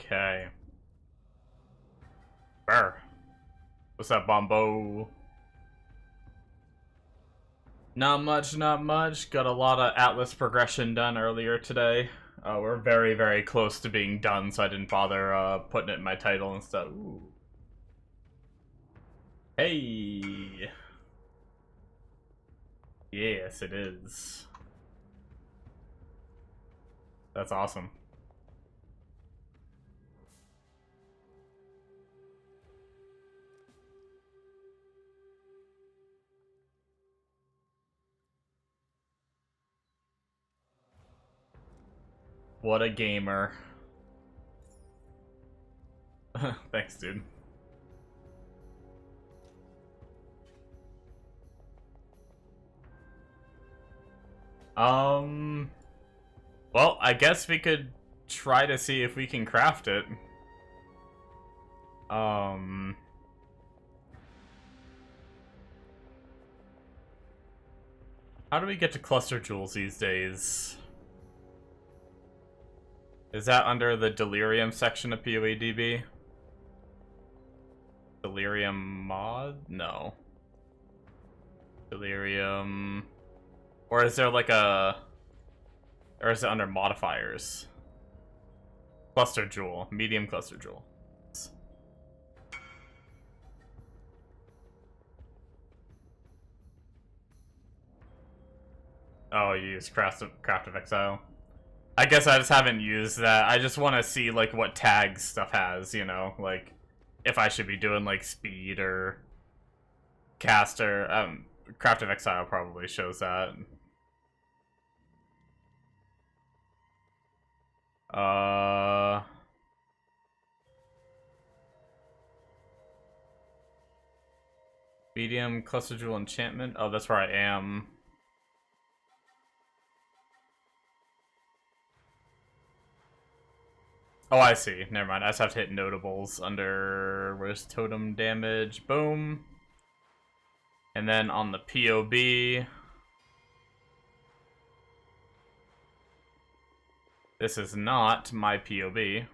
Okay. Brr. What's up, Bombo? Not much, not much. Got a lot of Atlas progression done earlier today. We're very, very close to being done, so I didn't bother putting it in my title and stuff. Ooh. Hey! Yes, it is. That's awesome. What a gamer. Thanks, dude. Well, I guess we could try to see if we can craft it. How do we get to cluster jewels these days? Is that under the Delirium section of PoEDB? Delirium mod? No. Delirium... Or is there like a... Or is it under modifiers? Cluster jewel. Medium cluster jewel. Oh, you use Craft of Exile. I guess I just haven't used that. I just want to see, like, what tags stuff has, you know? Like, if I should be doing, like, speed or caster. Craft of Exile probably shows that. Medium cluster jewel enchantment. Oh, that's where I am. Oh, I see. Never mind. I just have to hit notables under... Where's totem damage? Boom. And then on the POB... This is not my POB.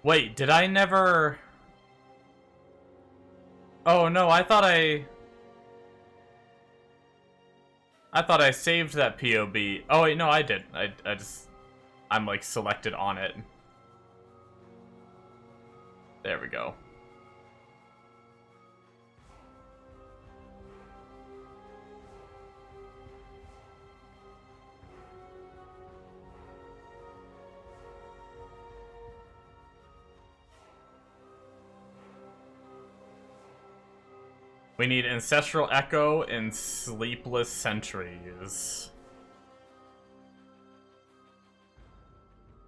Wait, did I never... Oh, no, I thought I saved that POB. Oh, wait, no, I did. I just... I'm, like, selected on it. There we go. We need Ancestral Echo and Sleepless Sentries.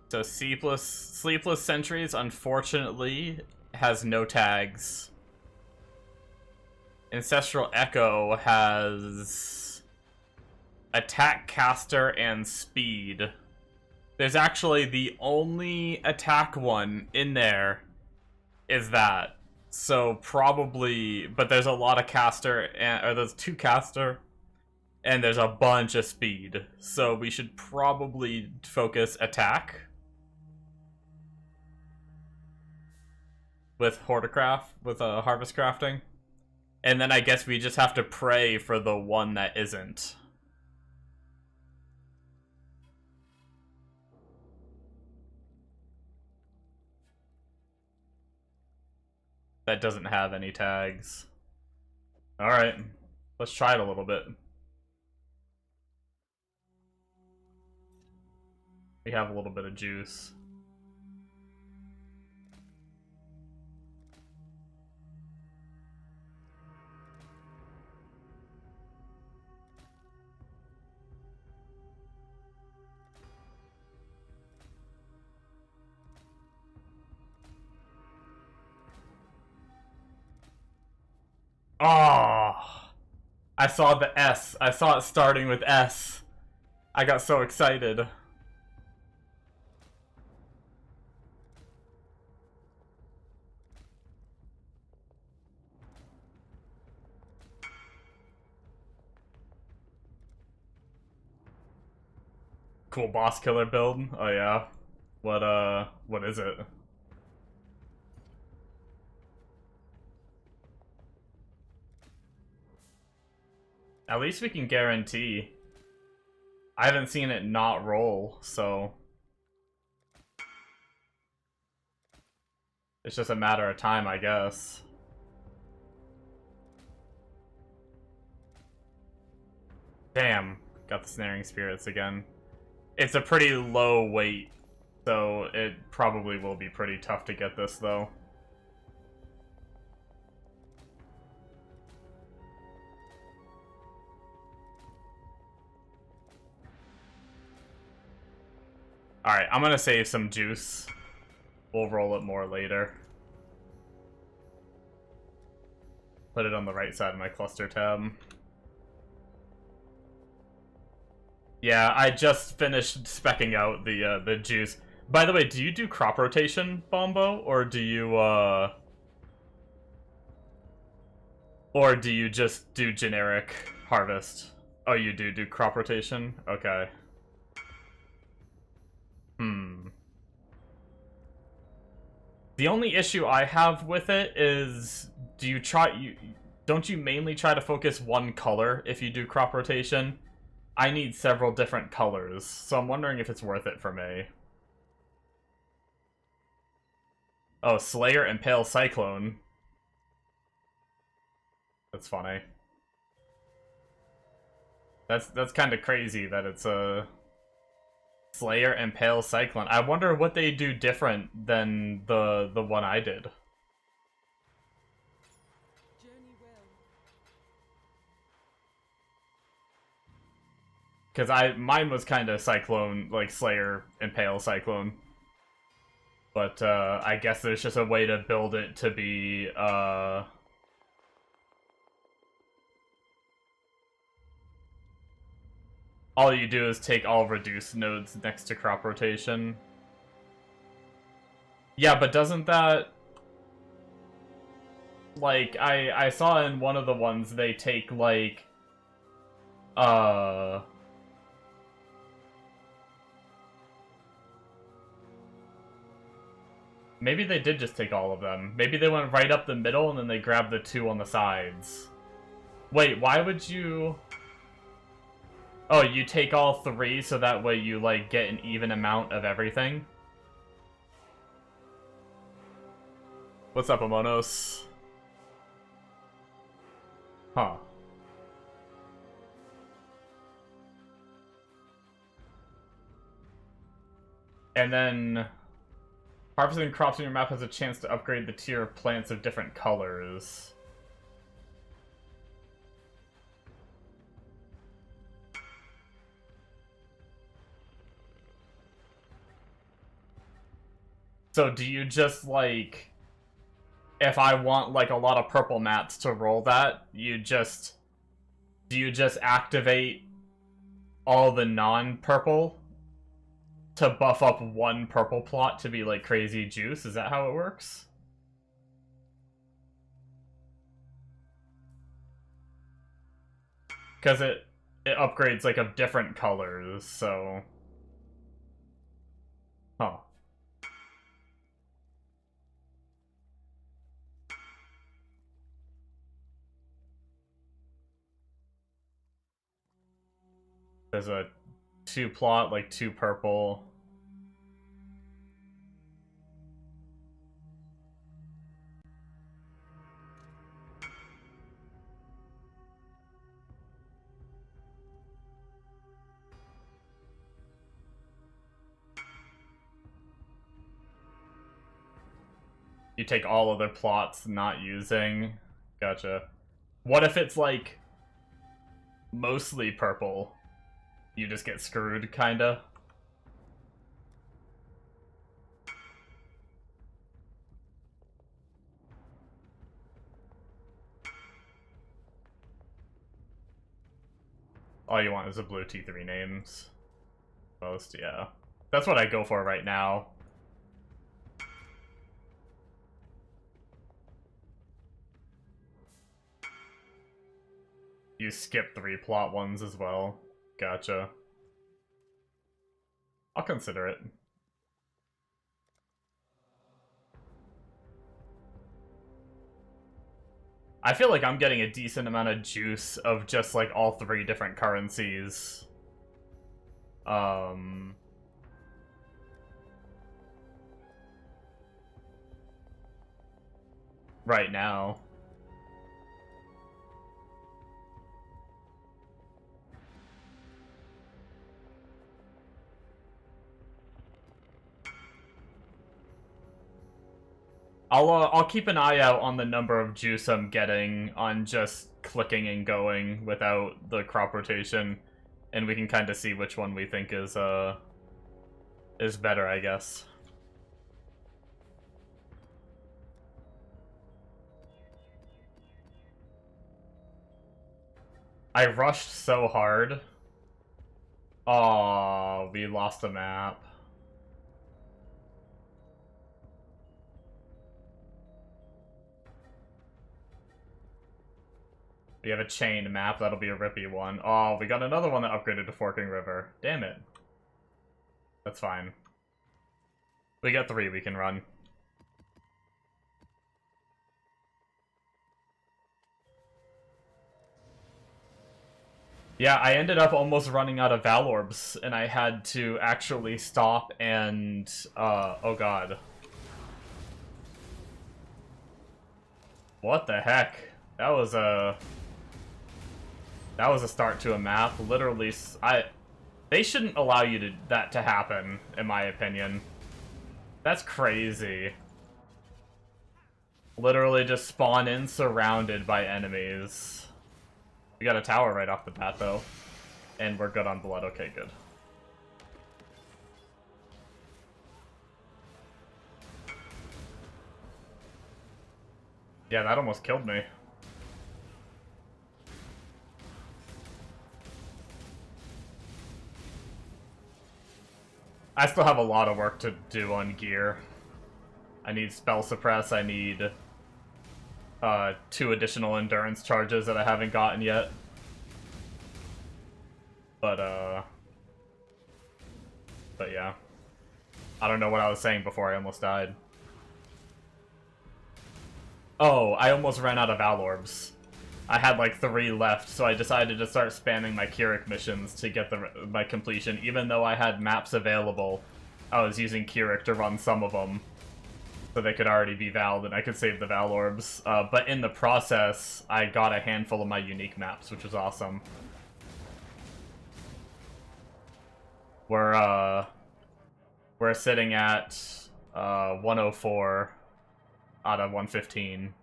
So Sleepless Sentries, unfortunately, has no tags. Ancestral Echo has attack, caster, and speed. There's actually the only attack one in there is that. So probably, but there's a lot of caster, or there's 2 caster, and there's a bunch of speed. So we should probably focus attack with harvest crafting. And then I guess we just have to pray for the one that isn't. That doesn't have any tags. Alright, let's try it a little bit. We have a little bit of juice. Oh, I saw the S. I saw it starting with S. I got so excited. Cool boss killer build. Oh yeah. What is it? At least we can guarantee. I haven't seen it not roll, so it's just a matter of time, I guess. Damn, got the snaring spirits again. It's a pretty low weight, so it probably will be pretty tough to get this, though. Alright, I'm gonna save some juice. We'll roll it more later. Put it on the right side of my cluster tab. Yeah, I just finished specking out the juice. By the way, do you do crop rotation, Bombo, or do you just do generic harvest? Oh, you do crop rotation? Okay. The only issue I have with it is, don't you mainly try to focus one color if you do crop rotation? I need several different colors, so I'm wondering if it's worth it for me. Oh, Slayer and Pale Cyclone. That's funny. That's kind of crazy that it's a Slayer and Pale Cyclone. I wonder what they do different than the one I did. Because mine was kind of Cyclone, like Slayer and Pale Cyclone. But I guess there's just a way to build it to be all you do is take all reduced nodes next to crop rotation. Yeah, but doesn't that... Like, I saw in one of the ones they take, like... Maybe they did just take all of them. Maybe they went right up the middle and then they grabbed the two on the sides. Wait, why would you... Oh, you take all three so that way you, like, get an even amount of everything? What's up, Amonos? Huh. And then... Harvesting crops on your map has a chance to upgrade the tier of plants of different colors. So do you just, like... If I want, like, a lot of purple mats to roll that, do you just activate all the non-purple to buff up one purple plot to be, like, crazy juice? Is that how it works? Because it upgrades, like, of different colors, so... Huh. There's a 2 plot, like 2 purple. You take all other plots not using. Gotcha. What if it's, like, mostly purple? You just get screwed, kinda? All you want is a blue T3 names. Most, yeah. That's what I go for right now. You skip 3 plot ones as well. Gotcha. I'll consider it. I feel like I'm getting a decent amount of juice of just, like, all 3 different currencies. Right now. I'll keep an eye out on the number of juice I'm getting on just clicking and going without the crop rotation, and we can kind of see which one we think is better, I guess. I rushed so hard. Oh, we lost the map. We have a chain map, that'll be a rippy one. Oh, we got another one that upgraded to Forking River. Damn it. That's fine. We got 3 we can run. Yeah, I ended up almost running out of Val Orbs, and I had to actually stop and, oh god. What the heck? That was a start to a map. Literally, they shouldn't allow you that to happen, in my opinion. That's crazy. Literally just spawn in surrounded by enemies. We got a tower right off the bat, though. And we're good on blood. Okay, good. Yeah, that almost killed me. I still have a lot of work to do on gear. I need spell suppress, I need 2 additional endurance charges that I haven't gotten yet. But yeah. I don't know what I was saying before I almost died. Oh, I almost ran out of Val Orbs. I had like 3 left, so I decided to start spamming my Keurig missions to get my completion. Even though I had maps available, I was using Keurig to run some of them, so they could already be Val'd and I could save the Val Orbs. But in the process, I got a handful of my unique maps, which was awesome. We're sitting at 104 out of 115.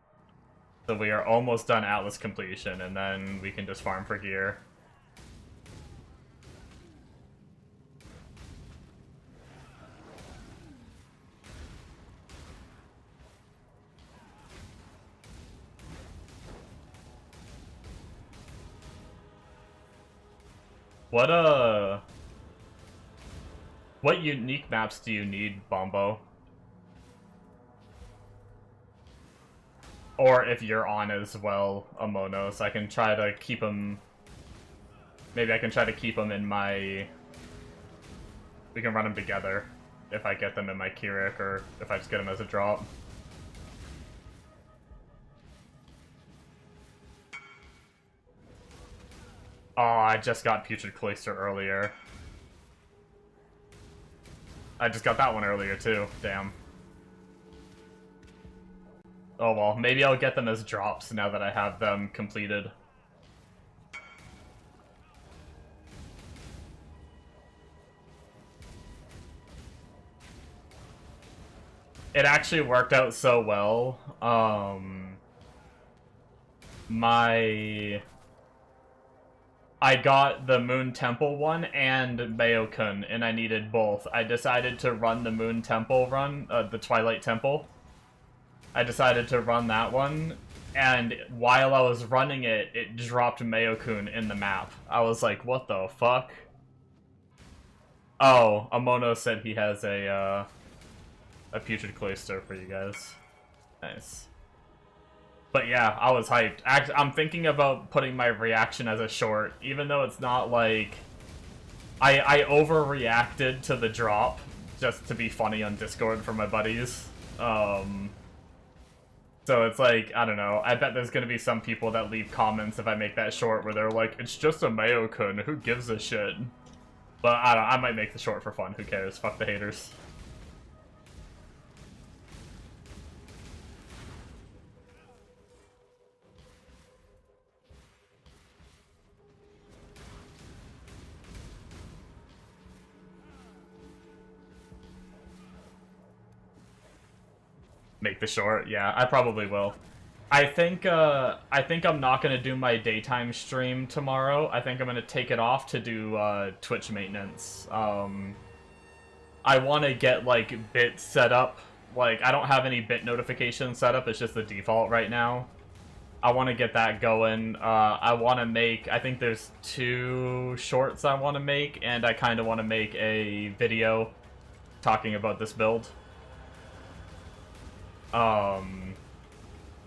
So we are almost done Atlas completion, and then we can just farm for gear. What unique maps do you need, Bombo? Or if you're on as well, Amonos, I can try to keep them... Maybe I can try to keep them in my... We can run them together if I get them in my Keurig, or if I just get them as a drop. Oh, I just got Putrid Cloister earlier. I just got that one earlier too, damn. Oh well, maybe I'll get them as drops now that I have them completed. It actually worked out so well. I got the Moon Temple one and Maokun, and I needed both. I decided to run the Moon Temple run, the Twilight Temple. I decided to run that one, and while I was running it, it dropped Maokun in the map. I was like, what the fuck? Oh, Amono said he has a Putrid Cloister for you guys. Nice. But yeah, I was hyped. I'm thinking about putting my reaction as a short, even though it's not like... I overreacted to the drop just to be funny on Discord for my buddies. So it's like, I don't know, I bet there's gonna be some people that leave comments if I make that short where they're like, it's just a Mayo-kun, who gives a shit? But I don't know, I might make the short for fun, who cares, fuck the haters. Make the short, yeah, I probably will. I think I'm not gonna do my daytime stream tomorrow. I think I'm gonna take it off to do Twitch maintenance. I want to get like bit set up. Like I don't have any bit notifications set up. It's just the default right now. I want to get that going. I want to make. I think there's 2 shorts I want to make, and I kind of want to make a video talking about this build.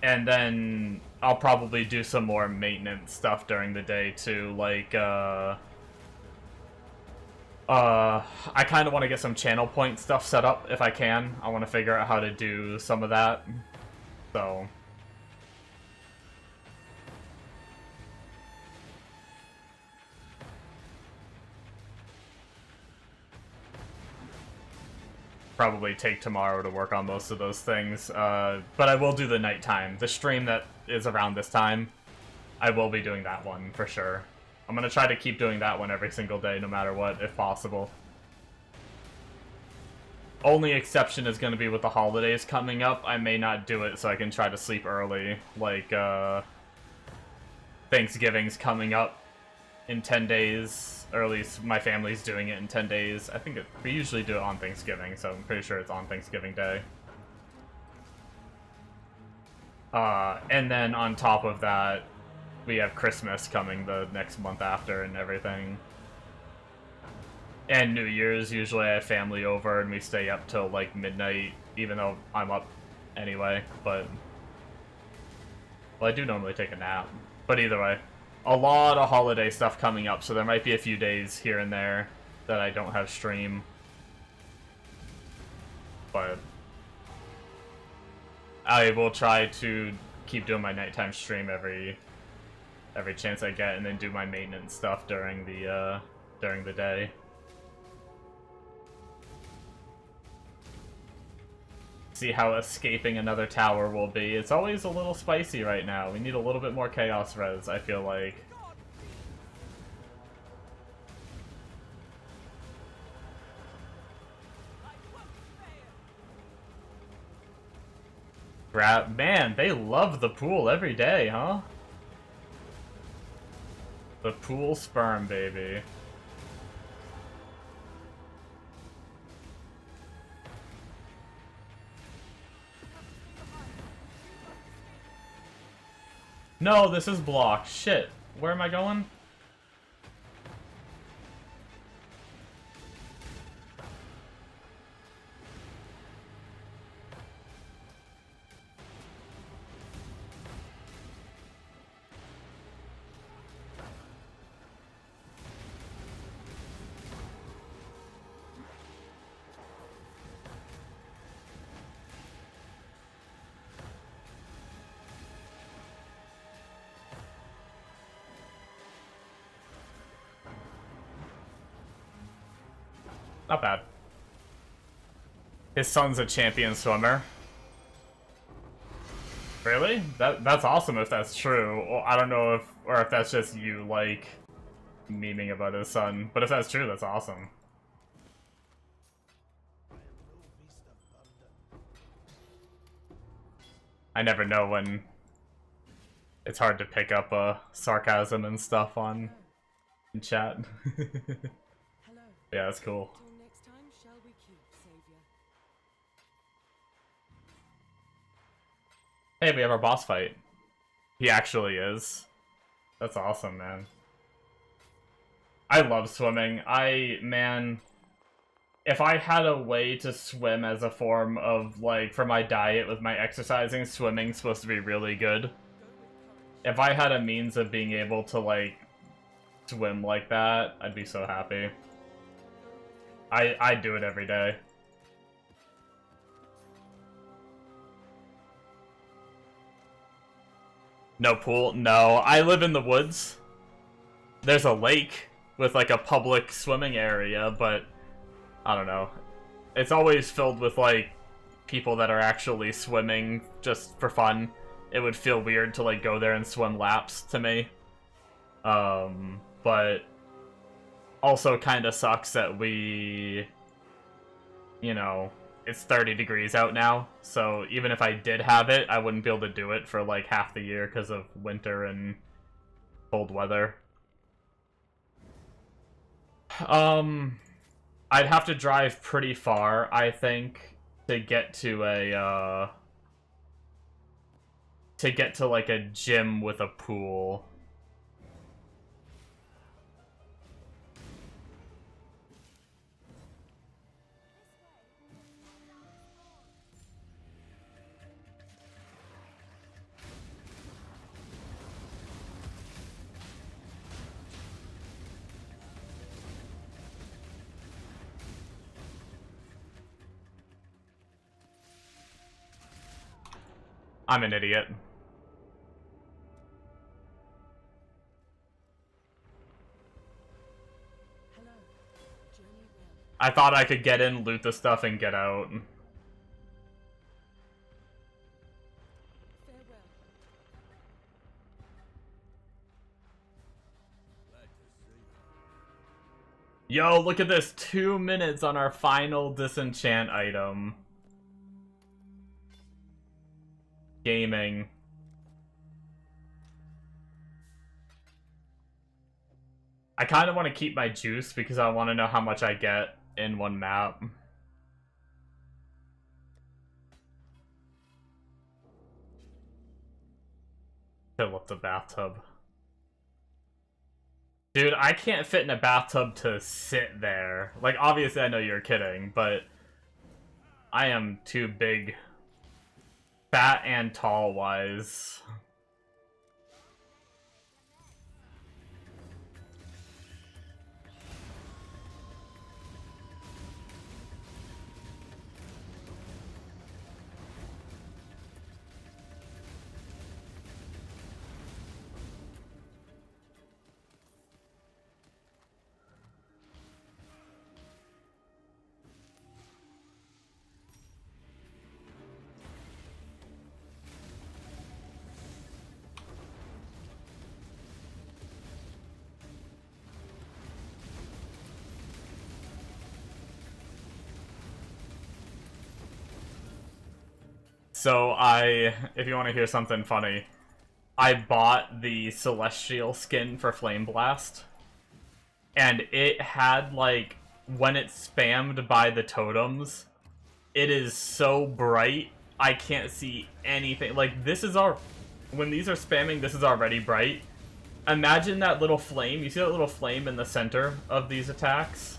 And then I'll probably do some more maintenance stuff during the day too, like, I kind of want to get some channel point stuff set up if I can. I want to figure out how to do some of that, so... Probably take tomorrow to work on most of those things, but I will do the nighttime. The stream that is around this time, I will be doing that one for sure. I'm gonna try to keep doing that one every single day, no matter what, if possible. Only exception is gonna be with the holidays coming up. I may not do it so I can try to sleep early, like, Thanksgiving's coming up in 10 days. Or at least my family's doing it in 10 days. I think we usually do it on Thanksgiving, so I'm pretty sure it's on Thanksgiving Day. And then on top of that, we have Christmas coming the next month after and everything. And New Year's, usually I have family over and we stay up till like midnight, even though I'm up anyway, but... Well, I do normally take a nap, but either way. A lot of holiday stuff coming up, so there might be a few days here and there that I don't have stream. But I will try to keep doing my nighttime stream every chance I get, and then do my maintenance stuff during the day. See how escaping another tower will be. It's always a little spicy right now. We need a little bit more chaos res, I feel like. Man, they love the pool every day, huh? The pool sperm, baby. No, this is blocked. Shit. Where am I going? Not bad. His son's a champion swimmer. Really? That's awesome if that's true. Well, I don't know if that's just you, like, memeing about his son. But if that's true, that's awesome. I never know when it's hard to pick up sarcasm and stuff in chat. Yeah, that's cool. Hey, we have our boss fight. He actually is. That's awesome, man. I love swimming. Man, if I had a way to swim as a form of, like, for my diet with my exercising, swimming's supposed to be really good. If I had a means of being able to, like, swim like that, I'd be so happy. I do it every day. No pool? No. I live in the woods. There's a lake with like a public swimming area, but I don't know. It's always filled with like people that are actually swimming just for fun. It would feel weird to like go there and swim laps to me. But also kind of sucks that we, you know, it's 30 degrees out now, so even if I did have it, I wouldn't be able to do it for like half the year because of winter and cold weather. I'd have to drive pretty far, I think, to get to a, like a gym with a pool. I'm an idiot. I thought I could get in, loot the stuff, and get out. Yo, look at this. 2 minutes on our final disenchant item. Gaming. I kind of want to keep my juice because I want to know how much I get in one map. Fill up the bathtub. Dude, I can't fit in a bathtub to sit there. Like, obviously I know you're kidding, but I am too big. Fat and tall-wise. So if you want to hear something funny, I bought the Celestial skin for Flameblast, and it had, like, when it's spammed by the totems, it is so bright, I can't see anything. Like, this is when these are spamming, this is already bright. Imagine that little flame, you see that little flame in the center of these attacks?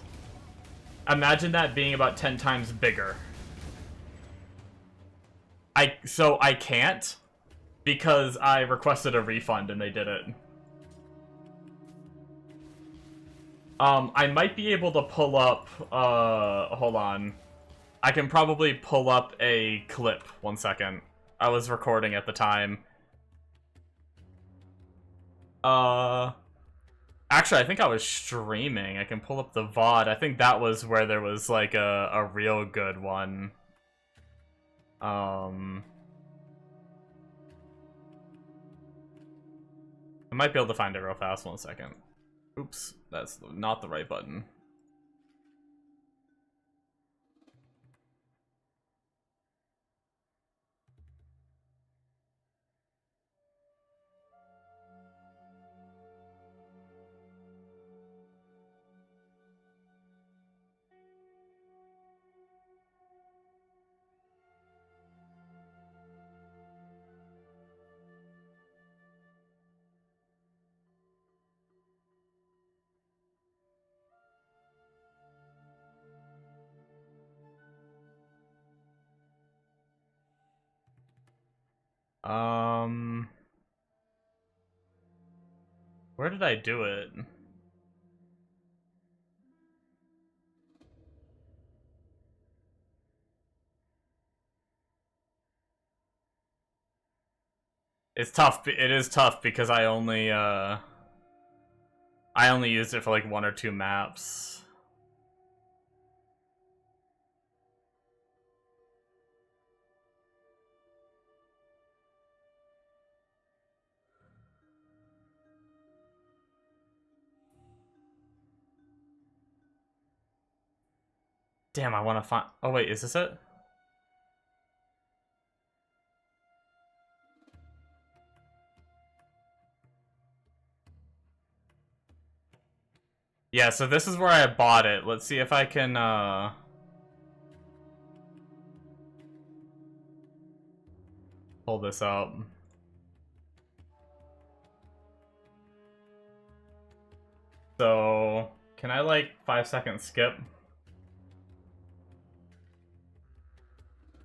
Imagine that being about 10 times bigger. So I can't, because I requested a refund and they did it. I might be able to pull up, hold on. I can probably pull up a clip, 1 second. I was recording at the time. Actually, I think I was streaming. I can pull up the VOD. I think that was where there was, like, a real good one. I might be able to find it real fast. 1 second. Oops, that's not the right button. Where did I do it? It's tough. It is tough because I only used it for like 1 or 2 maps. Damn, I want to find... Oh wait, is this it? Yeah, so this is where I bought it. Let's see if I can, pull this up. So, can I, like, 5-second skip?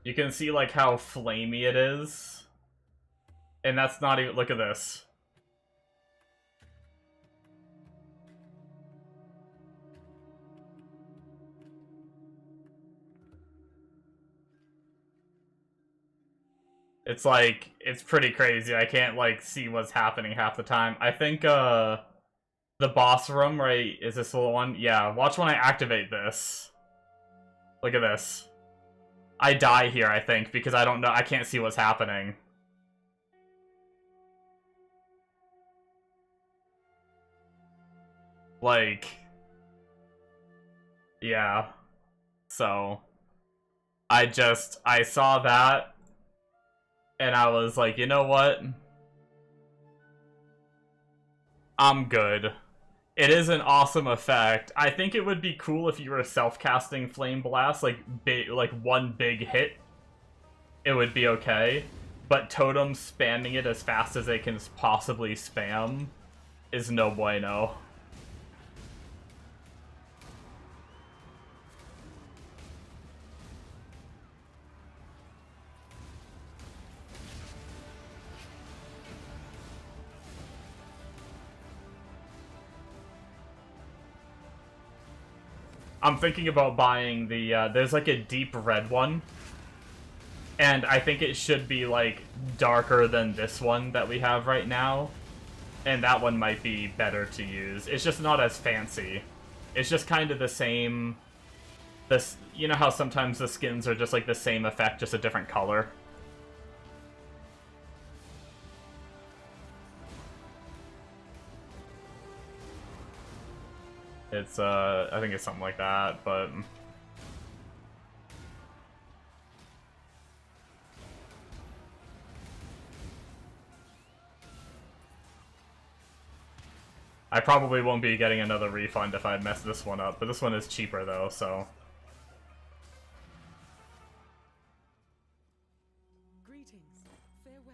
You can see, like, how flamey it is. And that's not even... Look at this. It's like, it's pretty crazy. I can't, like, see what's happening half the time. I think, the boss room, right? Is this the one? Yeah, watch when I activate this. Look at this. I die here, I think, because I don't know, I can't see what's happening. Like... Yeah. So... I saw that, and I was like, you know what? I'm good. It is an awesome effect. I think it would be cool if you were self-casting Flameblast, like one big hit. It would be okay. But Totems spamming it as fast as they can possibly spam is no bueno. I'm thinking about buying the, there's like a deep red one. And I think it should be like darker than this one that we have right now. And that one might be better to use. It's just not as fancy. It's just kind of the same... you know how sometimes the skins are just like the same effect, just a different color? It's, I think it's something like that, but... I probably won't be getting another refund if I mess this one up, but this one is cheaper though, so... Greetings. Farewell.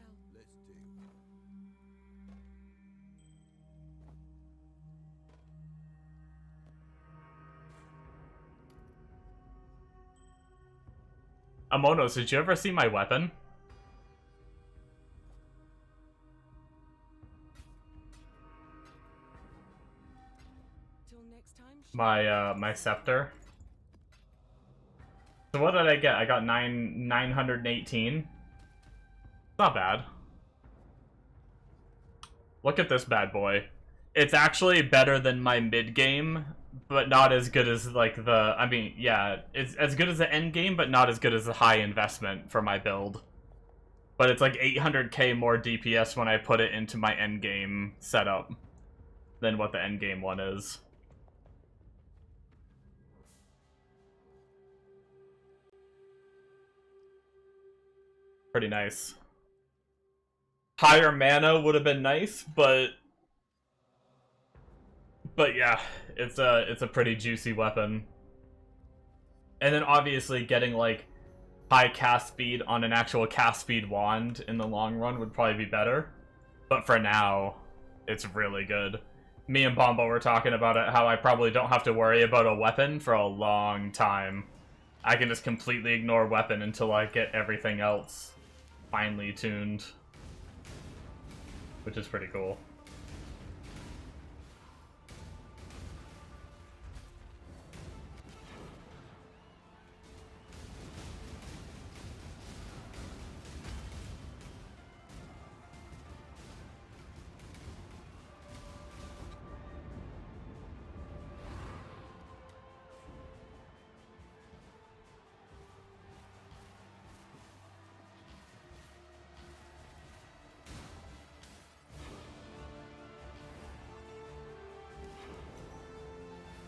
Amonos, did you ever see my weapon? Till next time. My scepter. So what did I get? I got 918. It's not bad. Look at this bad boy. It's actually better than my mid game, but not as good as like the... I mean, yeah, it's as good as the end game, but not as good as the high investment for my build. But it's like 800k more DPS when I put it into my end game setup than what the end game one is. Pretty nice. Higher mana would have been nice, but yeah, it's a pretty juicy weapon. And then obviously getting like high cast speed on an actual cast speed wand in the long run would probably be better. But for now, it's really good. Me and Bombo were talking about it, how I probably don't have to worry about a weapon for a long time. I can just completely ignore weapon until I get everything else finely tuned. Which is pretty cool.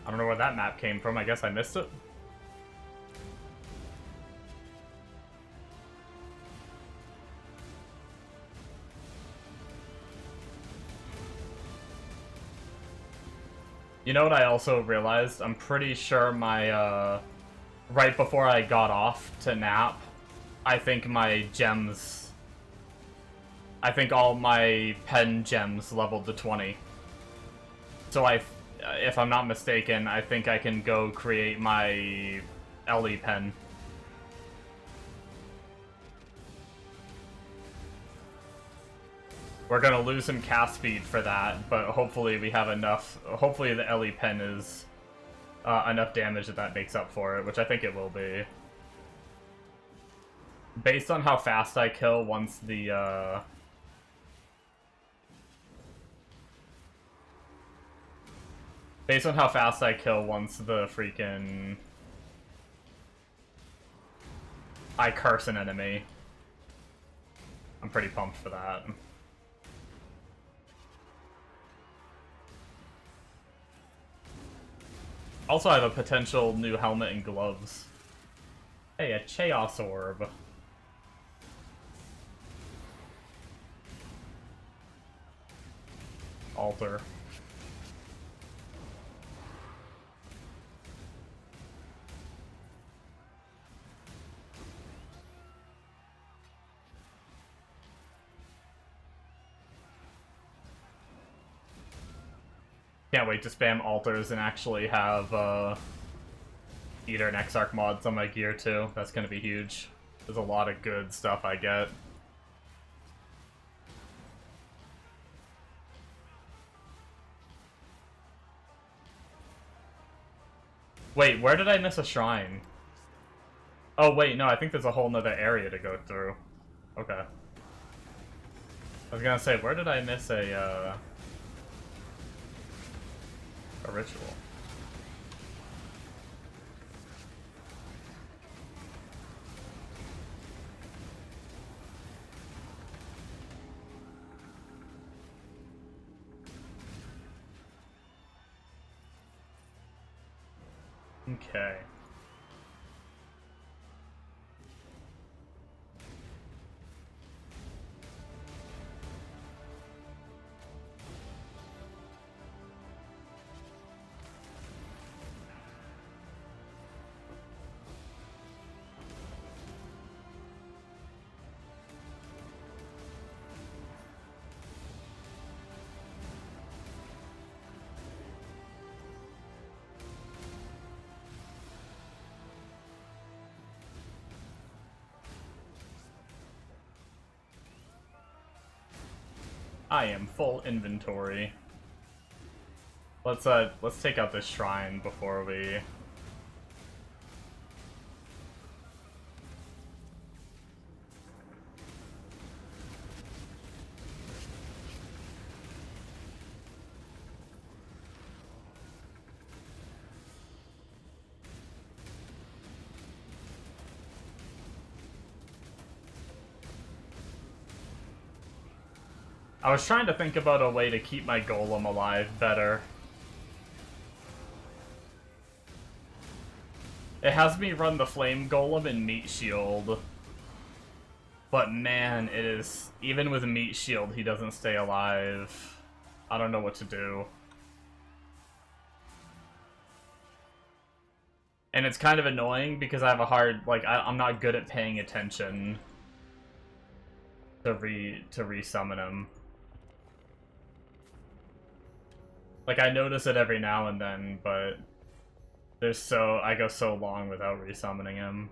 I don't know where that map came from. I guess I missed it. You know what I also realized? I'm pretty sure my, right before I got off to nap, I think my gems... I think all my pen gems leveled to 20. So if I'm not mistaken, I think I can go create my Ellie pen. We're gonna lose some cast speed for that, but hopefully we have enough. Hopefully the Ellie pen is enough damage that makes up for it, which I think it will be. Based on how fast I kill once the based on how fast I kill once the freaking I curse an enemy, I'm pretty pumped for that. Also, I have a potential new helmet and gloves. Hey, a Chaos Orb. Altar. Can't wait to spam altars and actually have Eater and Exarch mods on my gear too. That's gonna be huge. There's a lot of good stuff I get. Wait, where did I miss a shrine? Oh wait, no, I think there's a whole nother area to go through. Okay. I was gonna say, where did I miss a ritual? Okay. I am full inventory. Let's take out this shrine before we... I was trying to think about a way to keep my golem alive better. It has me run the flame golem and meat shield. But man, it is... even with meat shield, he doesn't stay alive. I don't know what to do. And it's kind of annoying because I have a hard... like, I'm not good at paying attention to re-summon him. Like, I notice it every now and then, but I go so long without resummoning him.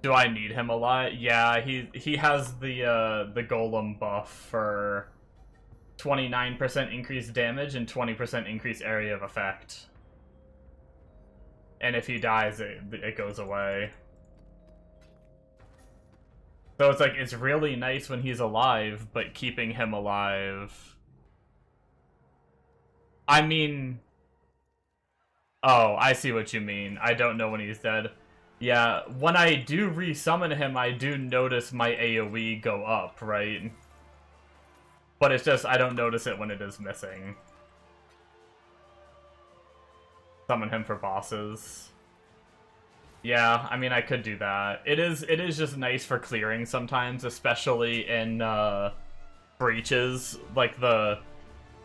Do I need him a lot? Yeah, he has the golem buff for 29% increased damage and 20% increased area of effect. And if he dies, it goes away. So it's like, it's really nice when he's alive, but keeping him alive... I mean... Oh, I see what you mean. I don't know when he's dead. Yeah, when I do resummon him, I do notice my AoE go up, right? But it's just, I don't notice it when it is missing. Summon him for bosses. Yeah, I mean, I could do that. It is just nice for clearing sometimes, especially in, breaches. Like,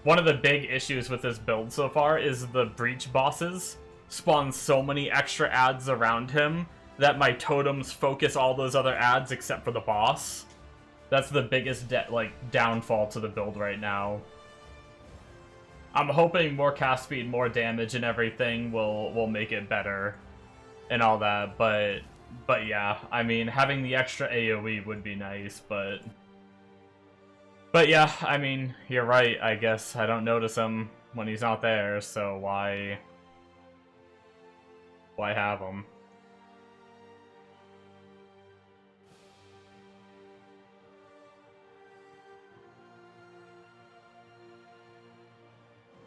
one of the big issues with this build so far is the breach bosses spawn so many extra ads around him that my totems focus all those other ads except for the boss. That's the biggest downfall to the build right now. I'm hoping more cast speed, more damage, and everything will make it better and all that, but yeah, I mean, having the extra AoE would be nice, but yeah, I mean, you're right, I guess I don't notice him when he's not there, so why have him?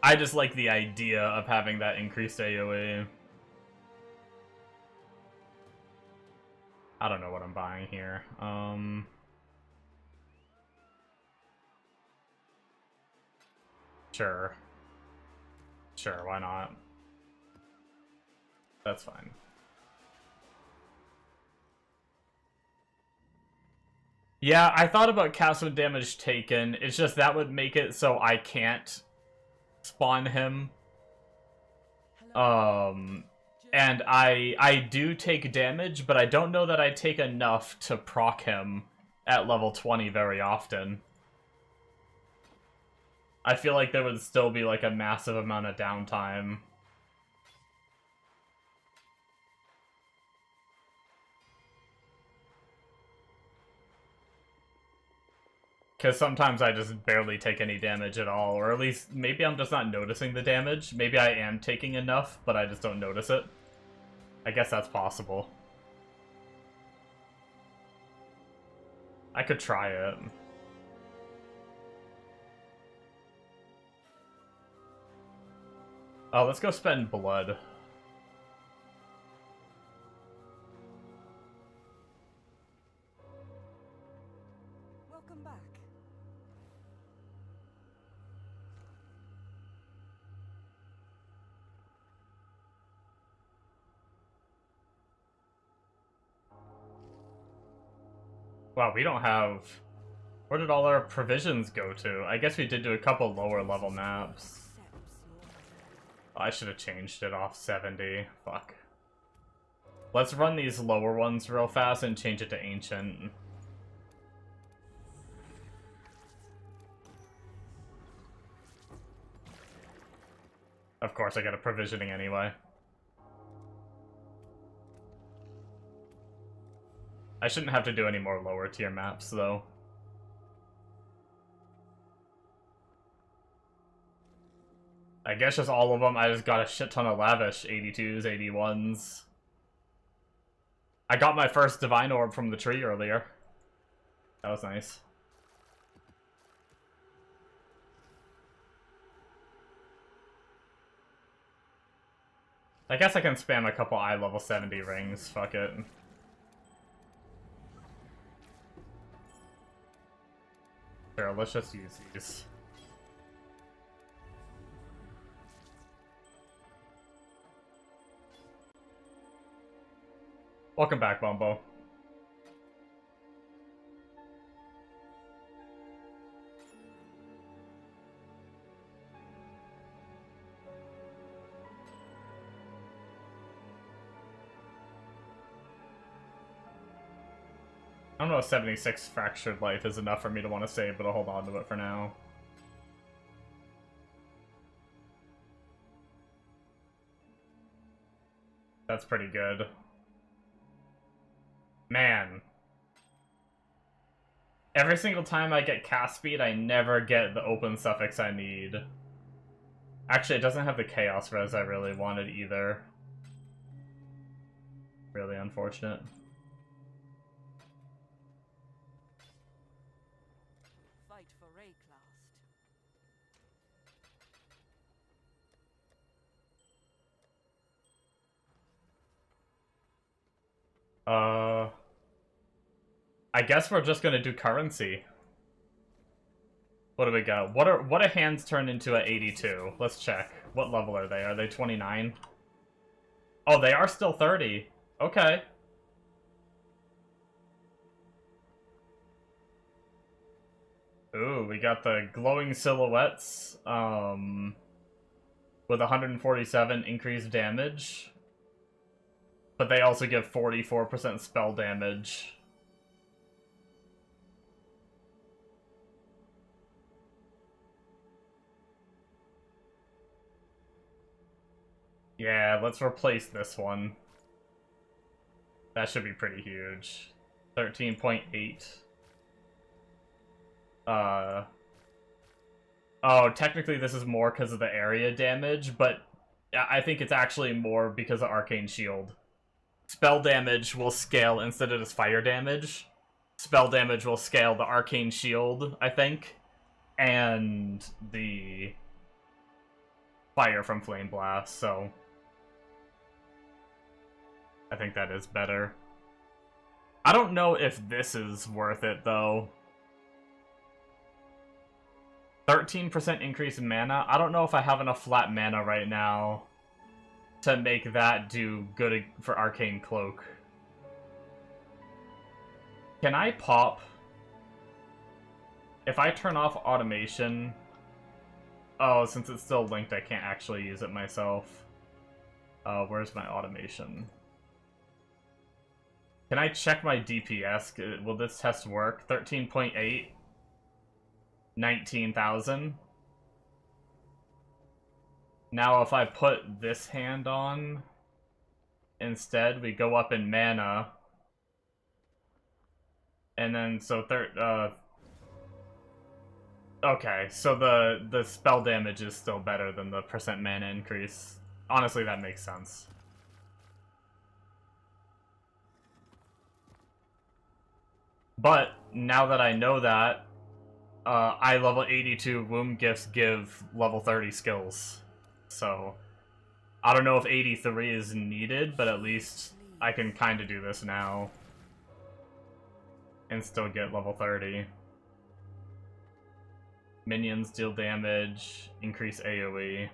I just like the idea of having that increased AoE. I don't know what I'm buying here. Sure. Sure, why not? That's fine. Yeah, I thought about cast with damage taken. It's just that would make it so I can't spawn him. And I do take damage, but I don't know that I take enough to proc him at level 20 very often. I feel like there would still be like a massive amount of downtime. Because sometimes I just barely take any damage at all, or at least maybe I'm just not noticing the damage. Maybe I am taking enough, but I just don't notice it. I guess that's possible. I could try it. Oh, let's go spend blood. Welcome back. Wow, we don't have... Where did all our provisions go to? I guess we did do a couple lower level maps. I should have changed it off 70. Fuck. Let's run these lower ones real fast and change it to Ancient. Of course, I got a provisioning anyway. I shouldn't have to do any more lower tier maps, though. I guess just all of them. I just got a shit ton of lavish 82s, 81s. I got my first Divine Orb from the tree earlier. That was nice. I guess I can spam a couple eye level 70 rings. Fuck it. Sure, let's just use these. Welcome back, Bumbo. I don't know if 76 Fractured Life is enough for me to want to save, but I'll hold on to it for now. That's pretty good. Man. Every single time I get cast speed, I never get the open suffix I need. Actually, it doesn't have the chaos res I really wanted either. Really unfortunate. Fight for Rayclast. I guess we're just gonna do currency. What do we got? What are hands turned into at 82? Let's check. What level are they? Are they 29? Oh, they are still 30. Okay. Ooh, we got the glowing silhouettes, with 147 increased damage. But they also give 44% spell damage. Yeah, let's replace this one. That should be pretty huge. 13.8. Oh, technically this is more because of the area damage, but I think it's actually more because of Arcane Shield. Spell damage will scale instead of just fire damage. Spell damage will scale the Arcane Shield, I think, and the fire from Flameblast, so I think that is better. I don't know if this is worth it, though. 13% increase in mana? I don't know if I have enough flat mana right now to make that do good for Arcane Cloak. Can I pop? If I turn off automation... Oh, since it's still linked, I can't actually use it myself. Where's my automation? Can I check my DPS? Will this test work? 13.8? 19,000. Now if I put this hand on instead, we go up in mana. And then so okay, so the spell damage is still better than the percent mana increase. Honestly, that makes sense. But now that I know that, I level 82 womb gifts give level 30 skills. So, I don't know if 83 is needed, but at least I can kind of do this now. And still get level 30. Minions deal damage, increase AoE.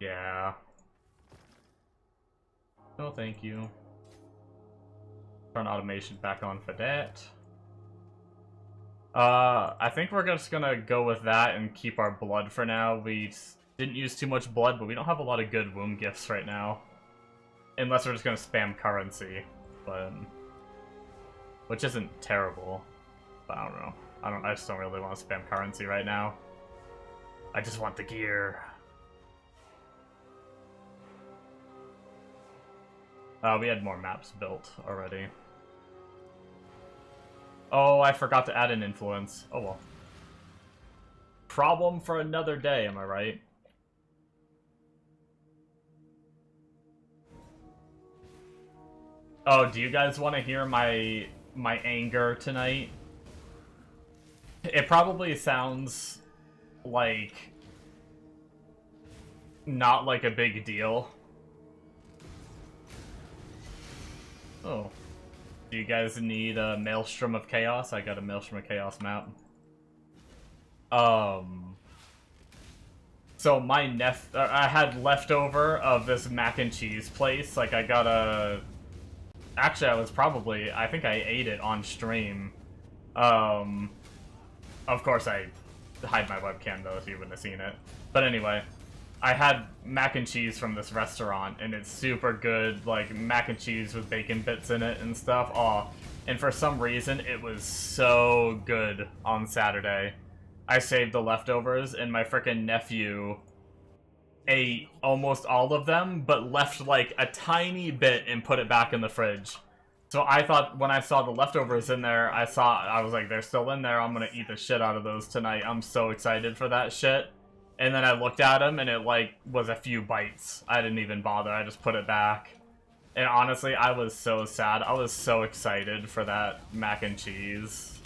Yeah. No, thank you. Turn automation back on for that. I think we're just gonna go with that and keep our blood for now. We didn't use too much blood, but we don't have a lot of good womb gifts right now. Unless we're just gonna spam currency, but... Which isn't terrible, but I don't know. I just don't really want to spam currency right now. I just want the gear. We had more maps built already. Oh, I forgot to add an influence. Oh well. Problem for another day, am I right? Oh, do you guys want to hear my anger tonight? It probably sounds like not like a big deal. Oh. Do you guys need a Maelstrom of Chaos? I got a Maelstrom of Chaos map. So my I had leftover of this mac and cheese place. Like I got a... Actually, I think I ate it on stream. Of course I hide my webcam though, so you wouldn't have seen it. But anyway, I had mac and cheese from this restaurant, and it's super good, like mac and cheese with bacon bits in it and stuff. Aw, and for some reason, it was so good on Saturday. I saved the leftovers, and my frickin' nephew ate almost all of them, but left like a tiny bit and put it back in the fridge. So I thought, when I saw the leftovers in there, I was like, they're still in there, I'm gonna eat the shit out of those tonight. I'm so excited for that shit. And then I looked at them, and it, like, was a few bites. I didn't even bother. I just put it back. And honestly, I was so sad. I was so excited for that mac and cheese.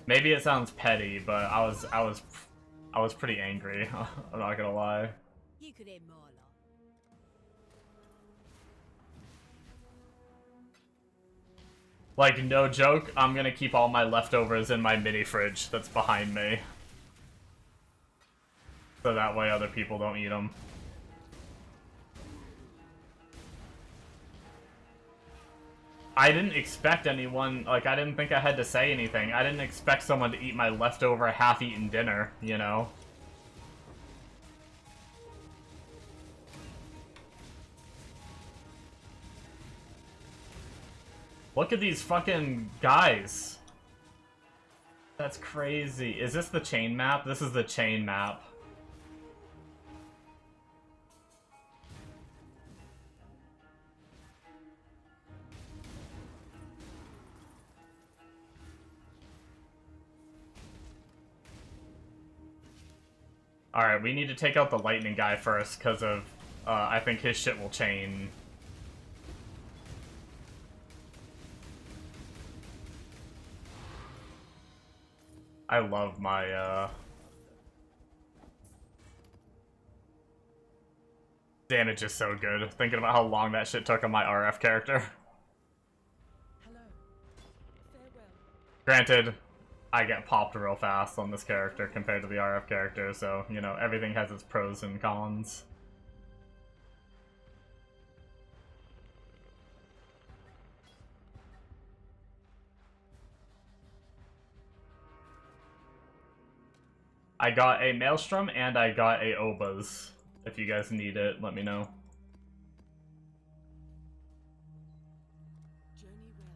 Maybe it sounds petty, but I was pretty angry. I'm not gonna lie. You could hear more, lot. Like, no joke, I'm gonna keep all my leftovers in my mini fridge that's behind me. So that way other people don't eat them. I didn't expect anyone, like, I didn't think I had to say anything. I didn't expect someone to eat my leftover half-eaten dinner, you know? Look at these fucking guys. That's crazy. Is this the chain map? This is the chain map. Alright, we need to take out the lightning guy first, because of, I think his shit will chain. I love my, damage is so good. Thinking about how long that shit took on my RF character. Hello. Farewell. Granted, I get popped real fast on this character compared to the RF character, so, you know, everything has its pros and cons. I got a Maelstrom and I got a Obas. If you guys need it, let me know. Journey well.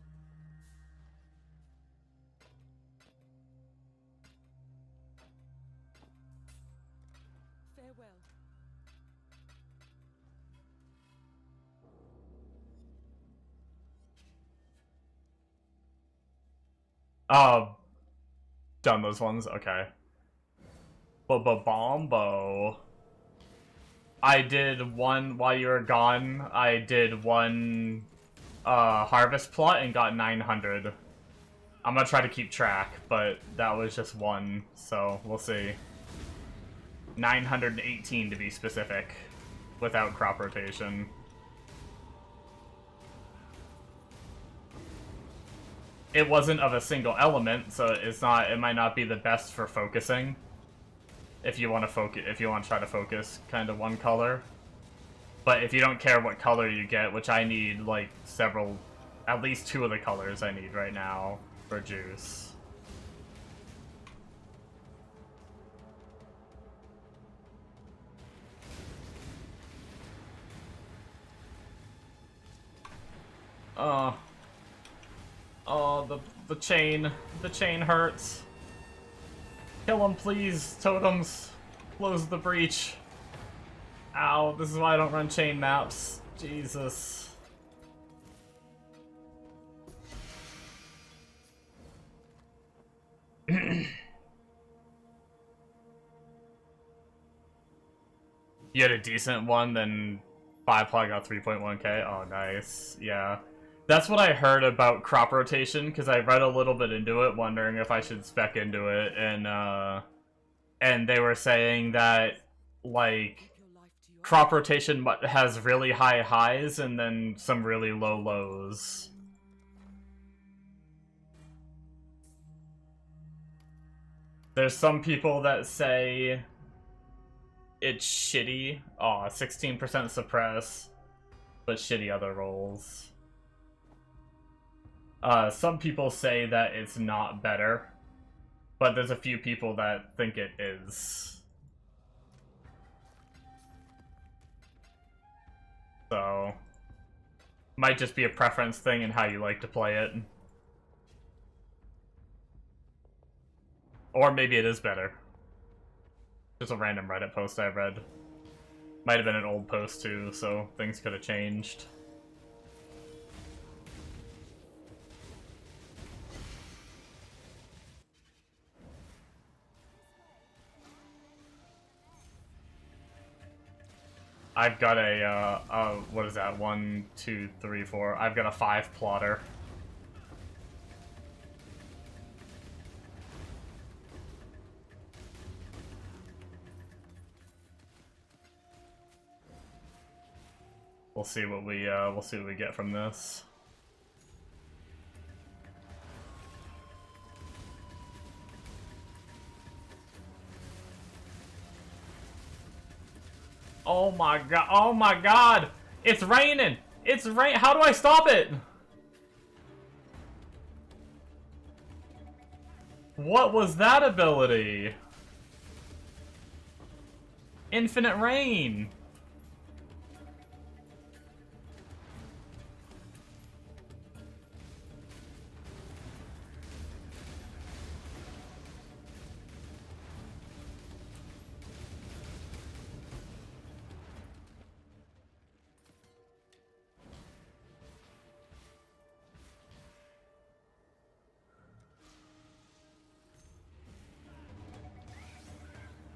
Farewell. Done those ones? Okay. Bombo. I did one while you were gone. I did one harvest plot and got 900. I'm gonna try to keep track, but that was just one, so we'll see. 918 to be specific, without crop rotation. It wasn't of a single element, so it's not. It might not be the best for focusing. If you want to focus, if you want to try to focus kind of one color, but if you don't care what color you get, which I need like several, at least 2 of the colors I need right now for juice. Oh, the chain hurts. Kill him, please, Totems. Close the breach. Ow, this is why I don't run chain maps. Jesus. You had a decent one, then 5 got 3.1k. Oh, nice. Yeah. That's what I heard about crop rotation, because I read a little bit into it, wondering if I should spec into it, and they were saying that, like, crop rotation has really high highs and then some really low lows. There's some people that say it's shitty. Aw, 16% suppress, but shitty other rolls. Some people say that it's not better, but there's a few people that think it is. So, might just be a preference thing and how you like to play it. Or maybe it is better. Just a random Reddit post I read. Might have been an old post too, so things could have changed. I've got a, what is that? 1, 2, 3, 4. I've got a 5 plotter. We'll see what we get from this. Oh my god. Oh my god. It's raining. It's rain. How do I stop it? What was that ability? Infinite rain.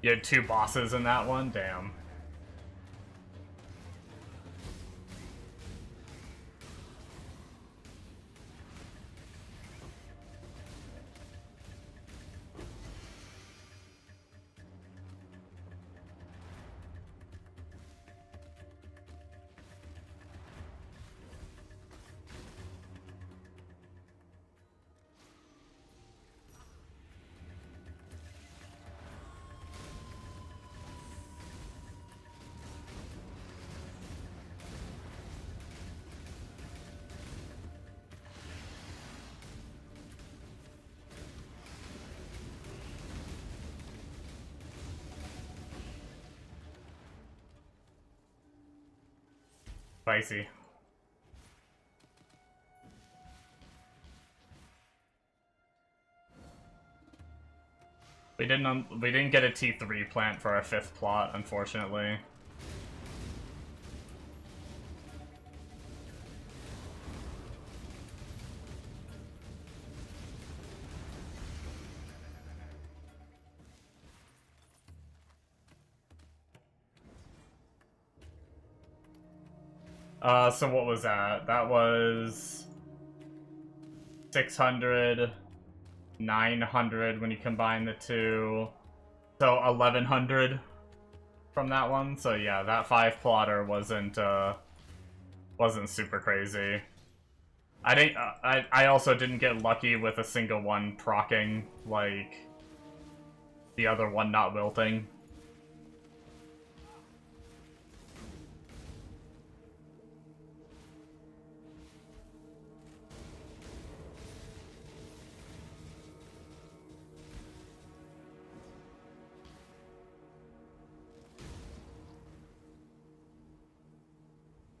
You had 2 bosses in that one? Damn. Spicy. We didn't get a T3 plant for our 5th plot, unfortunately. So what was that? That was 600, 900 when you combine the two. So 1100 from that one. So yeah, that 5 plotter wasn't super crazy. I also didn't get lucky with a single one proccing like the other one not wilting.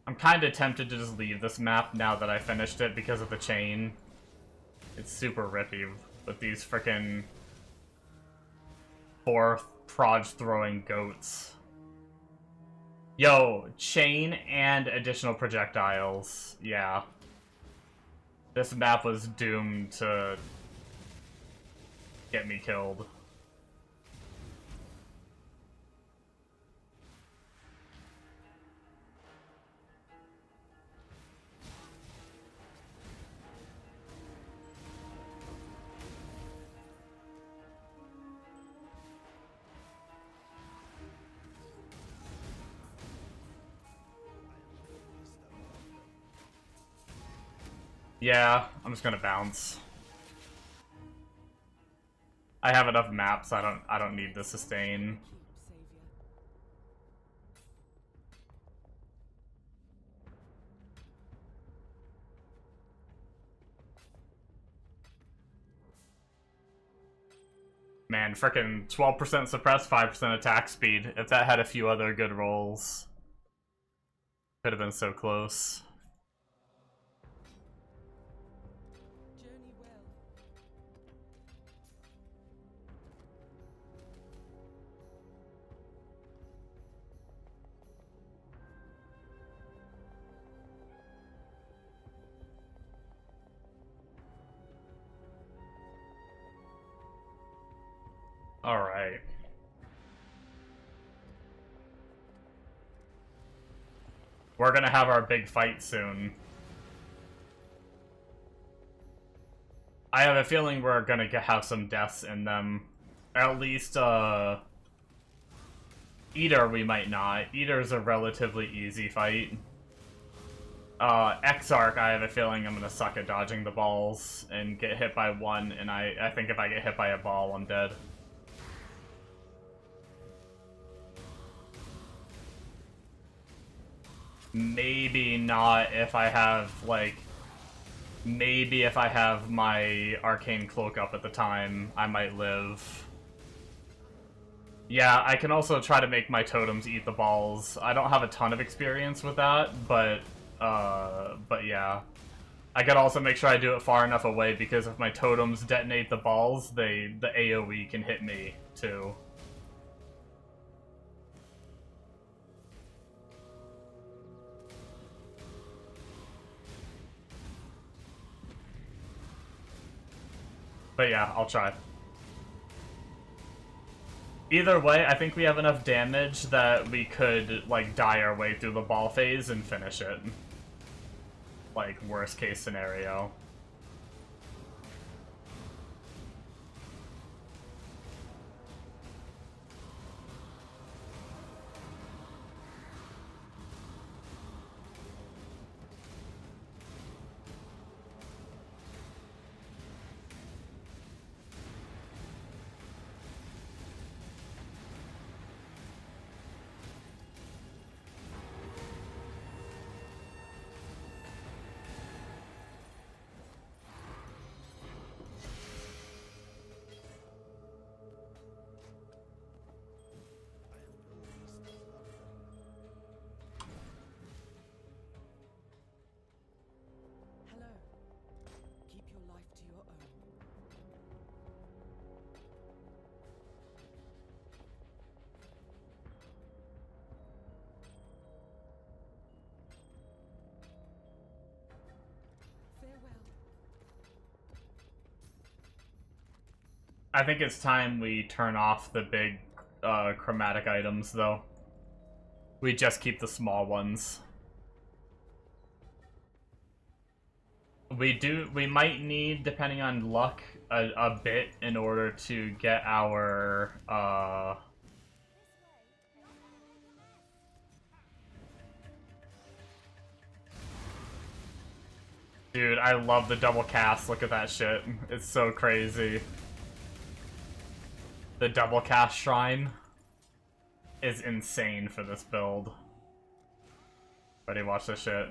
I'm kind of tempted to just leave this map now that I finished it because of the chain. It's super rippy with these frickin' 4 proj throwing goats. Yo, chain and additional projectiles. Yeah. This map was doomed to get me killed. Yeah, I'm just gonna bounce. I have enough maps, I don't need the sustain. Man, frickin' 12% suppress, 5% attack speed. If that had a few other good rolls, could have been so close. Journey well. Alright. We're gonna have our big fight soon. I have a feeling we're gonna have some deaths in them. At least, Eater we might not. Eater's a relatively easy fight. Exarch, I have a feeling I'm gonna suck at dodging the balls and get hit by one, and I think if I get hit by a ball, I'm dead. Maybe not if I have, like... Maybe if I have my Arcane Cloak up at the time, I might live. Yeah, I can also try to make my totems eat the balls. I don't have a ton of experience with that, but yeah. I gotta also make sure I do it far enough away, because if my totems detonate the balls, the AoE can hit me, too. But yeah, I'll try. Either way, I think we have enough damage that we could, like, die our way through the ball phase and finish it. Like, worst case scenario. Hello. Keep your life to your own. Farewell. I think it's time we turn off the big chromatic items, though. We just keep the small ones. We might need, depending on luck, a bit in order to get our, Dude, I love the double cast. Look at that shit. It's so crazy. The double cast shrine is insane for this build. Ready, watch this shit.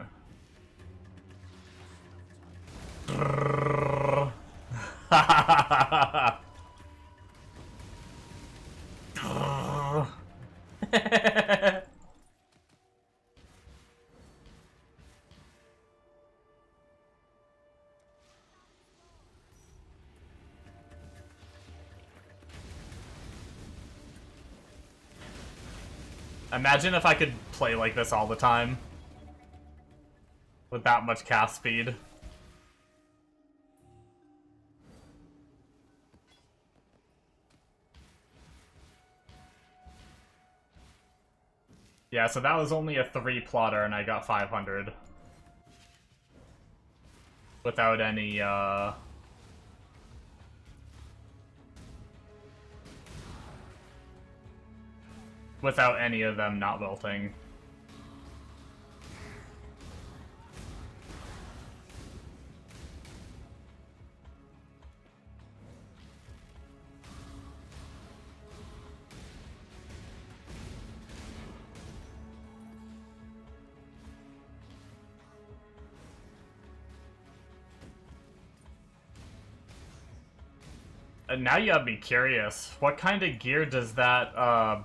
Imagine if I could play like this all the time. With that much cast speed. Yeah, so that was only a 3 plotter and I got 500. Without any, without any of them not wilting. And now you have me curious. What kind of gear does that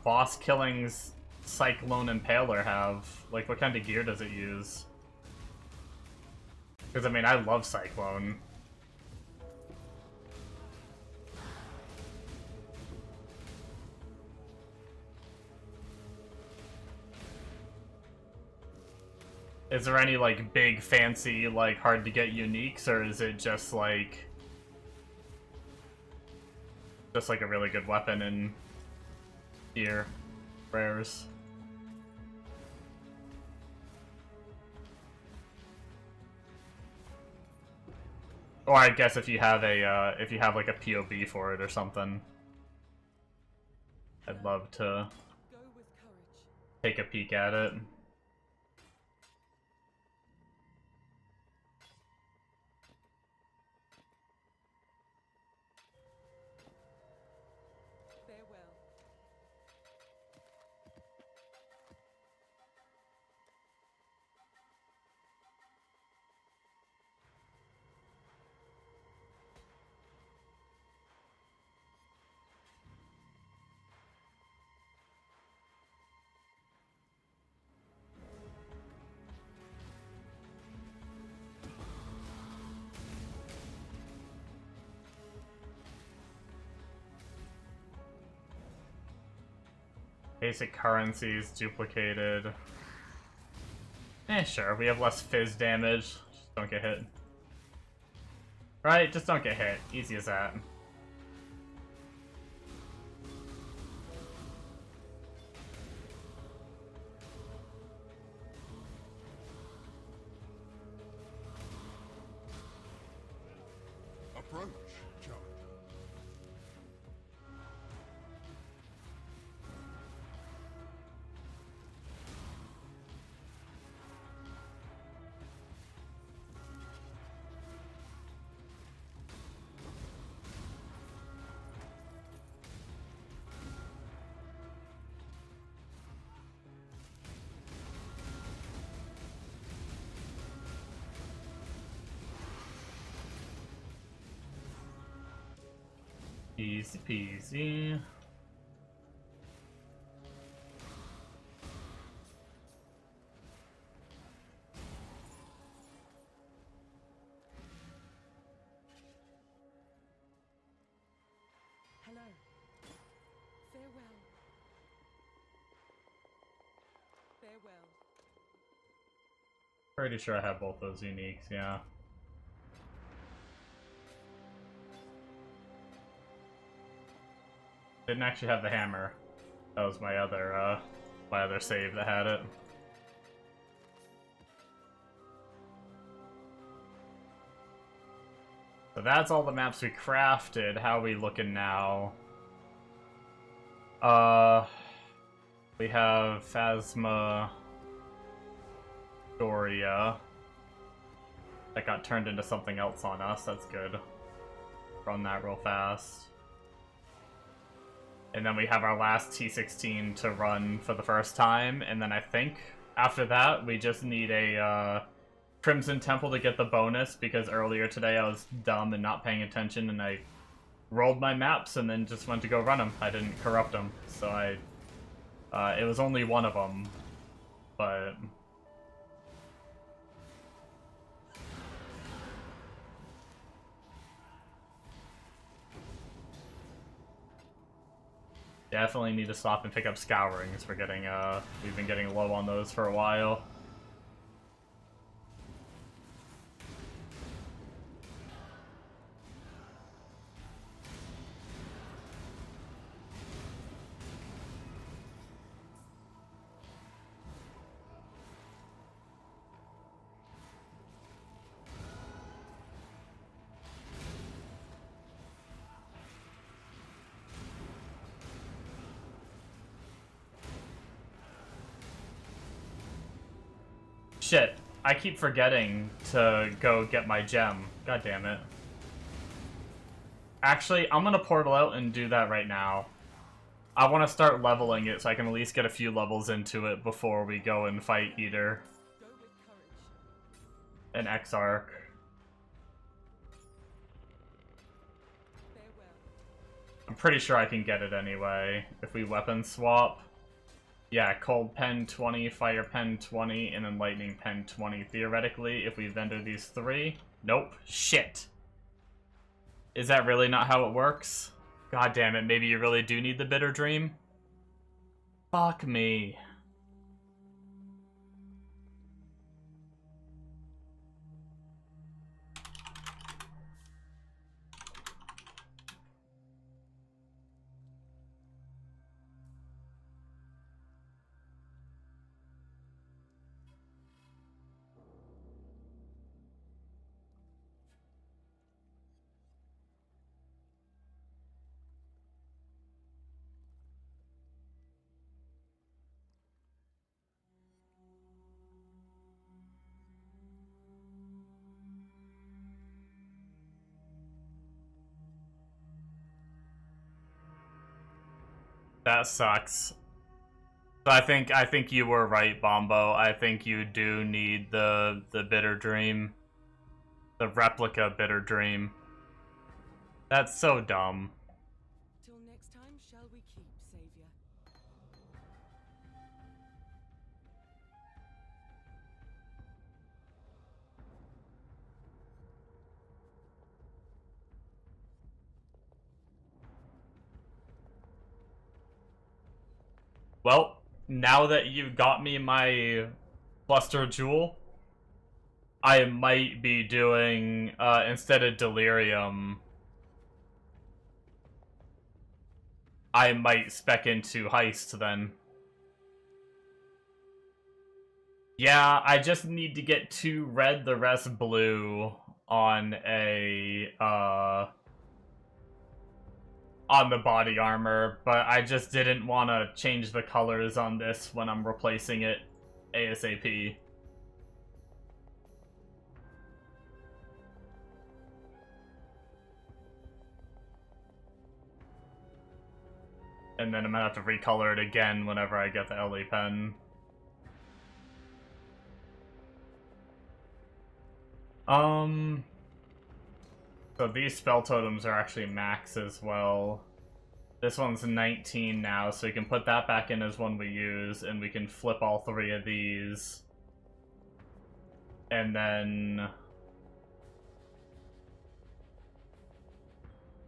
boss killing's Cyclone Impaler have? Like, what kind of gear does it use? Because, I mean, I love Cyclone. Is there any, like, big, fancy, like, hard-to-get uniques, or is it just, like... just, like, a really good weapon in here? Rares. Or I guess if you have a, if you have, like, a POB for it or something. I'd love to Go with courage. take a peek at it. Farewell. Basic currencies duplicated. Sure, we have less fizz damage. Just don't get hit. Right? Just don't get hit. Easy as that. Approach, challenger. Easy peasy. Hello. Farewell. Farewell. Pretty sure I have both those uniques, yeah. Didn't actually have the hammer. That was my other save that had it. So that's all the maps we crafted. How are we looking now? We have Phasma Doria. That got turned into something else on us. That's good. Run that real fast. And then we have our last T16 to run for the first time, and then I think after that we just need a Crimson Temple to get the bonus, because earlier today I was dumb and not paying attention and I rolled my maps and then just went to go run them. I didn't corrupt them, so it was only one of them, but... Definitely need to stop and pick up Scourings. We've been getting low on those for a while. Shit, I keep forgetting to go get my gem. God damn it. Actually, I'm gonna portal out and do that right now. I want to start leveling it so I can at least get a few levels into it before we go and fight either Go with courage. an Exarch. Farewell. I'm pretty sure I can get it anyway if we weapon swap. Yeah, Cold Pen 20, Fire Pen 20, and then Lightning Pen 20. Theoretically, if we vendor these three... Nope. Shit. Is that really not how it works? God damn it, maybe you really do need the Bitter Dream? Fuck me. That sucks. So I think you were right, Bombo. I think you do need the Bitter Dream. The replica Bitter Dream. That's so dumb. Till next time, shall we keep, Savior? Well, now that you got me my Cluster Jewel, I might be doing, instead of Delirium, I might spec into Heist then. Yeah, I just need to get 2 red, the rest blue on a, on the body armor, but I just didn't want to change the colors on this when I'm replacing it ASAP. And then I'm gonna have to recolor it again whenever I get the LE pen. So these spell totems are actually max as well. This one's 19 now, so we can put that back in as one we use, and we can flip all 3 of these. And then...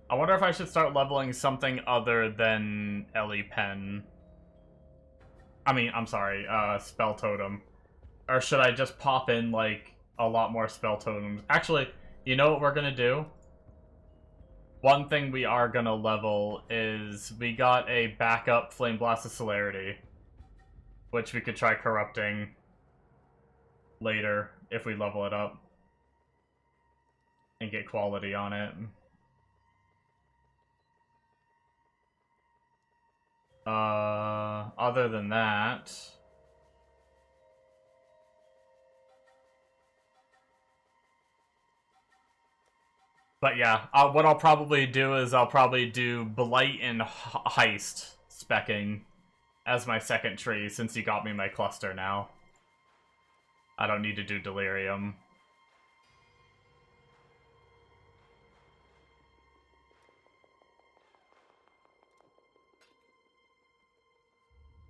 I wonder if I should start leveling something other than LE pen. I mean, I'm sorry, spell totem. Or should I just pop in, like, a lot more spell totems? Actually, you know what we're gonna do? One thing we are gonna level is we got a backup Flameblast of Celerity, which we could try corrupting later if we level it up and get quality on it. Other than that... But yeah, what I'll probably do is I'll probably do Blight and Heist specking as my second tree, since you got me my cluster now. I don't need to do Delirium.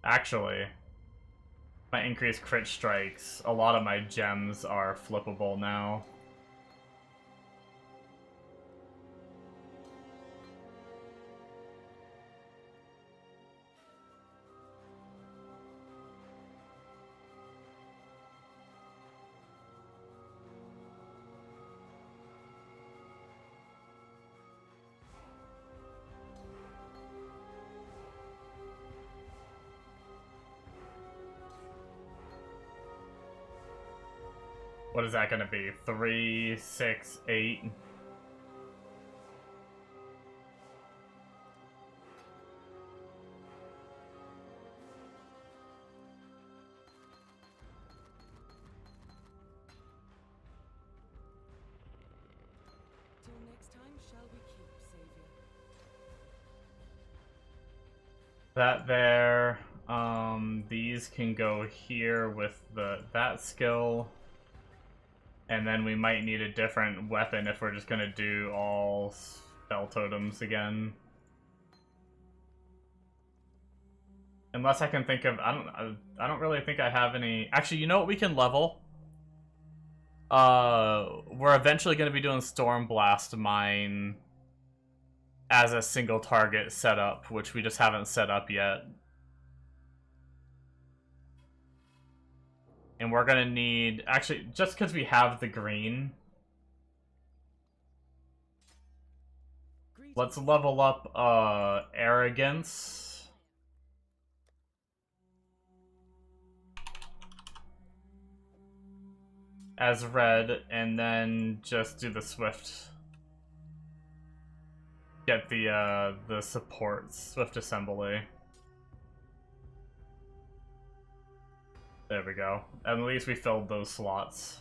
Actually, my increased crit strikes, a lot of my gems are flippable now. What is that gonna be? 3, 6, 8? Till next time shall we keep, Savior. That there. These can go here with that skill. And then we might need a different weapon if we're just gonna do all spell totems again. Unless I can think of, I don't really think I have any. Actually, you know what we can level? We're eventually gonna be doing Stormblast Mine as a single target setup, which we just haven't set up yet. And we're gonna need, actually, just because we have the green, let's level up Arrogance. As red, and then just do the Swift. Get the support, Swift Assembly. There we go. At least we filled those slots.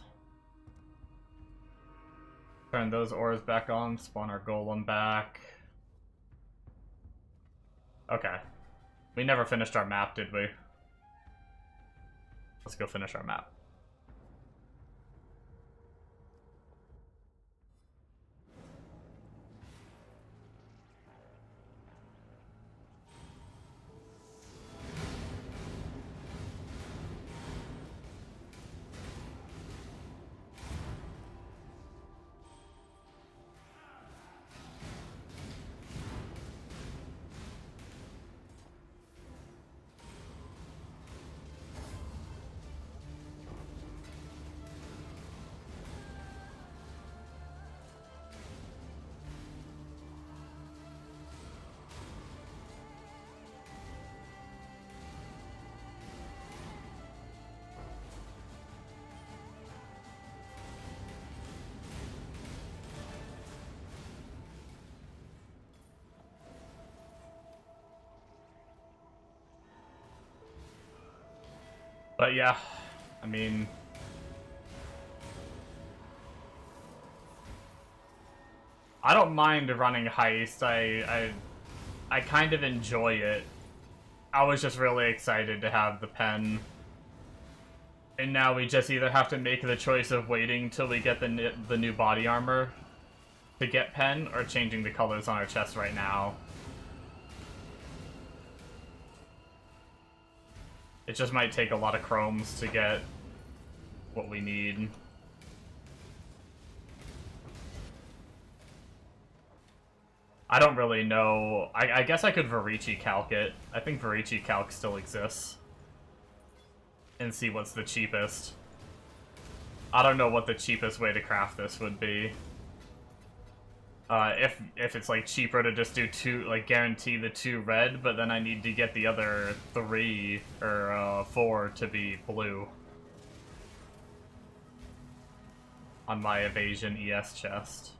Turn those ores back on, spawn our golem back. Okay. We never finished our map, did we? Let's go finish our map. But yeah, I mean, I don't mind running heist. I kind of enjoy it. I was just really excited to have the pen. And now we just either have to make the choice of waiting till we get the new body armor to get pen, or changing the colors on our chest right now. It just might take a lot of chromes to get what we need. I don't really know. I guess I could Varici calc it. I think Varici calc still exists. And see what's the cheapest. I don't know what the cheapest way to craft this would be. If it's like cheaper to just do two, like guarantee the 2 red, but then I need to get the other 3 or 4 to be blue on my evasion ES chest.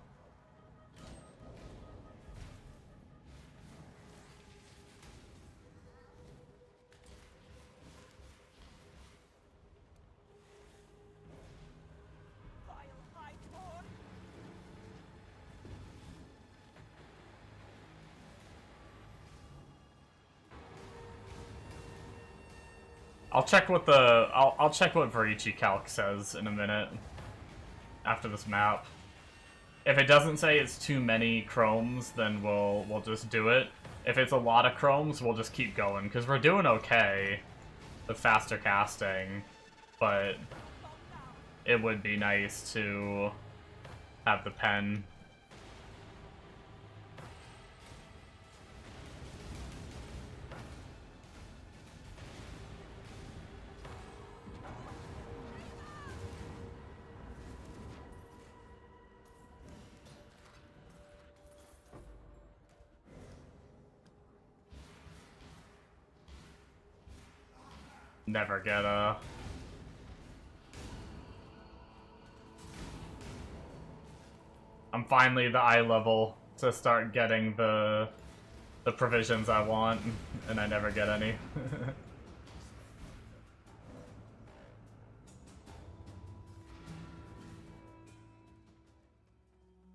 I'll check what I'll check what Varici calc says in a minute after this map. If it doesn't say it's too many chromes, then we'll just do it. If it's a lot of chromes, we'll just keep going, because we're doing okay with faster casting, but it would be nice to have the pen. Never get a... I'm finally the eye level to start getting the provisions I want, and I never get any.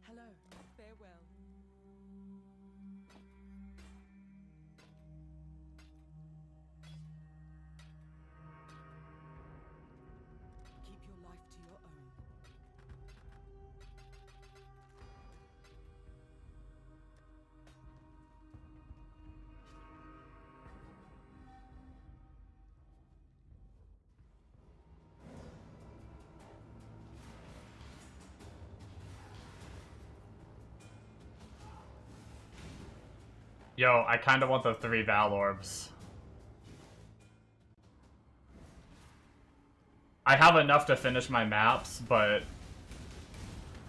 Hello, farewell. Keep your life to your own. Yo, I kinda want the 3 Val Orbs. I have enough to finish my maps, but...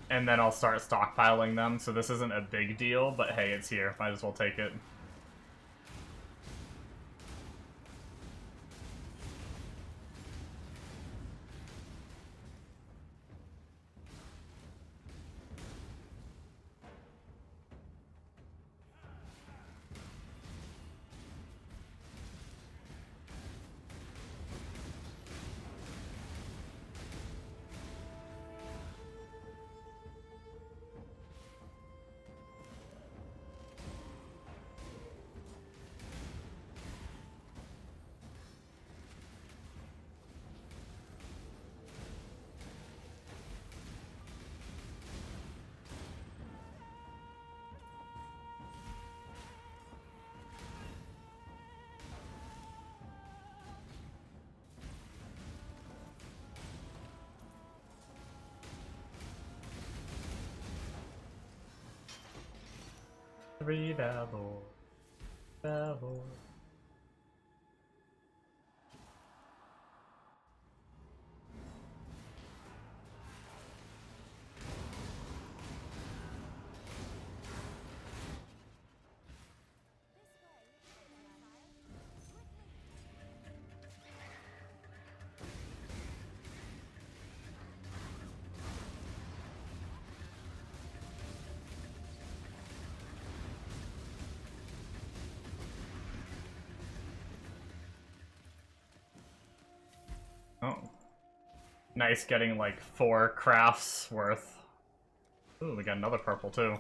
And then I'll start stockpiling them, so this isn't a big deal, but hey, it's here. Might as well take it. Three Val Orbs. Nice getting like 4 crafts worth. Ooh, we got another purple too.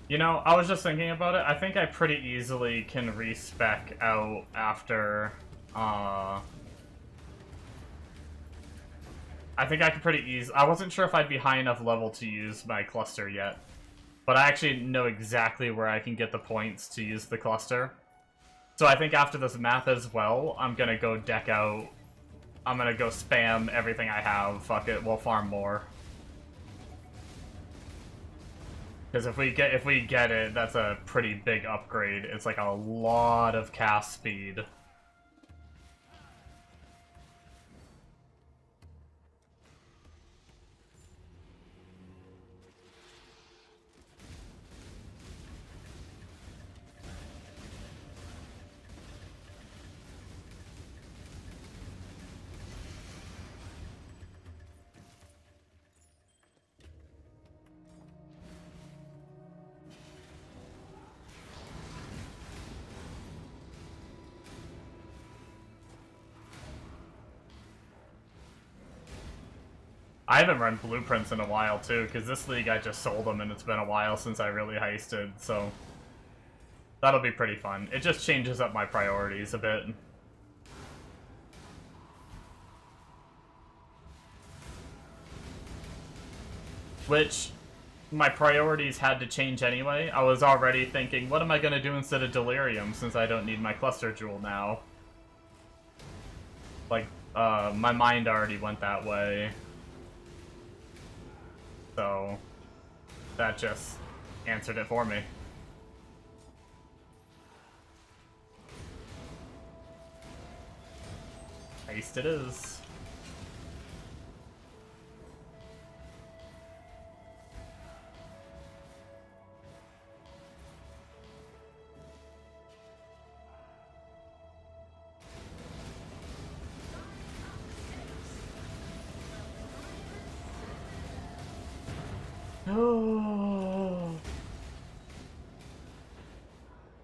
You know, I was just thinking about it. I think I pretty easily can respec out after, I think I could pretty easily... I wasn't sure if I'd be high enough level to use my cluster yet. But I actually know exactly where I can get the points to use the cluster. So I think after this map as well, I'm gonna go deck out... I'm gonna go spam everything I have. Fuck it, we'll farm more. Because if we get it, that's a pretty big upgrade. It's like a lot of cast speed. I haven't run blueprints in a while too, because this league I just sold them and it's been a while since I really heisted, so that'll be pretty fun. It just changes up my priorities a bit. Which, my priorities had to change anyway. I was already thinking, what am I going to do instead of Delirium, since I don't need my Cluster Jewel now? Like, my mind already went that way. So, that just answered it for me. Heist it is.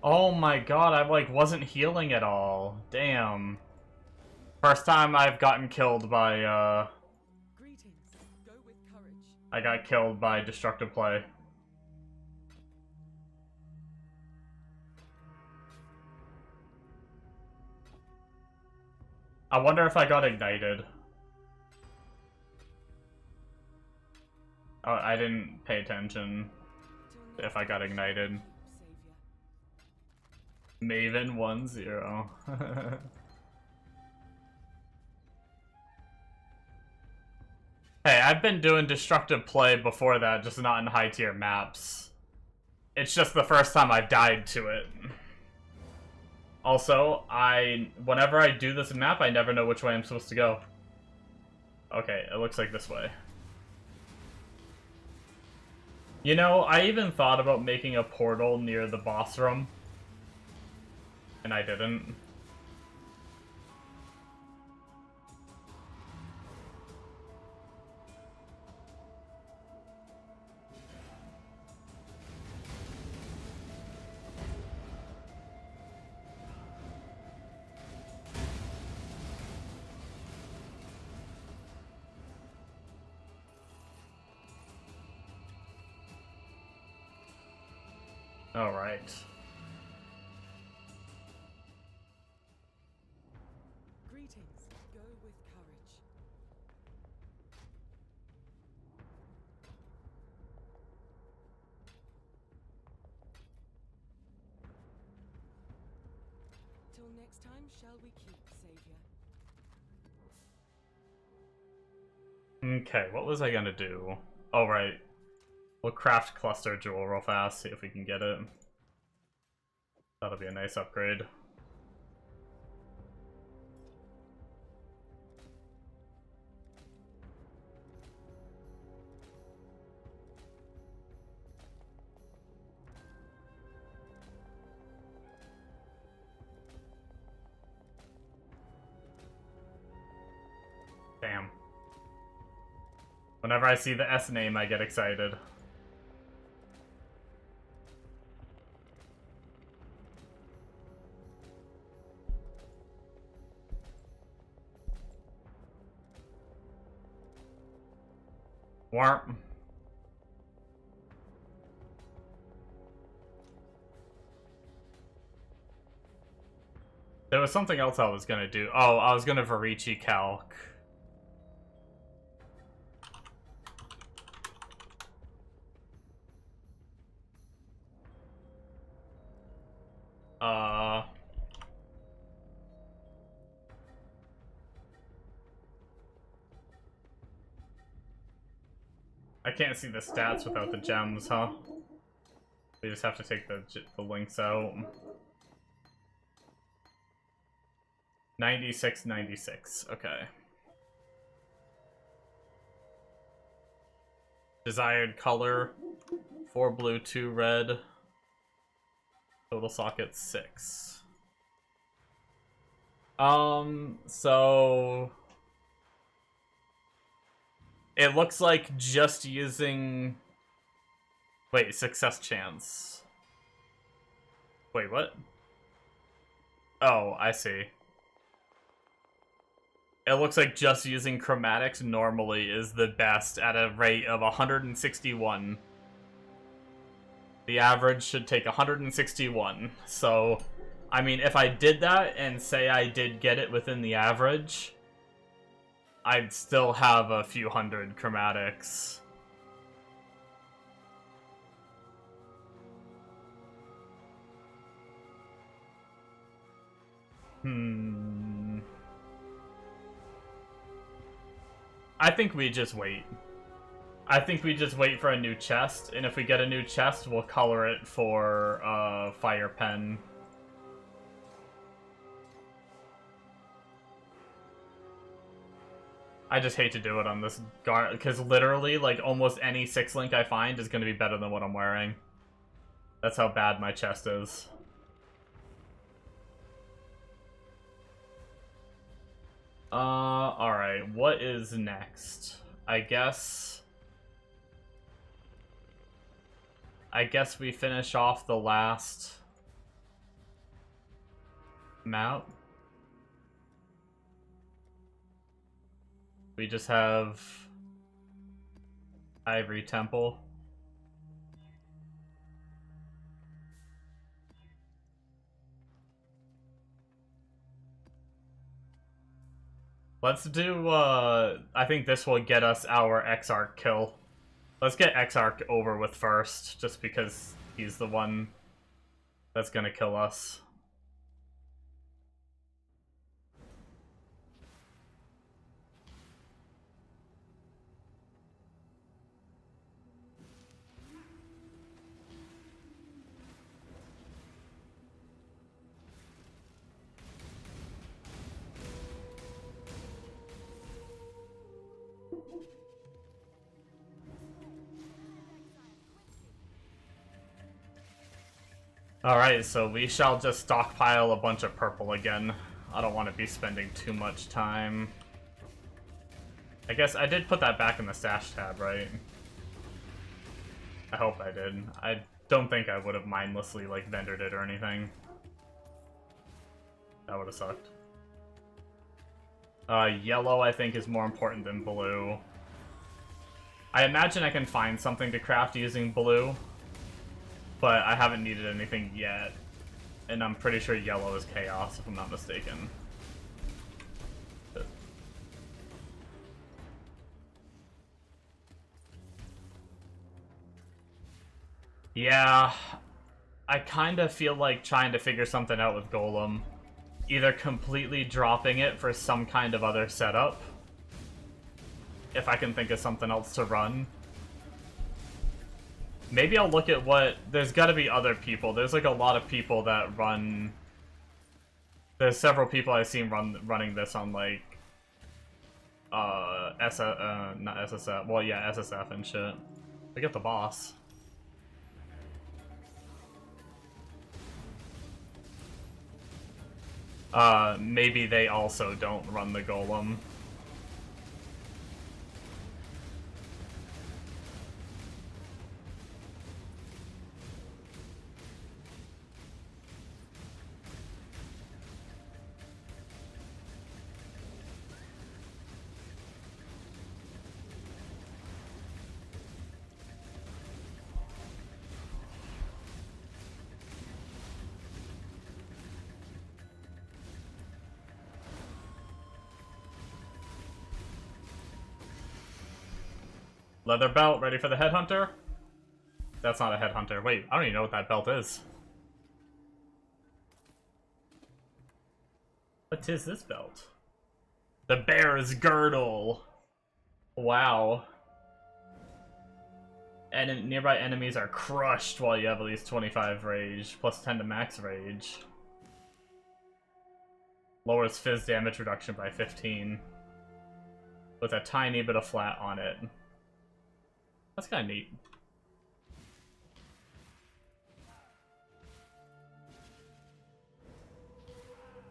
Oh my god, I like wasn't healing at all. Damn. First time I've gotten killed by Greetings. Go with courage. I got killed by destructive play. I wonder if I got ignited. Oh, I didn't pay attention if I got ignited. Maven 1-0. Hey, I've been doing destructive play before that, just not in high tier maps. It's just the first time I've died to it. Also, whenever I do this map, I never know which way I'm supposed to go. Okay, it looks like this way. You know, I even thought about making a portal near the boss room. And I didn't. All right. Greetings. Go with courage. Till next time shall we keep, Savior. Okay, what was I gonna do? Oh, right. We'll craft Cluster Jewel real fast, see if we can get it. That'll be a nice upgrade. Whenever I see the S name, I get excited. Warp. There was something else I was gonna do. Oh, I was gonna Varici calc. I can't see the stats without the gems, huh? We just have to take the links out. 96, 96. Okay. Desired color: 4 blue, 2 red. Total sockets 6. So it looks like just using... Wait, success chance. Wait, what? Oh, I see. It looks like just using chromatics normally is the best at a rate of 161. The average should take 161. So, I mean, if I did that and say I did get it within the average, I'd still have a few hundred chromatics. I think we just wait. I think we just wait for a new chest, and if we get a new chest, we'll color it for Fire Pen. I just hate to do it on this guard, because literally, like, almost any 6-link I find is going to be better than what I'm wearing. That's how bad my chest is. Alright, what is next? I guess we finish off the last map. We just have Ivory Temple. Let's do, I think this will get us our Exarch kill. Let's get Exarch over with first, just because he's the one that's gonna kill us. Alright, so we shall just stockpile a bunch of purple again. I don't want to be spending too much time. I guess I did put that back in the stash tab, right? I hope I did. I don't think I would have mindlessly, like, vendored it or anything. That would have sucked. Yellow, I think, is more important than blue. I imagine I can find something to craft using blue, but I haven't needed anything yet. And I'm pretty sure yellow is chaos, if I'm not mistaken. Yeah, I kind of feel like trying to figure something out with Golem. Either completely dropping it for some kind of other setup, if I can think of something else to run. Maybe I'll look at what... There's gotta be other people. There's like a lot of people that run... There's several people I've seen running this on like... not SSF. Well, yeah, SSF and shit. We get the boss. Maybe they also don't run the Golem. Leather belt, ready for the headhunter? That's not a headhunter. Wait, I don't even know what that belt is. What is this belt? The Bear's Girdle. Wow. And nearby enemies are crushed while you have at least 25 rage, plus 10 to max rage. Lowers fizz damage reduction by 15. With a tiny bit of flat on it. That's kind of neat.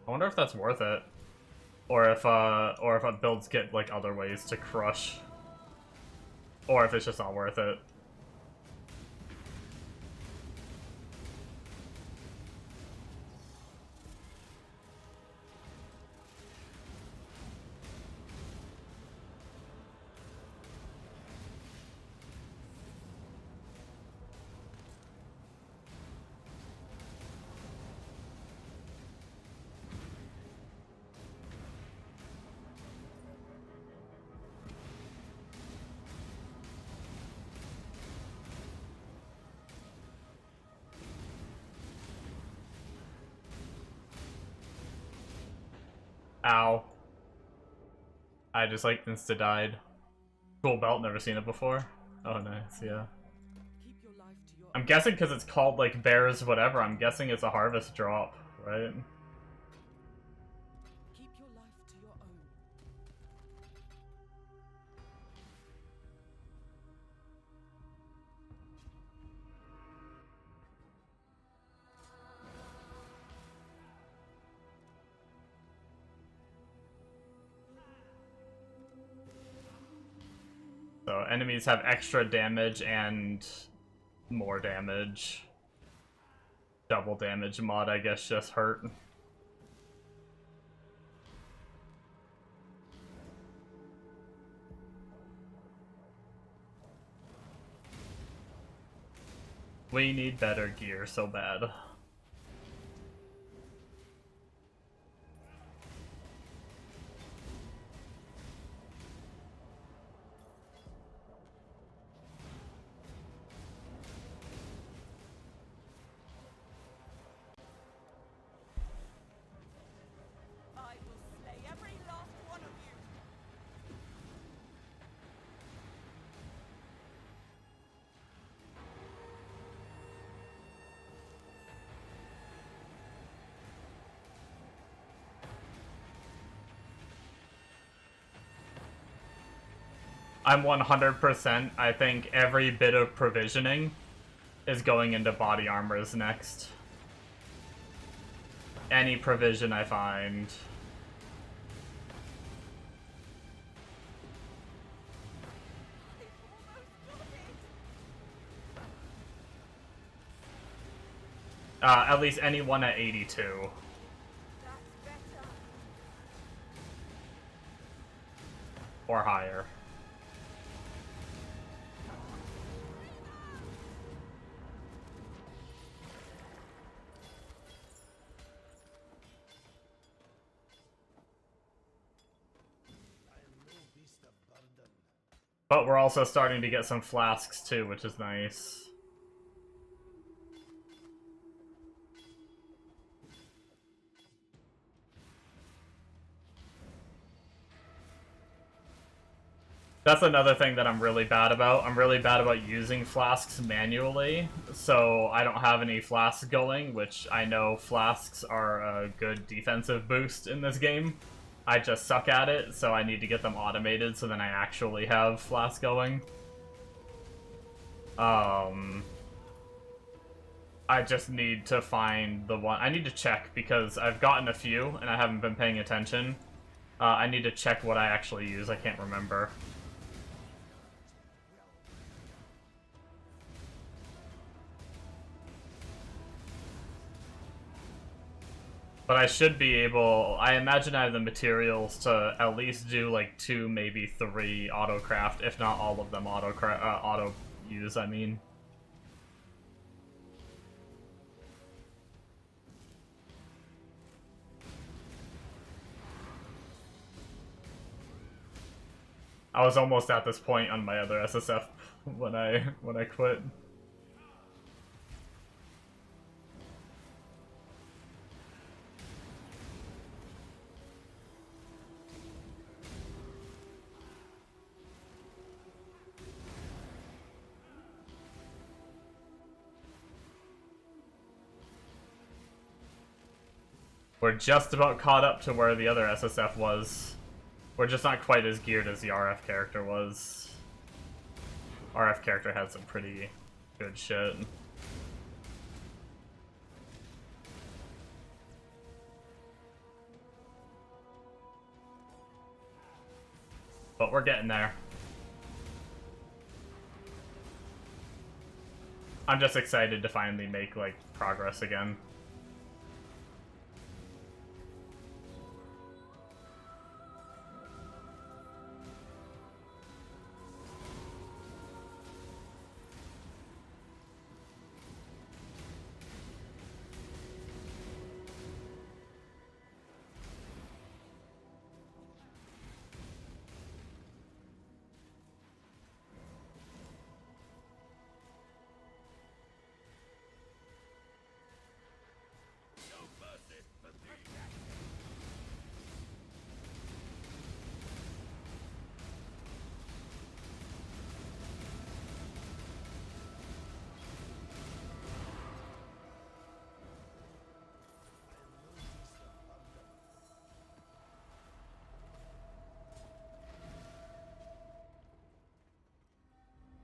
I wonder if that's worth it. Or if builds get like other ways to crush. Or if it's just not worth it. Ow. I just like insta-died. Cool belt, never seen it before. Oh nice, yeah. Keep your life to your I'm guessing because it's called like Bears whatever, I'm guessing it's a harvest drop, right? keep your life to your own. So enemies have extra damage and more damage. Double damage mod, I guess, just hurt. We need better gear so bad. I will slay every last one of you. I'm 100%. I think every bit of provisioning is going into body armors next. Any provision I find. At least anyone at 82. That's better. Or higher. But we're also starting to get some flasks too, which is nice. That's another thing that I'm really bad about. I'm really bad about using flasks manually, so I don't have any flasks going, which I know flasks are a good defensive boost in this game. I just suck at it, so I need to get them automated so then I actually have flasks going. I just need to find the one. I need to check because I've gotten a few and I haven't been paying attention. I need to check what I actually use. I can't remember. But I should be able, I imagine I have the materials to at least do like 2, maybe 3 auto-craft, if not all of them auto-use, I mean. I was almost at this point on my other SSF when I quit. We're just about caught up to where the other SSF was. We're just not quite as geared as the RF character was. RF character had some pretty good shit. But we're getting there. I'm just excited to finally make, like, progress again.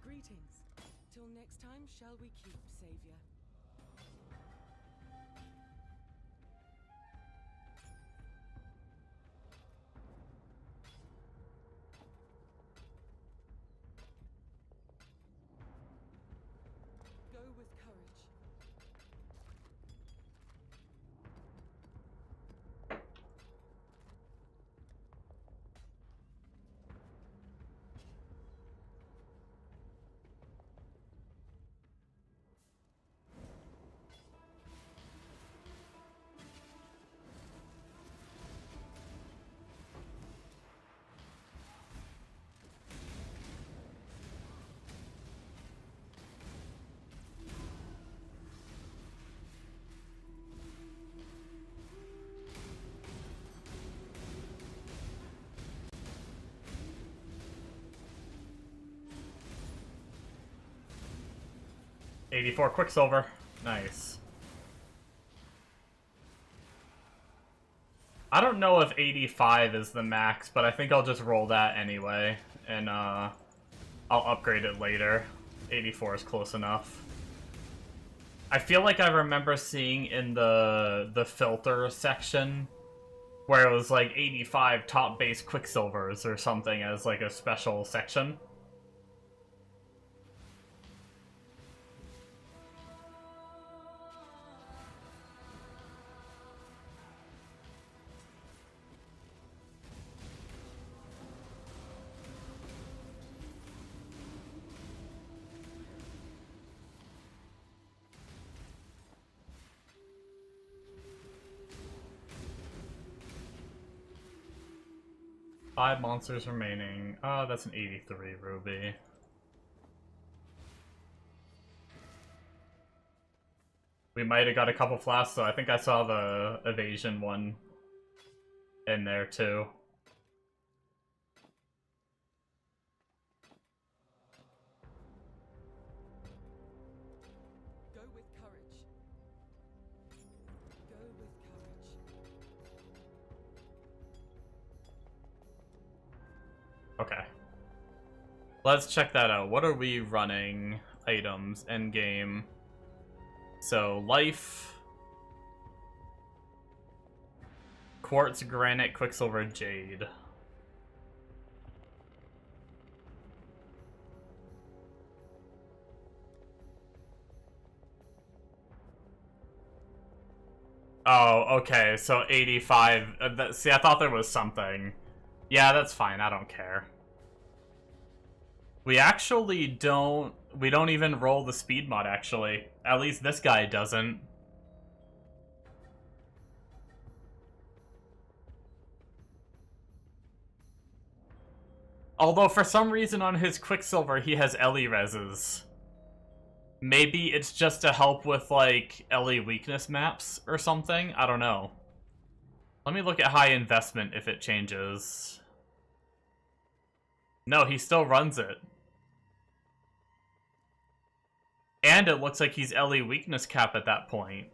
Greetings. Till next time shall we keep, Savior. Go with courage. '84 Quicksilver. Nice. I don't know if 85 is the max, but I think I'll just roll that anyway, and I'll upgrade it later. 84 is close enough. I feel like I remember seeing in the filter section where it was like 85 top base Quicksilvers or something as like a special section. Five monsters remaining. Oh, that's an 83 ruby. We might have got a couple flasks, so I think I saw the evasion one in there too. Go with courage. Go with courage. Okay. Let's check that out. What are we running? Items, endgame. So, life. Quartz, granite, quicksilver, jade. Oh, okay, so 85. See, I thought there was something. Yeah, that's fine, I don't care. We actually don't... We don't even roll the speed mod, actually. At least this guy doesn't. Although for some reason on his Quicksilver he has Ellie reses. Maybe it's just to help with, like, Ellie weakness maps or something? I don't know. Let me look at high investment if it changes. No, he still runs it. And it looks like he's Ellie weakness cap at that point.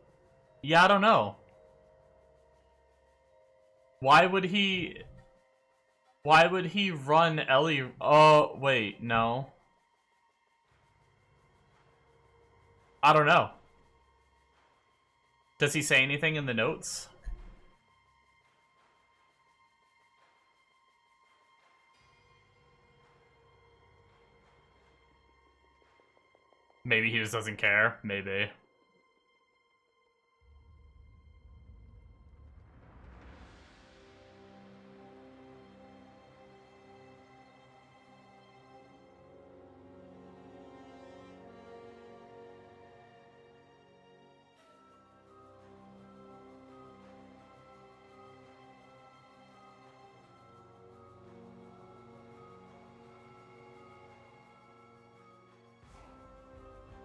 Yeah, I don't know. Why would he run Ellie? Oh, wait, no. I don't know. Does he say anything in the notes? Maybe he just doesn't care. Maybe.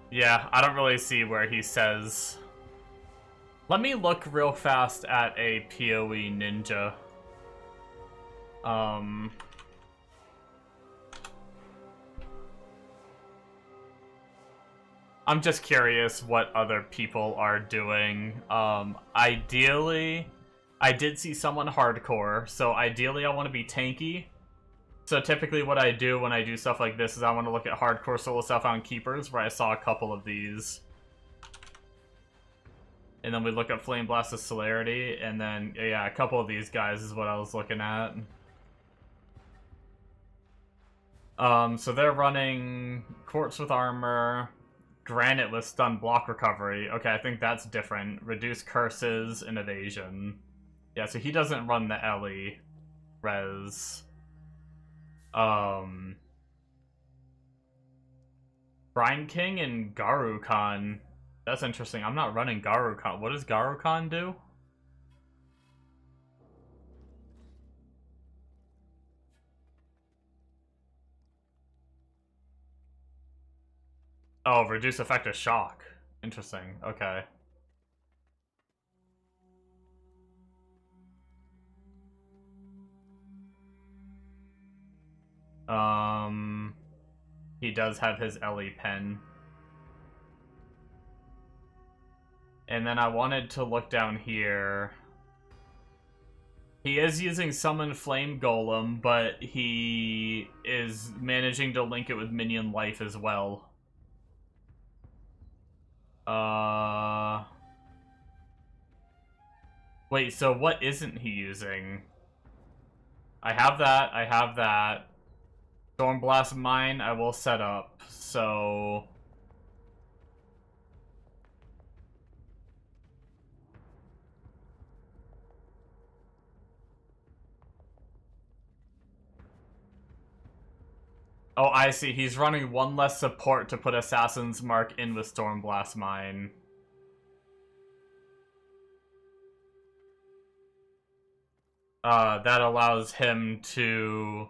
Yeah, I don't really see where he says. Let me look real fast at a PoE ninja. I'm just curious what other people are doing. Ideally, I did see someone hardcore, so ideally I want to be tanky. So typically what I do when I do stuff like this is I want to look at hardcore solo stuff on Keepers, where I saw a couple of these. And then we look at Flameblast's celerity, and then, yeah, a couple of these guys is what I was looking at. So they're running Corpse with Armor, Granite with Stun Block Recovery. Okay, I think that's different. Reduce Curses and Evasion. Yeah, so he doesn't run the Ellie res. Brine King and Garukan. That's interesting. I'm not running Garukan. What does Garukan do? Oh, reduce effective shock. Interesting. Okay. He does have his Ellie pen. And then I wanted to look down here. He is using Summon Flame Golem, but he is managing to link it with Minion Life as well. Wait, so what isn't he using? I have that, I have that. Stormblast Mine I will set up, so... Oh, I see. He's running one less support to put Assassin's Mark in with Stormblast Mine. That allows him to...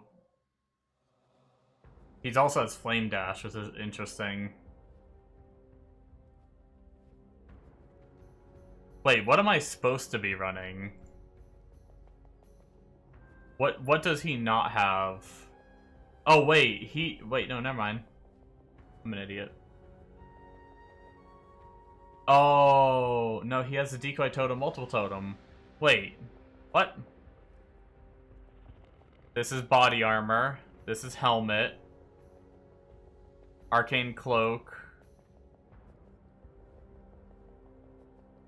He also has Flame Dash, which is interesting. Wait, what am I supposed to be running? What does he not have? Oh, wait, wait, no, never mind. I'm an idiot. Oh, no, he has a Decoy Totem, Multiple Totem. Wait, what? This is Body Armor. This is Helmet. Arcane Cloak.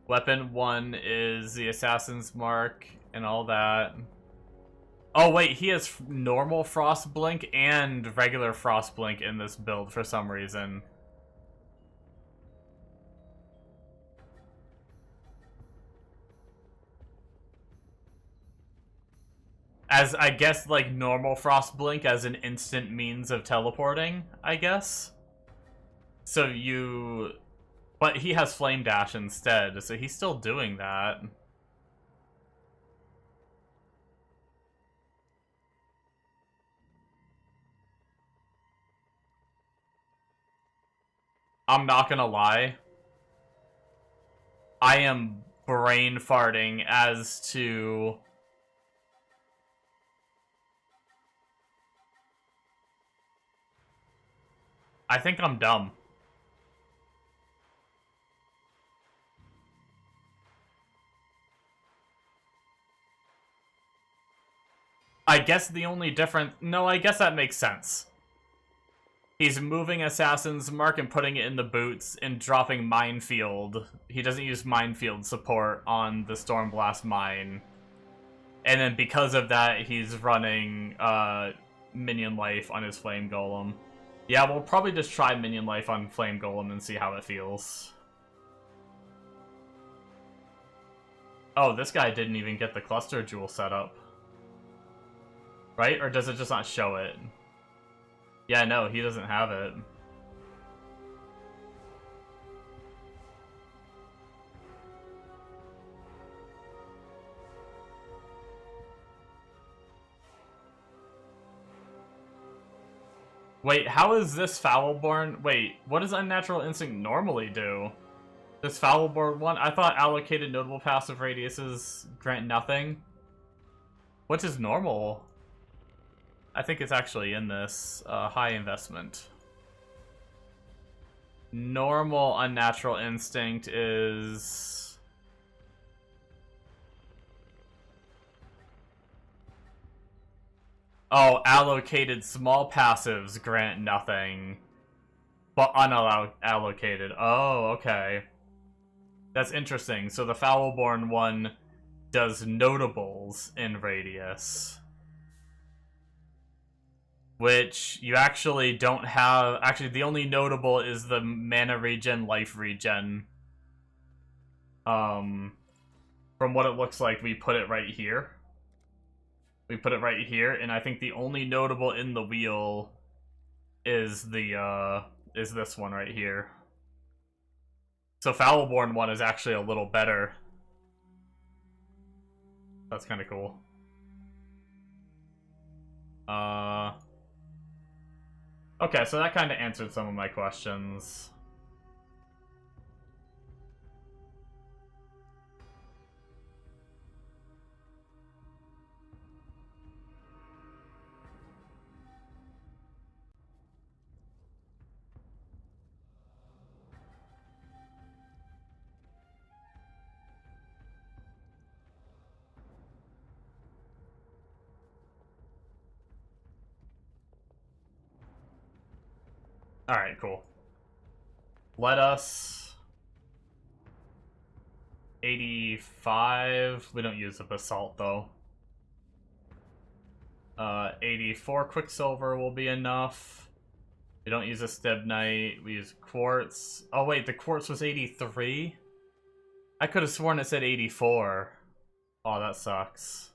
Weapon 1 is the Assassin's Mark and all that. Oh wait, he has normal Frost Blink and regular Frost Blink in this build for some reason. As, I guess, like, normal Frost Blink as an instant means of teleporting, I guess? So you... But he has Flame Dash instead, so he's still doing that. I'm not gonna lie. I am brain farting as to... I think I'm dumb. I guess the only difference... No, I guess that makes sense. He's moving Assassin's Mark and putting it in the boots and dropping Minefield. He doesn't use Minefield support on the Stormblast Mine. And then because of that, he's running Minion Life on his Flame Golem. Yeah, we'll probably just try Minion Life on Flame Golem and see how it feels. Oh, this guy didn't even get the Cluster Jewel set up. Right? Or does it just not show it? Yeah, no, he doesn't have it. Wait, how is this Foulborn? Wait, what does Unnatural Instinct normally do? This Foulborn one? I thought allocated notable passive radiuses grant nothing. What's his normal? I think it's actually in this. High investment. Normal Unnatural Instinct is... Oh, allocated small passives grant nothing. But unallocated. Oh, okay. That's interesting. So the Foulborn one does notables in radius. Which you actually don't have... Actually, the only notable is the mana regen, life regen. From what it looks like, we put it right here. We put it right here, and I think the only notable in the wheel is the, is this one right here. So Foulborn one is actually a little better. That's kind of cool. Okay, so that kind of answered some of my questions. Alright, cool. Let us... 85... We don't use the Basalt, though. 84 Quicksilver will be enough. We don't use a Stibnite. We use Quartz. Oh, wait, the Quartz was 83? I could have sworn it said 84. Oh, that sucks.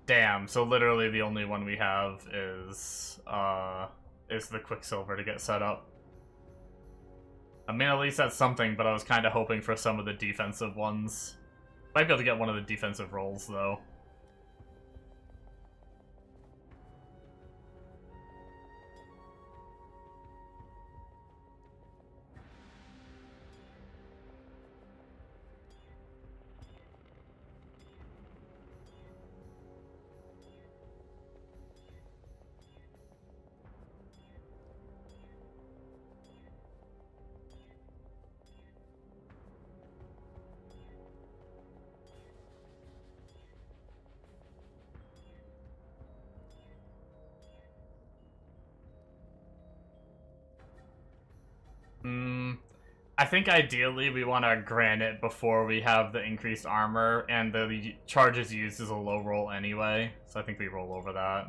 Damn, so literally the only one we have is the Quicksilver to get set up. I mean, at least that's something, but I was kind of hoping for some of the defensive ones. Might be able to get one of the defensive rolls, though. I think ideally we want to grant it before we have the increased armor, and the charges used is a low roll anyway, so I think we roll over that.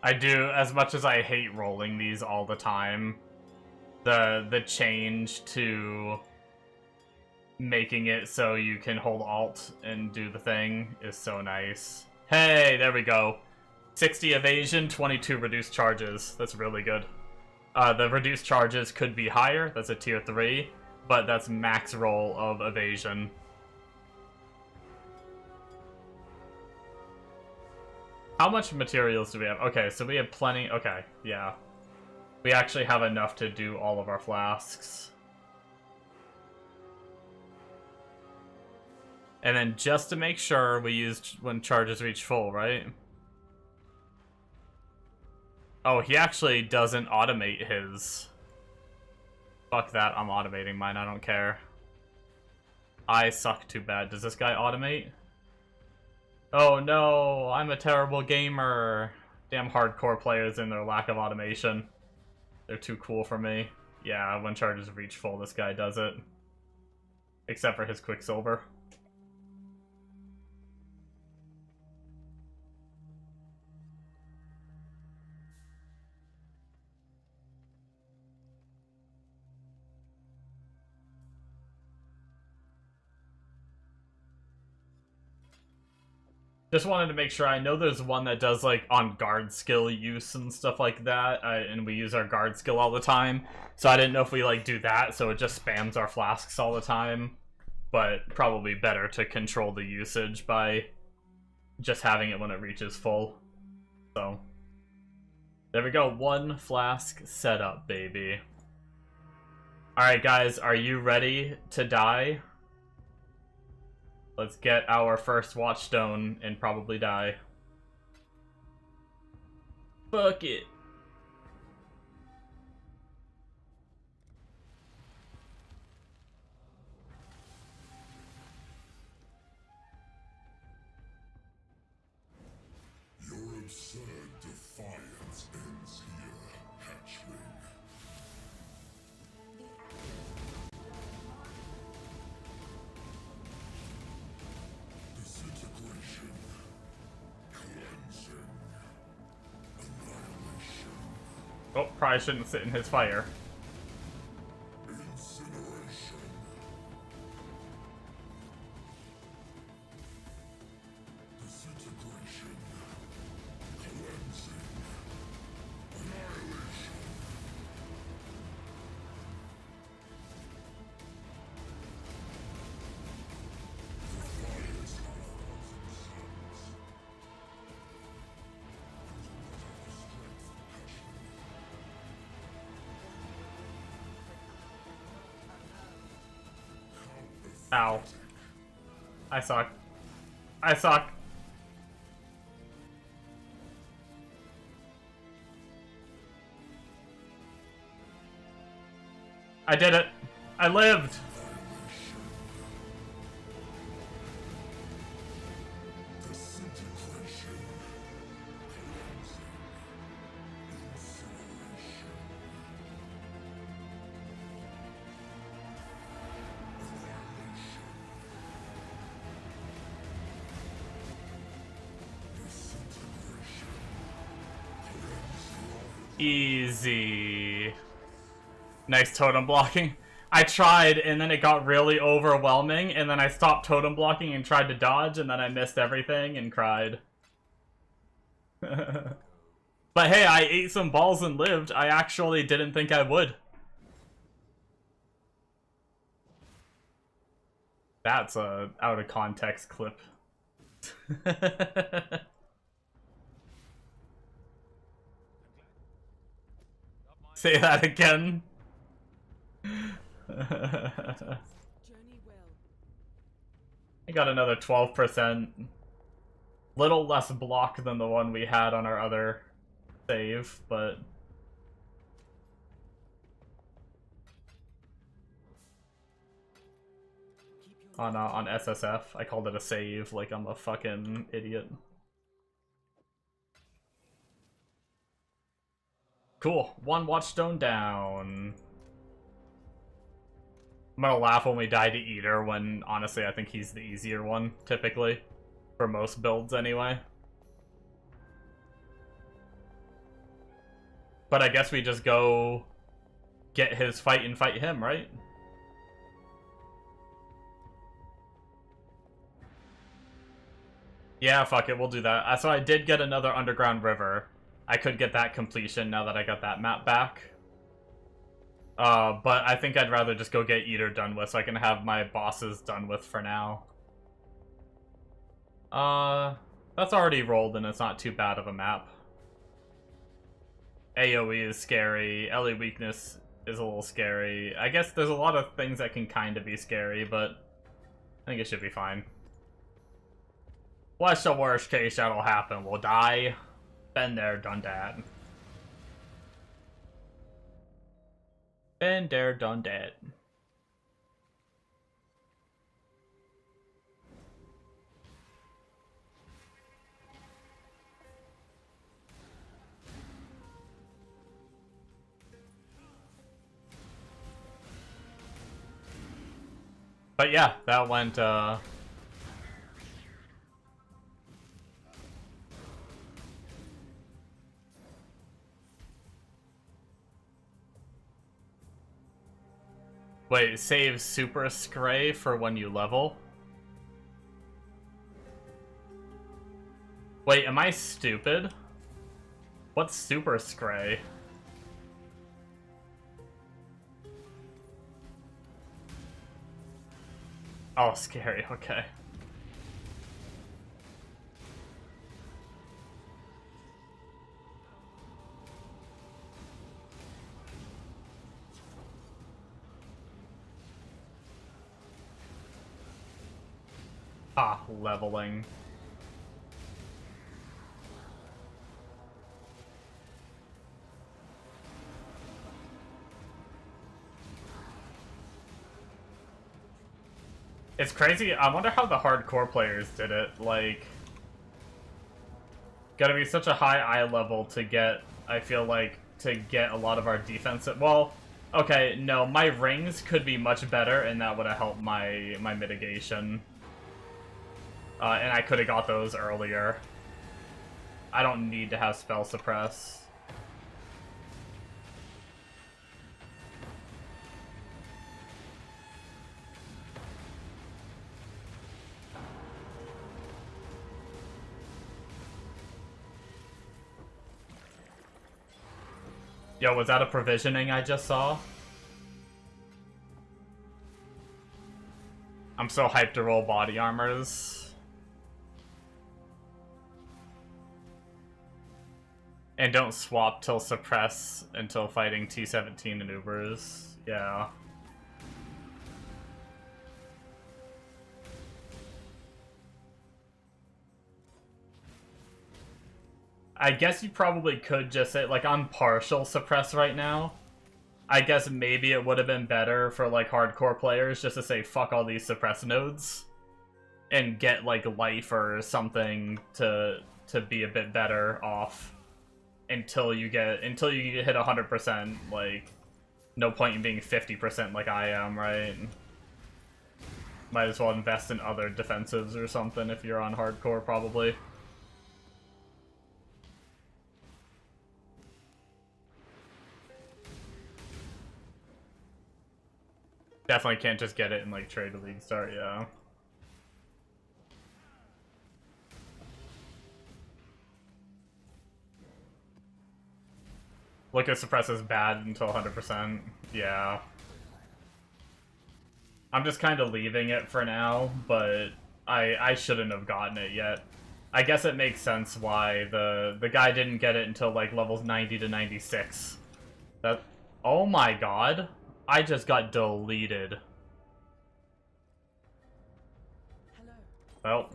I do, as much as I hate rolling these all the time, the change to making it so you can hold Alt and do the thing is so nice. Hey, there we go. 60 evasion, 22 reduced charges. That's really good. The reduced charges could be higher. That's a tier 3, but that's max roll of evasion. How much materials do we have? Okay, so we have plenty. Okay, yeah. We actually have enough to do all of our flasks. And then just to make sure, we use when charges reach full, right? Oh, he actually doesn't automate his. Fuck that, I'm automating mine, I don't care. I suck too bad. Does this guy automate? Oh no, I'm a terrible gamer. Damn hardcore players and their lack of automation. They're too cool for me. Yeah, when charges reach full, this guy does it. Except for his Quicksilver. Just wanted to make sure. I know there's one that does like on guard skill use and stuff like that, and we use our guard skill all the time. So I didn't know if we like do that, so it just spams our flasks all the time. But probably better to control the usage by just having it when it reaches full. So there we go. 1 flask setup, baby. All right, guys, are you ready to die? Let's get our first Watchstone and probably die. Fuck it. Your absurd defiance ends here, hatchling. Disintegration, cleansing, annihilation. Oh, probably shouldn't sit in his fire. Incineration. Disintegration. Cleansing. Annihilation. Defiance of 1,000 suns. Ow. I suck. I suck. I did it. I lived. Disintegration. Cleansing. Incineration. Annihilation. Disintegration. Cleansing. Easy. Nice totem blocking. I tried, and then it got really overwhelming, and then I stopped totem blocking and tried to dodge, and then I missed everything and cried. But hey, I ate some balls and lived. I actually didn't think I would. That's a out of context clip. Say that again. Journey well. I got another 12%. Little less block than the one we had on our other save, but Keep your on SSF, I called it a save like I'm a fucking idiot. Cool, 1 Watchstone down. I'm gonna laugh when we die to Eater, when honestly I think he's the easier one, typically. For most builds, anyway. But I guess we just go get his fight and fight him, right? Yeah, fuck it, we'll do that. So I did get another underground river. I could get that completion now that I got that map back. But I think I'd rather just go get Eater done with so I can have my bosses done with for now. That's already rolled and it's not too bad of a map. AoE is scary, LE weakness is a little scary. I guess there's a lot of things that can kind of be scary, but I think it should be fine. What's the worst case that'll happen? We'll die. Been there, done that. Been there, done that. But yeah, that went, Wait, save Super Scray for when you level? Wait, am I stupid? What's Super Scray? Oh, scary, okay. Ah, leveling. It's crazy. I wonder how the hardcore players did it. Like, gotta be such a high eye level to get, I feel like, to get a lot of our defensive. Well, okay, no, my rings could be much better, and that would have helped my mitigation. And I could have got those earlier. I don't need to have spell suppress. Yo, was that a provisioning I just saw? I'm so hyped to roll body armors. And don't swap till suppress until fighting T17 maneuvers. Yeah. I guess you probably could just say, like, I'm partial suppress right now. I guess maybe it would have been better for, like, hardcore players just to say, fuck all these suppress nodes. And get, like, life or something to be a bit better off. Until you hit 100%, like, no point in being 50% like I am, right? Might as well invest in other defensives or something if you're on hardcore, probably. Definitely can't just get it in, like, Trade League start, yeah. Look at suppress is bad until 100%. Yeah. I'm just kind of leaving it for now, but I shouldn't have gotten it yet. I guess it makes sense why the guy didn't get it until, like, levels 90 to 96. That... Oh my god. I just got deleted. Hello. Well,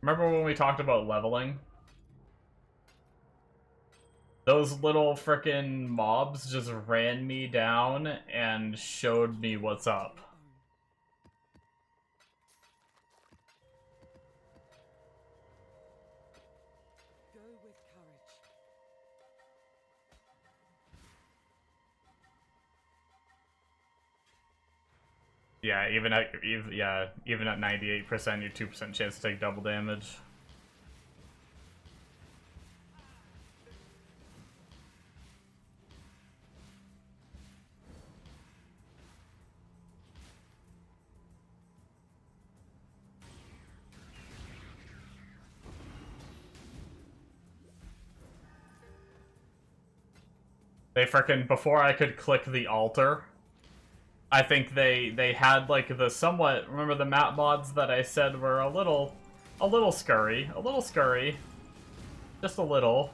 remember when we talked about leveling? Those little frickin' mobs just ran me down and showed me what's up. Go with courage. Yeah, even at 98%, your 2% chance to take double damage. They frickin' before I could click the altar, I think they had like the somewhat, remember the map mods that I said were a little scurry, just a little.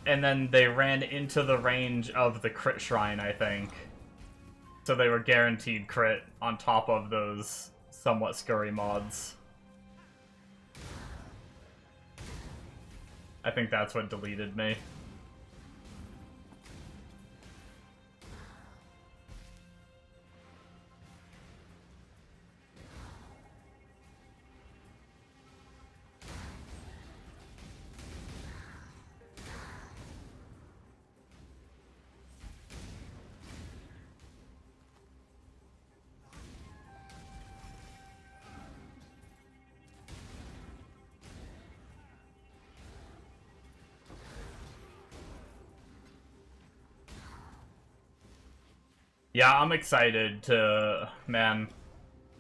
And then they ran into the range of the crit shrine, I think. So they were guaranteed crit on top of those somewhat scurry mods. I think that's what deleted me. Yeah, I'm excited to... Man,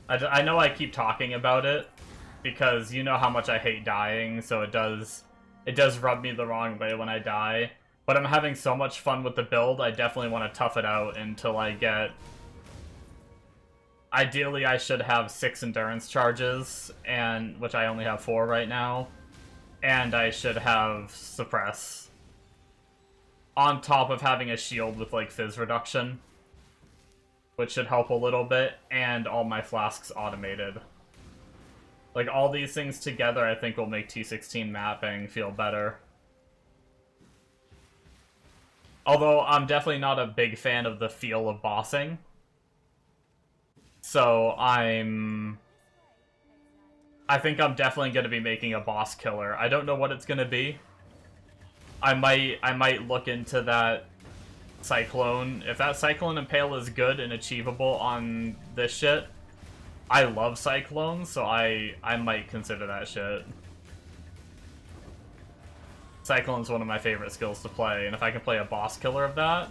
I know I keep talking about it, because you know how much I hate dying, so it does rub me the wrong way when I die. But I'm having so much fun with the build, I definitely want to tough it out until I get... Ideally, I should have 6 endurance charges, and which I only have 4 right now. And I should have suppress. On top of having a shield with, like, fizz reduction, which should help a little bit, and all my flasks automated. Like, all these things together I think will make T16 mapping feel better. Although, I'm definitely not a big fan of the feel of bossing. So, I think I'm definitely going to be making a boss killer. I don't know what it's going to be. I might look into that Cyclone. If that Cyclone Impale is good and achievable on this shit, I love Cyclones, so I might consider that shit. Cyclone's one of my favorite skills to play, and if I can play a boss killer of that...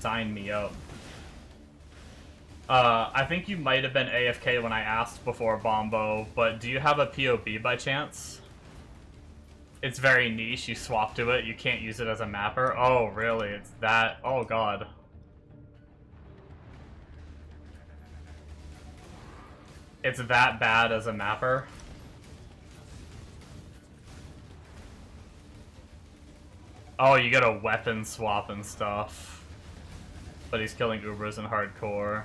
Sign me up. I think you might have been AFK when I asked before, Bombo, but do you have a POB by chance? It's very niche, you swap to it, you can't use it as a mapper. Oh, really? It's that? Oh, God. It's that bad as a mapper? Oh, you get a weapon swap and stuff. But he's killing Ubers in hardcore.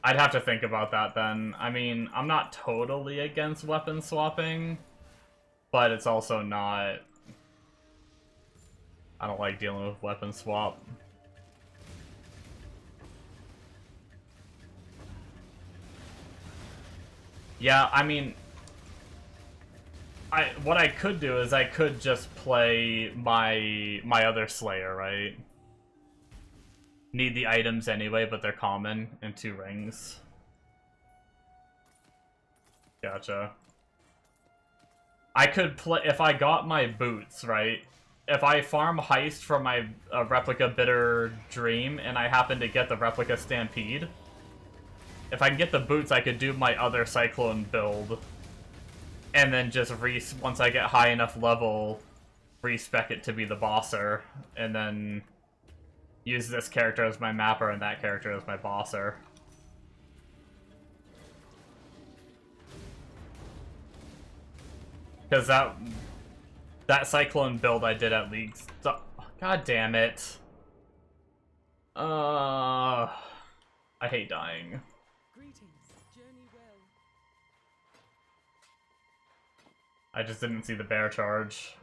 I'd have to think about that then. I mean, I'm not totally against weapon swapping, but it's also not... I don't like dealing with weapon swap. Yeah, I mean... what I could do is I could just play my other Slayer, right? Need the items anyway, but they're common in 2 rings. Gotcha. I could play if I got my boots, right? If I farm Heist for my replica Bitter Dream and I happen to get the replica Stampede, if I can get the boots, I could do my other Cyclone build. And then just once I get high enough level, respec it to be the bosser, and then use this character as my mapper and that character as my bosser. Because that Cyclone build I did at Leagues... God damn it. I hate dying. I just didn't see the bear charge.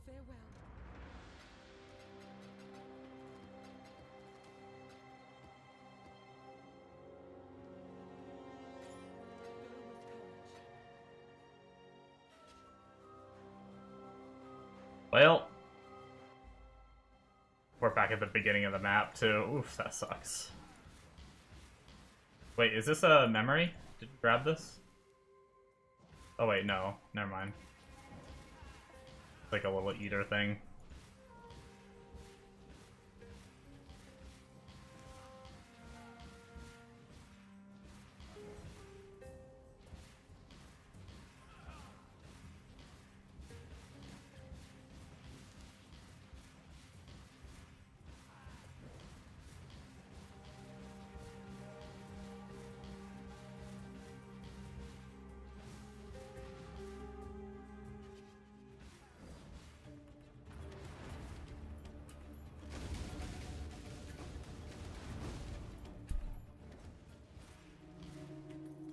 Farewell. Well... We're back at the beginning of the map, too. Oof, that sucks. Wait, is this a memory? Did you grab this? Oh wait, no. Never mind. It's like a little eater thing.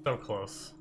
So close.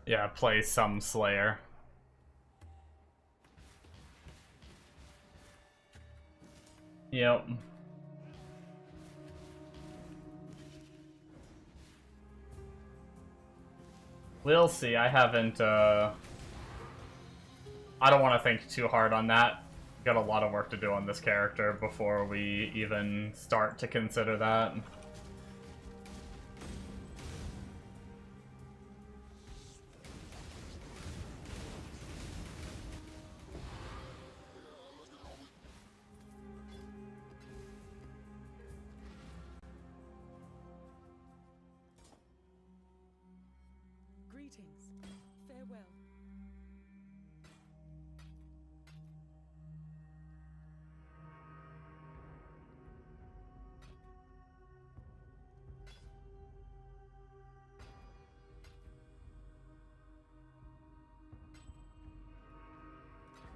Yeah, play some Slayer. Yep. We'll see. I haven't, I don't want to think too hard on that. Got a lot of work to do on this character before we even start to consider that. Greetings. Farewell.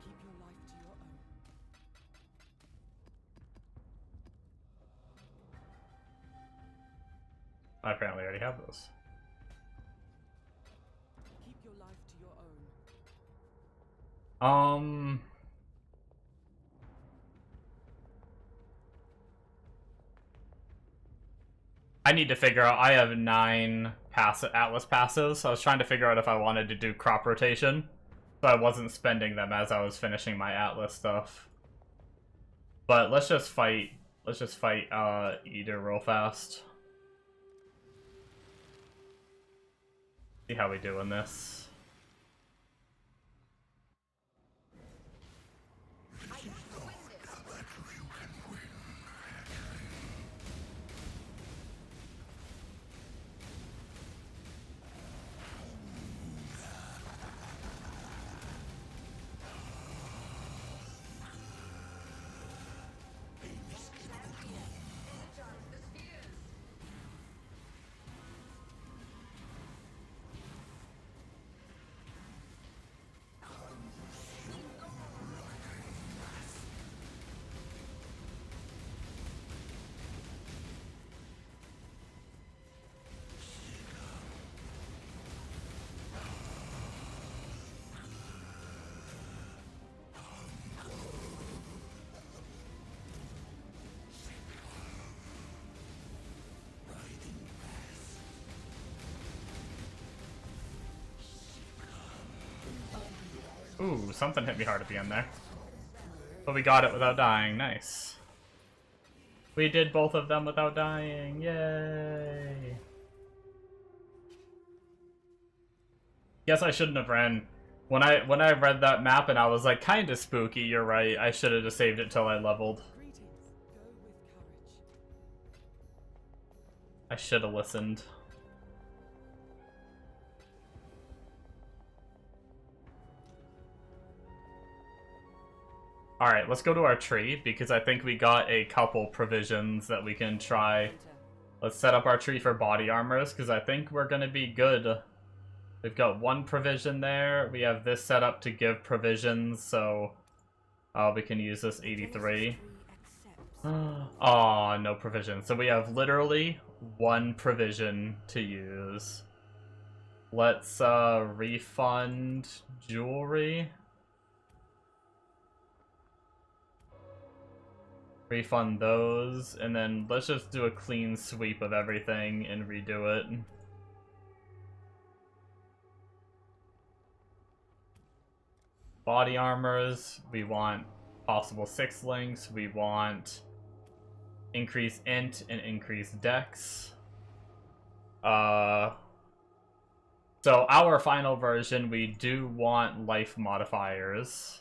Keep your life to your own. I apparently already have those. Keep your life to your own. I need to figure out. I have 9 Atlas passives, so I was trying to figure out if I wanted to do crop rotation, so I wasn't spending them as I was finishing my Atlas stuff. But let's just fight. Let's just fight Eater real fast. See how we do in this. Ooh, something hit me hard at the end there. But we got it without dying. Nice. We did both of them without dying. Yay! Guess I shouldn't have ran. When I read that map and I was like, kinda spooky, you're right. I should have just saved it till I leveled. Greetings. Go with courage. I should have listened. Alright, let's go to our tree, because I think we got a couple provisions that we can try Let's set up our tree for body armors, because I think we're going to be good. We've got one provision there. We have this set up to give provisions, so we can use this 83. Oh, no provision. So we have literally one provision to use. Let's refund jewelry. Refund those, and then let's just do a clean sweep of everything and redo it. Body armors, we want possible 6 links, we want increase int and increase dex. So our final version, we do want life modifiers.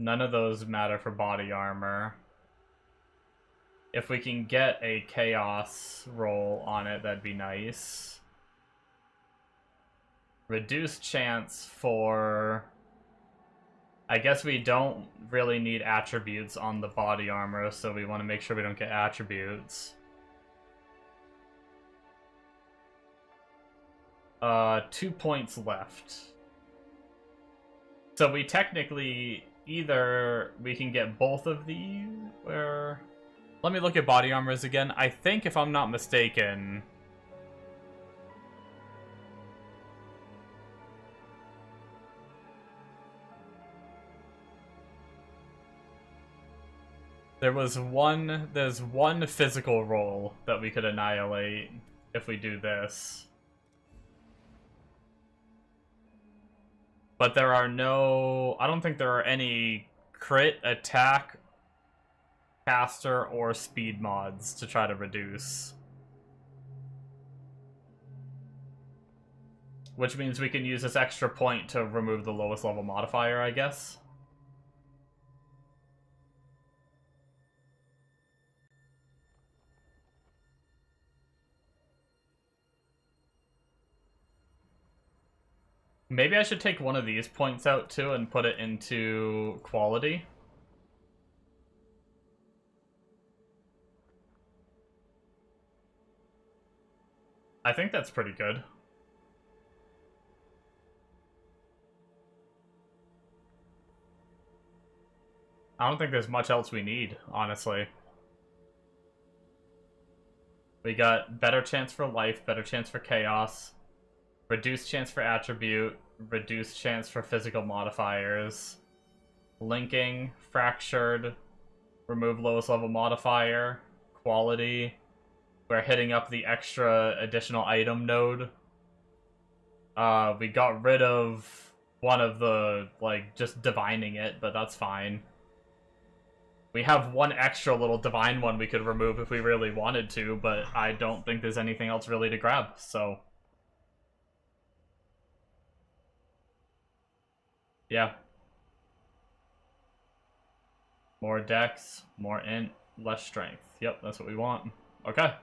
None of those matter for body armor. If we can get a chaos roll on it, that'd be nice. Reduced chance for... I guess we don't really need attributes on the body armor, so we want to make sure we don't get attributes. 2 points left. So we technically... Either we can get both of these, where... Let me look at body armors again. I think, if I'm not mistaken... there's one physical roll that we could annihilate if we do this. But there are no... I don't think there are any crit, attack, caster, or speed mods to try to reduce. Which means we can use this extra point to remove the lowest level modifier, I guess. Maybe I should take one of these points out too and put it into quality. I think that's pretty good. I don't think there's much else we need, honestly. We got better chance for life, better chance for chaos. Reduced chance for attribute, reduced chance for physical modifiers, linking, fractured, remove lowest level modifier, quality. We're hitting up the extra additional item node. We got rid of one of the, like, just divining it, but that's fine. We have one extra little divine one we could remove if we really wanted to, but I don't think there's anything else really to grab, so... Yeah. More dex, more int, less strength. Yep, that's what we want. Okay.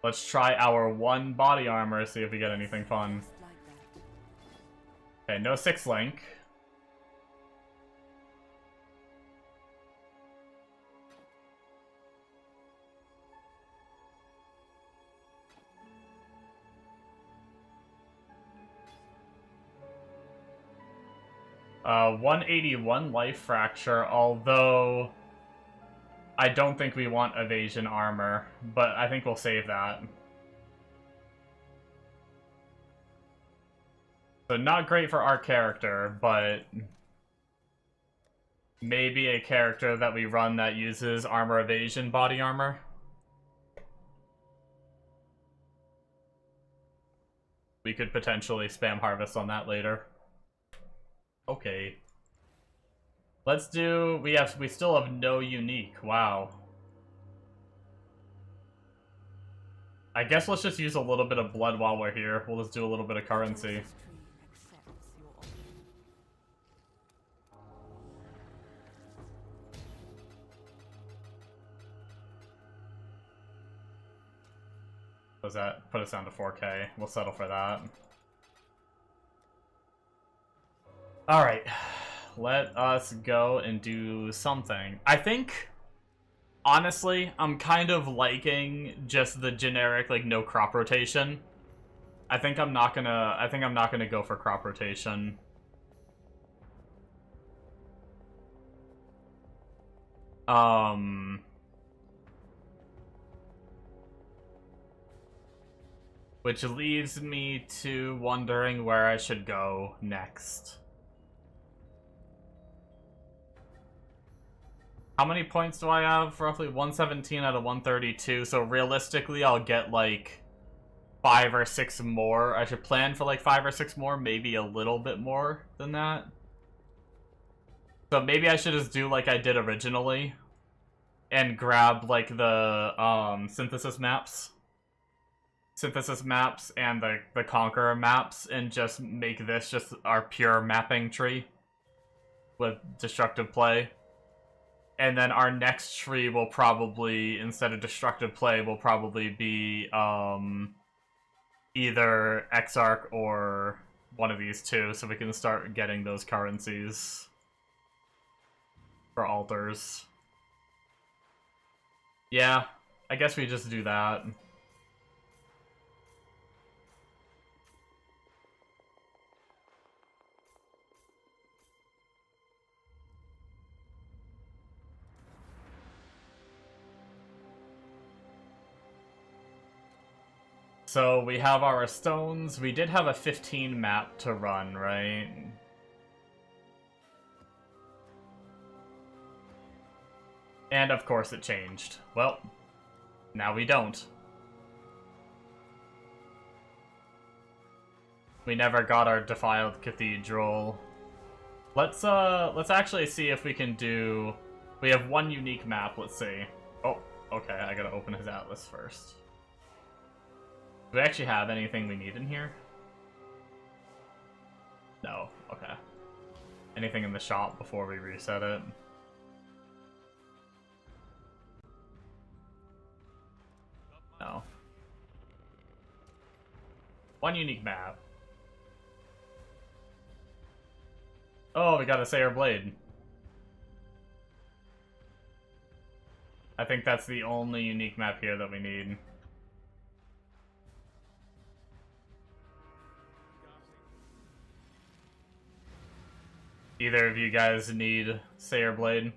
Let's try our one body armor, see if we get anything fun. Okay, no 6 link. Uh, 181 life fracture, although I don't think we want evasion armor, but I think we'll save that. So not great for our character, but maybe a character that we run that uses armor evasion body armor. We could potentially spam harvest on that later. Okay. Let's do... We still have no unique. Wow. I guess let's just use a little bit of blood while we're here. We'll just do a little bit of currency. What does that put us down to 4K? We'll settle for that. Alright. let us go and do something. I think, honestly, I'm kind of liking just the generic, like, no crop rotation. I think I'm not gonna go for crop rotation. Which leaves me to wondering where I should go next. How many points do I have? Roughly 117 out of 132, so realistically I'll get like 5 or 6 more. I should plan for like 5 or 6 more, maybe a little bit more than that. So maybe I should just do like I did originally and grab like the synthesis maps. Synthesis maps and the Conqueror maps and just make this just our pure mapping tree with destructive play. And then our next tree will probably, instead of destructive play, will probably be either Exarch or one of these two, so we can start getting those currencies for altars. Yeah, I guess we just do that. So we have our stones. We did have a 15 map to run, right? And of course it changed. Well, now we don't. We never got our defiled cathedral. Let's actually see if we can do... We have one unique map, let's see. Oh, okay, I gotta open his atlas first. Do we actually have anything we need in here? No, okay. Anything in the shop before we reset it? No. One unique map. Oh, we got a Sayer Blade. I think that's the only unique map here that we need. Either of you guys need Sayer Blade?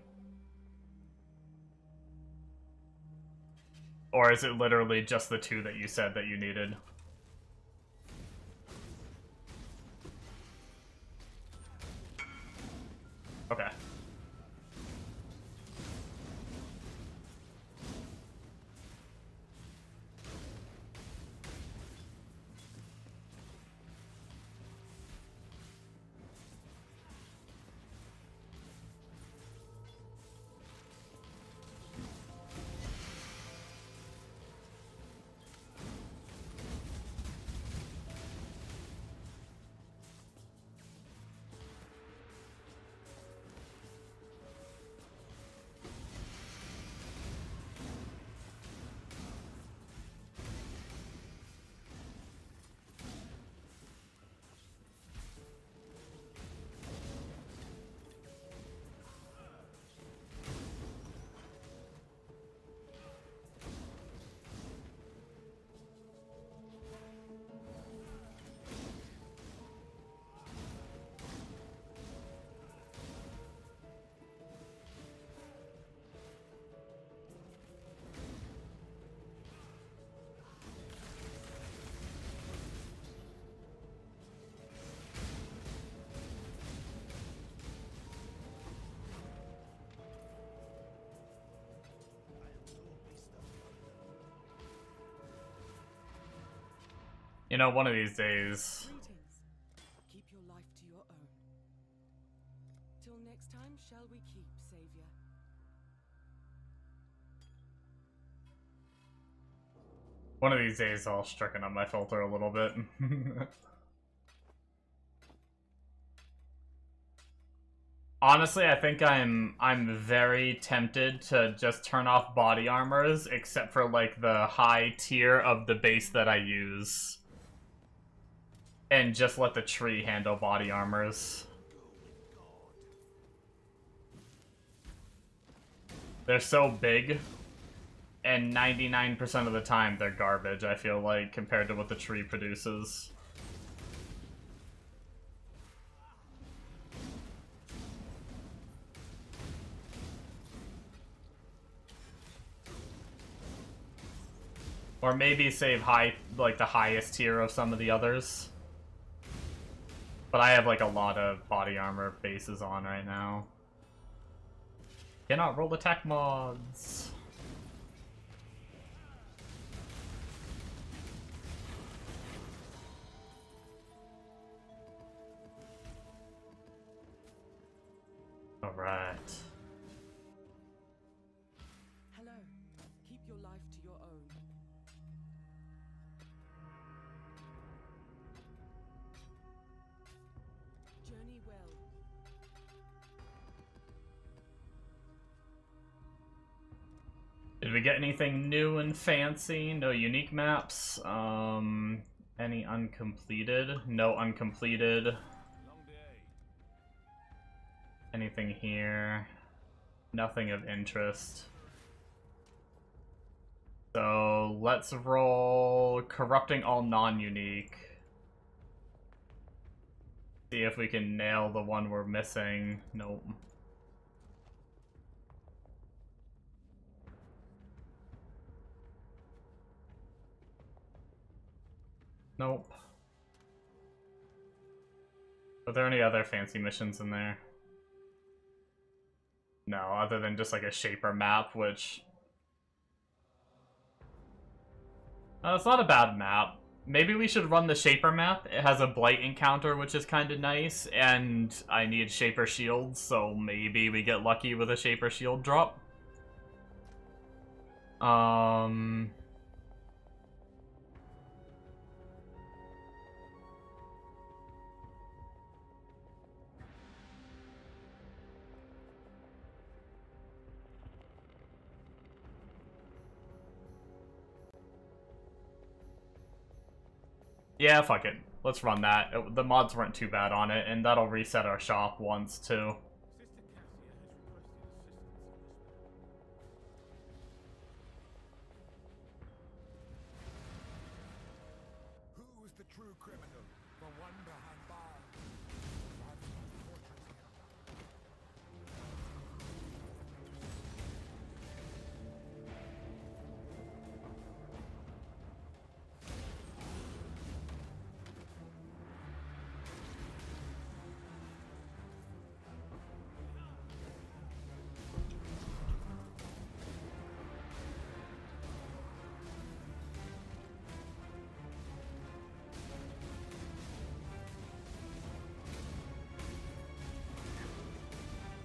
Or is it literally just the two that you said that you needed? Okay. You know, one of these days... Greetings. Keep your life to your own. Till next time, shall we keep, Savior? One of these days I'll stricken up my filter a little bit. Honestly, I think I'm very tempted to just turn off body armors, except for like the high tier of the base that I use. And just let the tree handle body armors. They're so big, and 99% of the time they're garbage, I feel like, compared to what the tree produces. Or maybe save like the highest tier of some of the others. But I have like a lot of body armor bases on right now. Cannot roll attack mods. Alright. Hello. Keep your life to your own. Journey well. Did we get anything new and fancy? No unique maps. Any uncompleted? No uncompleted. Anything here? Nothing of interest. So let's roll corrupting all non-unique. See if we can nail the one we're missing. Nope. Nope. Are there any other fancy missions in there? No, other than just like a shaper map, which... it's not a bad map. Maybe we should run the shaper map. It has a blight encounter, which is kind of nice, and I need shaper shields, so maybe we get lucky with a shaper shield drop. Yeah, fuck it. Let's run that. The mods weren't too bad on it, and that'll reset our shop once, too. Who is the true criminal? The one behind bars. I've got a fortress here.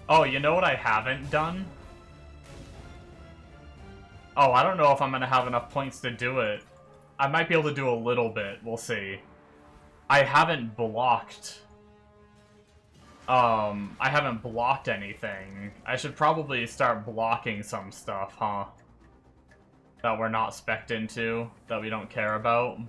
Oh, you know what I haven't done? Oh, I don't know if I'm gonna have enough points to do it. I might be able to do a little bit. We'll see. I haven't blocked... I haven't blocked anything. I should probably start blocking some stuff, huh? That we're not spec'd into, that we don't care about.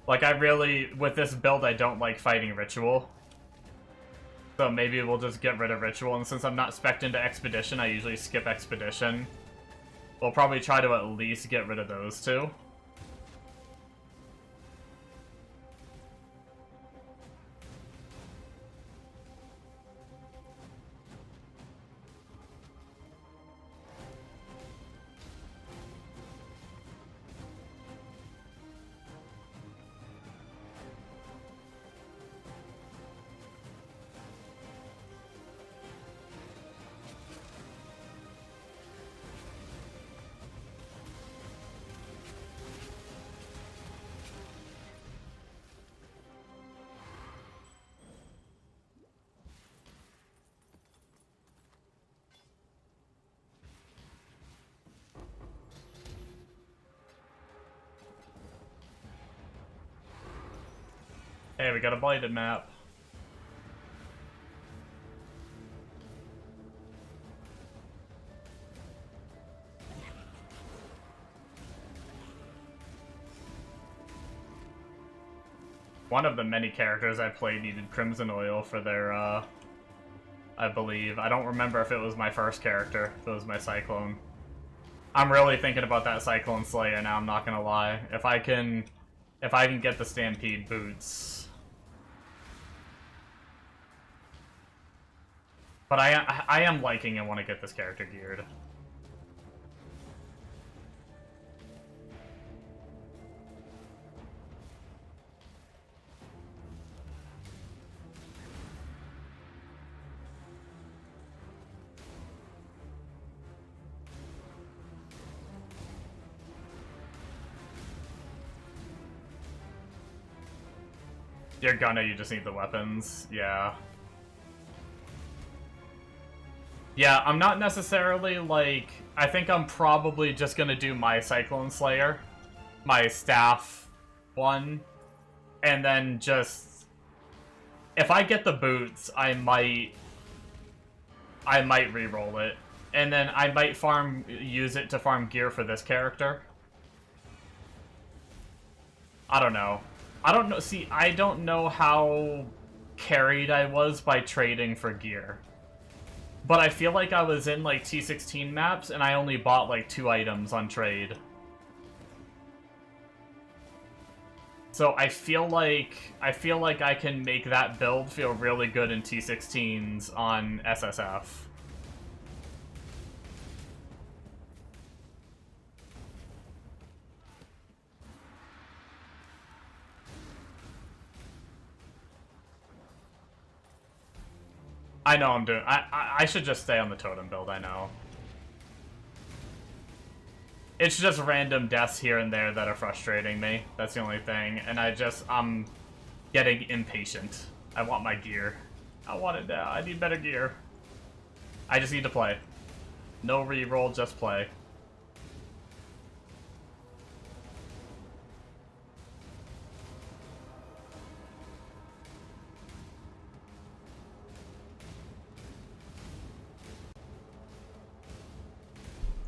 Like, I really, with this build, I don't like fighting Ritual. So maybe we'll just get rid of Ritual, and since I'm not spec'd into Expedition, I usually skip Expedition. We'll probably try to at least get rid of those two. Hey, we got a blighted map. One of the many characters I played needed Crimson Oil for their, I believe. I don't remember if it was my first character, if it was my Cyclone. I'm really thinking about that Cyclone Slayer now, I'm not gonna lie. If I can get the Stampede boots. But I am liking and want to get this character geared. You're gonna, you just need the weapons. Yeah. Yeah, I'm not necessarily, like... I think I'm probably just gonna do my Cyclone Slayer. My staff one. And then just... If I get the boots, I might re-roll it. And then I might use it to farm gear for this character. I don't know. I don't know. See, I don't know how carried I was by trading for gear. But I feel like I was in, like, T16 maps, and I only bought, like, 2 items on trade. So I feel like I can make that build feel really good in T16s on SSF. I know I'm doing... I should just stay on the Totem build, I know. It's just random deaths here and there that are frustrating me. That's the only thing. And I'm getting impatient. I want my gear. I want it now. I need better gear. I just need to play. No reroll, just play.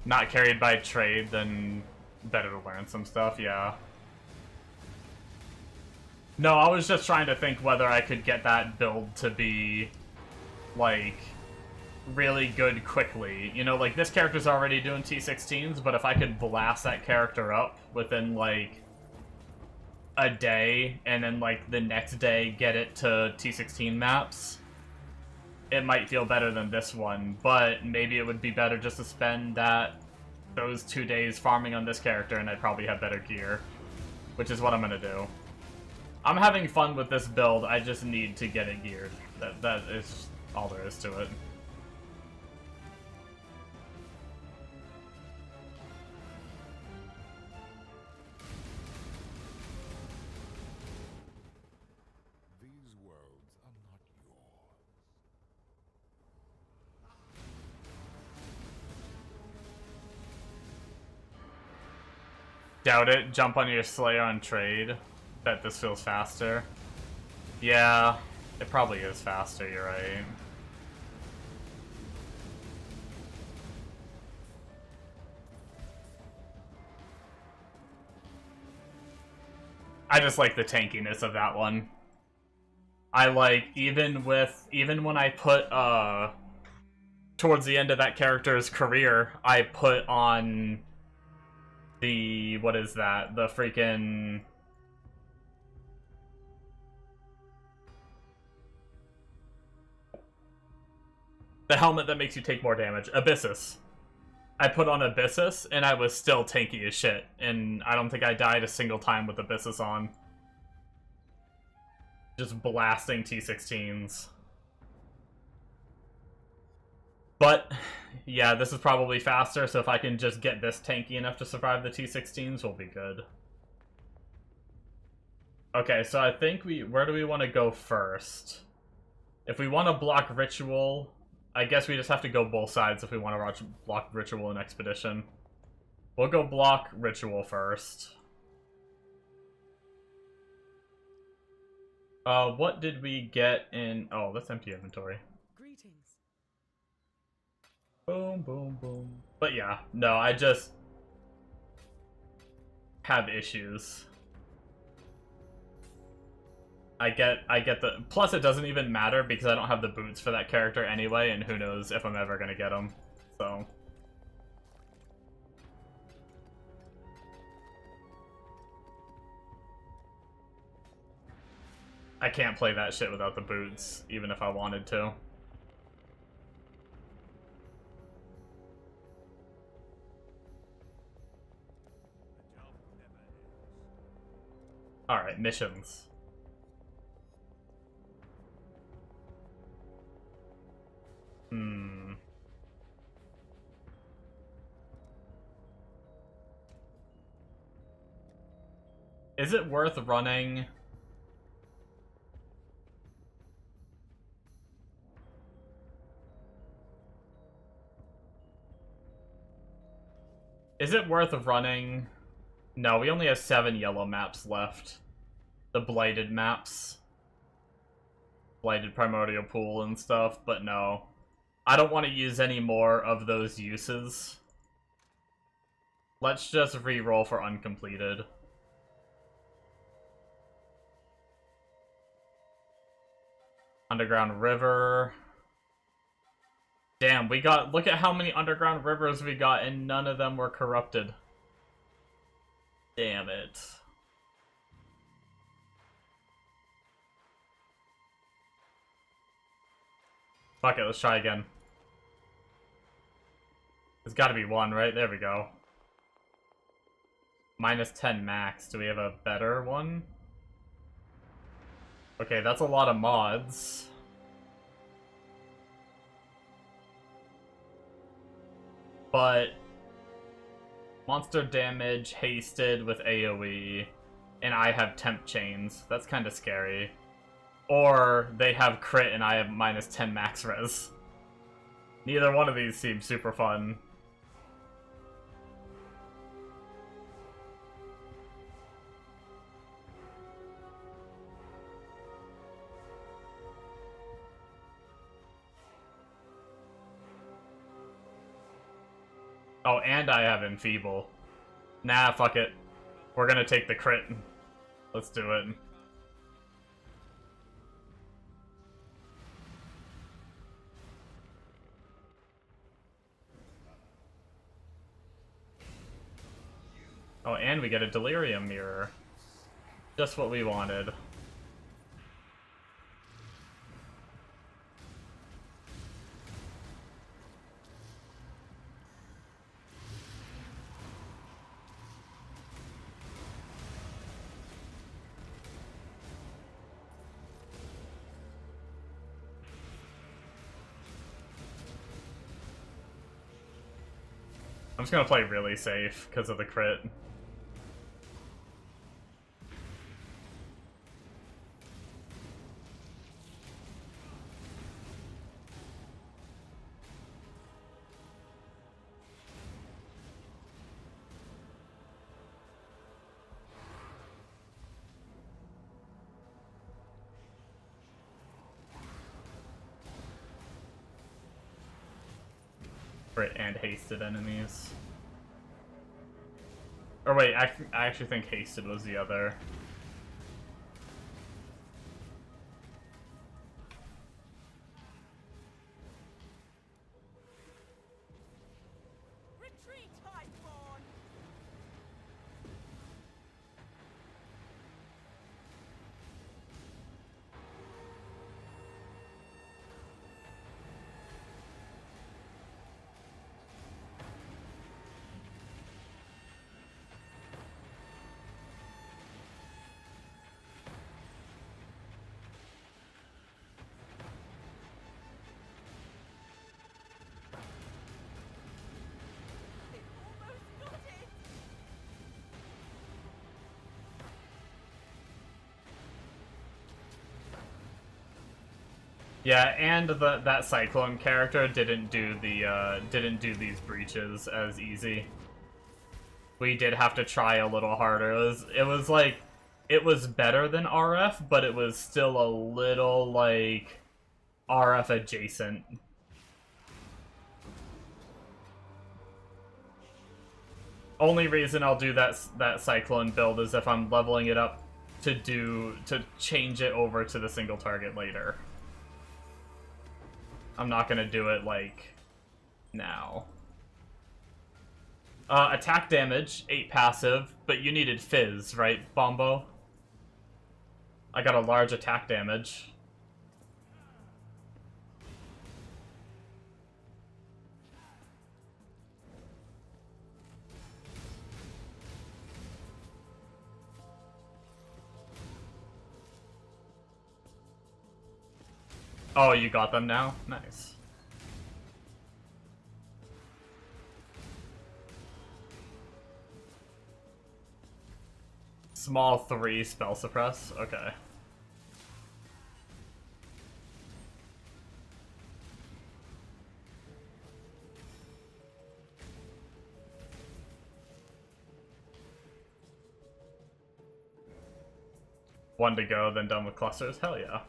Not carried by trade, then better to learn some stuff, yeah. No, I was just trying to think whether I could get that build to be, like, really good quickly. You know, like, this character's already doing T16s, but if I could blast that character up within, like, a day, and then, like, the next day get it to T16 maps, it might feel better than this one, but maybe it would be better just to spend those 2 days farming on this character and I'd probably have better gear, which is what I'm gonna do. I'm having fun with this build, I just need to get it geared. That is all there is to it. These worlds are not yours. Doubt it. Jump on your Slayer on trade. Bet this feels faster. Yeah, it probably is faster, you're right. I just like the tankiness of that one. I like, even when I put, towards the end of that character's career, I put on the, what is that? The freaking... The helmet that makes you take more damage. Abyssus. I put on Abyssus, and I was still tanky as shit. And I don't think I died a single time with Abyssus on. Just blasting T16s. But, yeah, this is probably faster, so if I can just get this tanky enough to survive the T16s, we'll be good. Okay, so I think where do we want to go first? If we want to block Ritual, I guess we just have to go both sides if we want to block Ritual and Expedition. We'll go block Ritual first. What did we get in... Oh, that's empty inventory. Greetings. Boom, boom, boom. But yeah, no, I just have issues. I get the... Plus, it doesn't even matter because I don't have the boots for that character anyway, and who knows if I'm ever gonna get them. So... I can't play that shit without the boots, even if I wanted to. Alright, missions. Is it worth running? Is it worth running? No, we only have 7 yellow maps left. The blighted maps. Blighted Primordial Pool and stuff, but no. I don't want to use any more of those uses. Let's just re-roll for uncompleted. Underground River. Damn, we got... Look at how many underground rivers we got, and none of them were corrupted. Damn it. Fuck it, let's try again. There's gotta be one, right? There we go. Minus 10 max. Do we have a better one? Okay, that's a lot of mods. But monster damage hasted with AoE, and I have temp chains. That's kind of scary. Or they have crit and I have minus 10 max res. Neither one of these seems super fun. Oh, and I have Enfeeble. Nah, fuck it. We're gonna take the crit. Let's do it. Oh, and we get a Delirium Mirror. Just what we wanted. I'm just gonna play really safe because of the crit. Crit and hasted enemies. Or wait, I actually think hasted was the other. Retreat, Highborn! Yeah, and that Cyclone character didn't do these breaches as easy. We did have to try a little harder. It was like it was better than RF, but it was still a little like RF adjacent. Only reason I'll do that Cyclone build is if I'm leveling it up to change it over to the single target later. I'm not gonna do it like now. Attack damage, 8 passive, but you needed Fizz, right, Bombo? I got a large attack damage. Oh, you got them now? Nice. Small 3 spell suppress? Okay. One to go, then done with clusters? Hell yeah.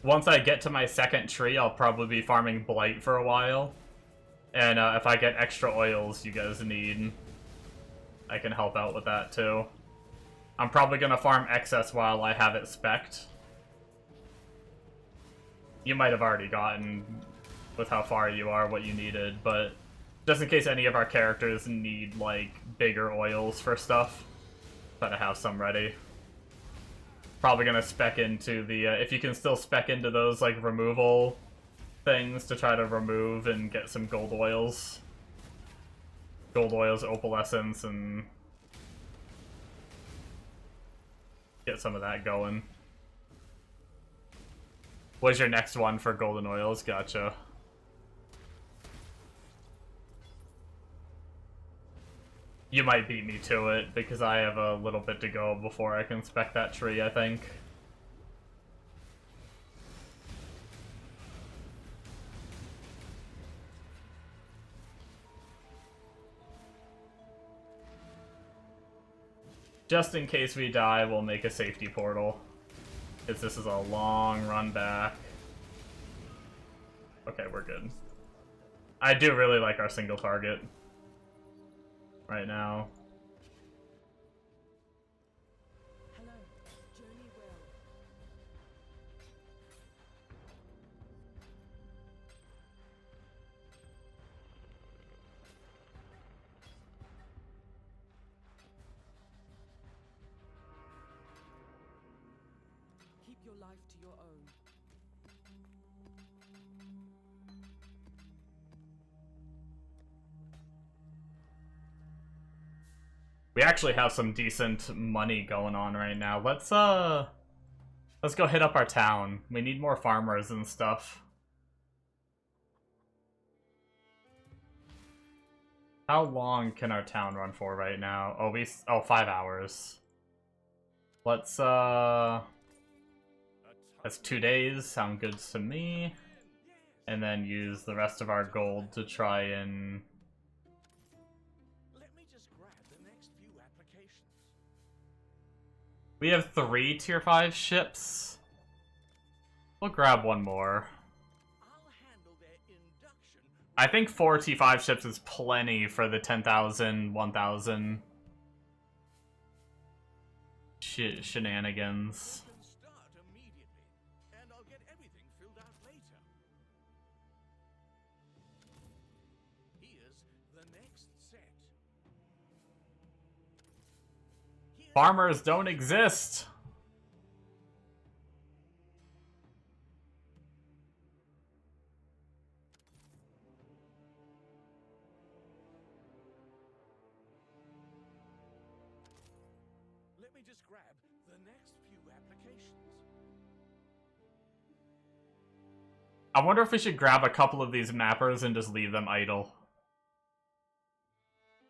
Once I get to my second tree, I'll probably be farming Blight for a while. And if I get extra oils you guys need, I can help out with that too. I'm probably gonna farm excess while I have it spec'd. You might have already gotten, with how far you are, what you needed, but just in case any of our characters need, like, bigger oils for stuff, try to have some ready. Probably gonna spec into the, if you can still spec into those, like, removal things to try to remove and get some gold oils. Gold oils, opalescence, and get some of that going. What's your next one for golden oils? Gotcha. You might beat me to it, because I have a little bit to go before I can spec that tree, I think. Just in case we die, we'll make a safety portal. Because this is a long run back. Okay, we're good. I do really like our single target right now. Hello, journey well. Keep your life to your own. We actually have some decent money going on right now. Let's go hit up our town. We need more farmers and stuff. How long can our town run for right now? Oh, 5 hours. Let's that's 2 days. Sound good to me. And then use the rest of our gold to try and we have 3 tier 5 ships. We'll grab one more. I think 4 T5 ships is plenty for the 10,000, 1,000 shenanigans. Farmers don't exist! Let me just grab the next few applications. I wonder if we should grab a couple of these mappers and just leave them idle.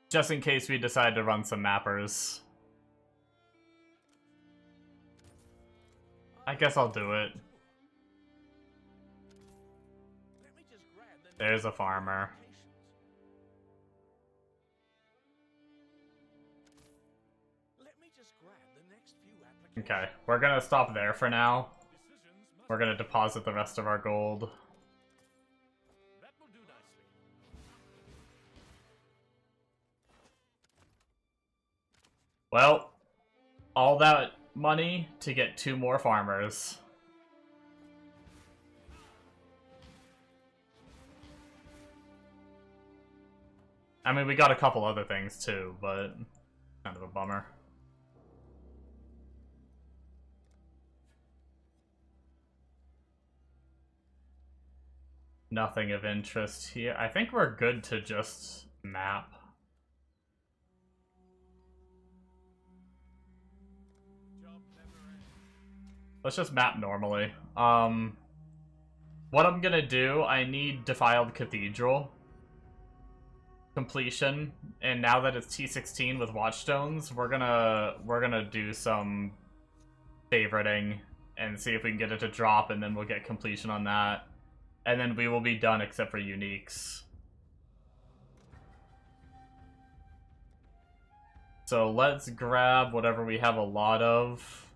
Just in case we decide to run some mappers. I guess I'll do it. There's a farmer. Okay, we're gonna stop there for now. We're gonna deposit the rest of our gold. That will do nicely. Well, all that money to get 2 more farmers. I mean, we got a couple other things too, but kind of a bummer. Nothing of interest here. I think we're good to just map. Job never ends. Let's just map normally. What I'm gonna do, I need Defiled Cathedral completion, and now that it's T16 with Watchstones, we're gonna do some favoriting and see if we can get it to drop, and then we'll get completion on that. And then we will be done except for uniques. So let's grab whatever we have a lot of.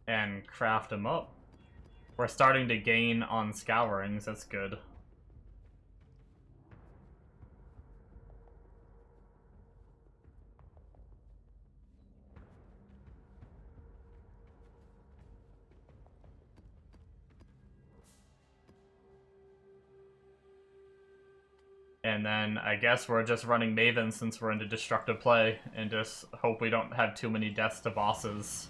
And craft them up. We're starting to gain on scourings, that's good. And then I guess we're just running Maven since we're into destructive play, and just hope we don't have too many deaths to bosses.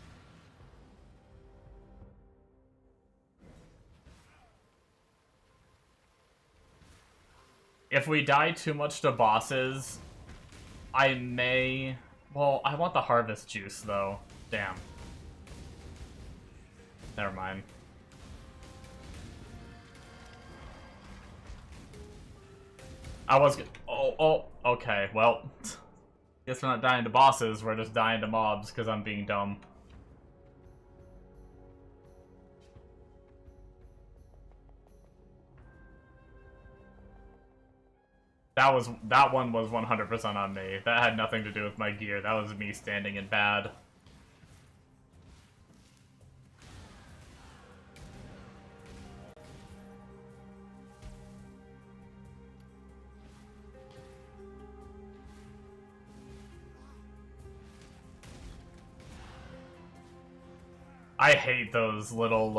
If we die too much to bosses, I may... Well, I want the harvest juice, though. Damn. Never mind. I was... Oh, okay, well... Guess we're not dying to bosses, we're just dying to mobs, because I'm being dumb. That one was 100% on me. That had nothing to do with my gear. That was me standing in bad. I hate those little,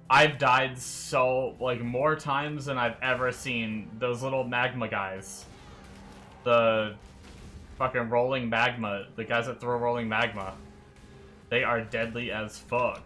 I've died so, like, more times than I've ever seen those little magma guys. The fucking rolling magma, the guys that throw rolling magma. They are deadly as fuck.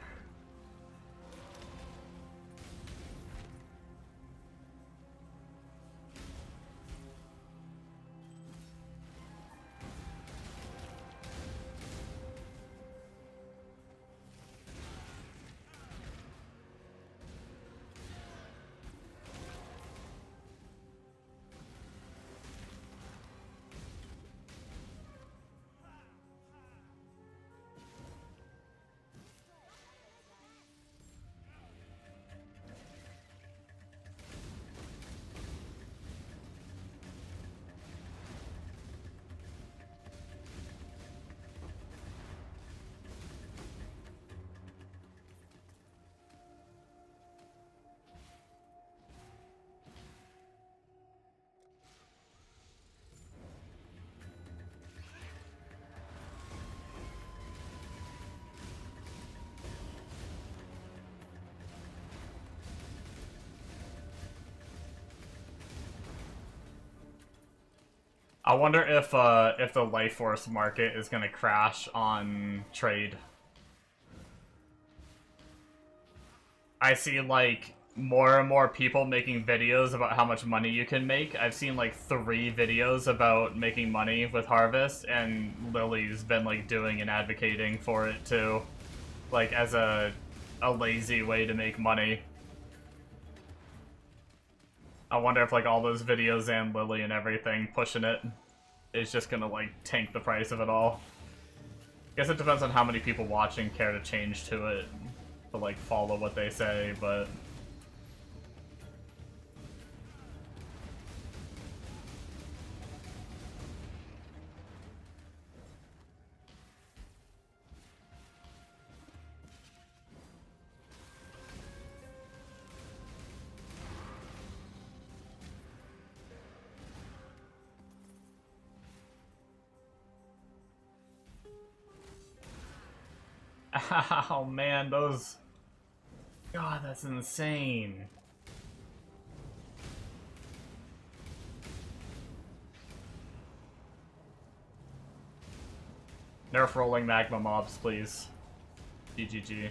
I wonder if the Life Force market is gonna crash on trade. I see, like, more and more people making videos about how much money you can make. I've seen, like, 3 videos about making money with Harvest, and Lily's been, like, doing and advocating for it, too. Like, as a lazy way to make money. I wonder if, like, all those videos and Lily and everything pushing it is just gonna, like, tank the price of it all. Guess it depends on how many people watching care to change to it, to, like, follow what they say, but... Ow, man, those... God, that's insane. Nerf rolling magma mobs, please. GGG.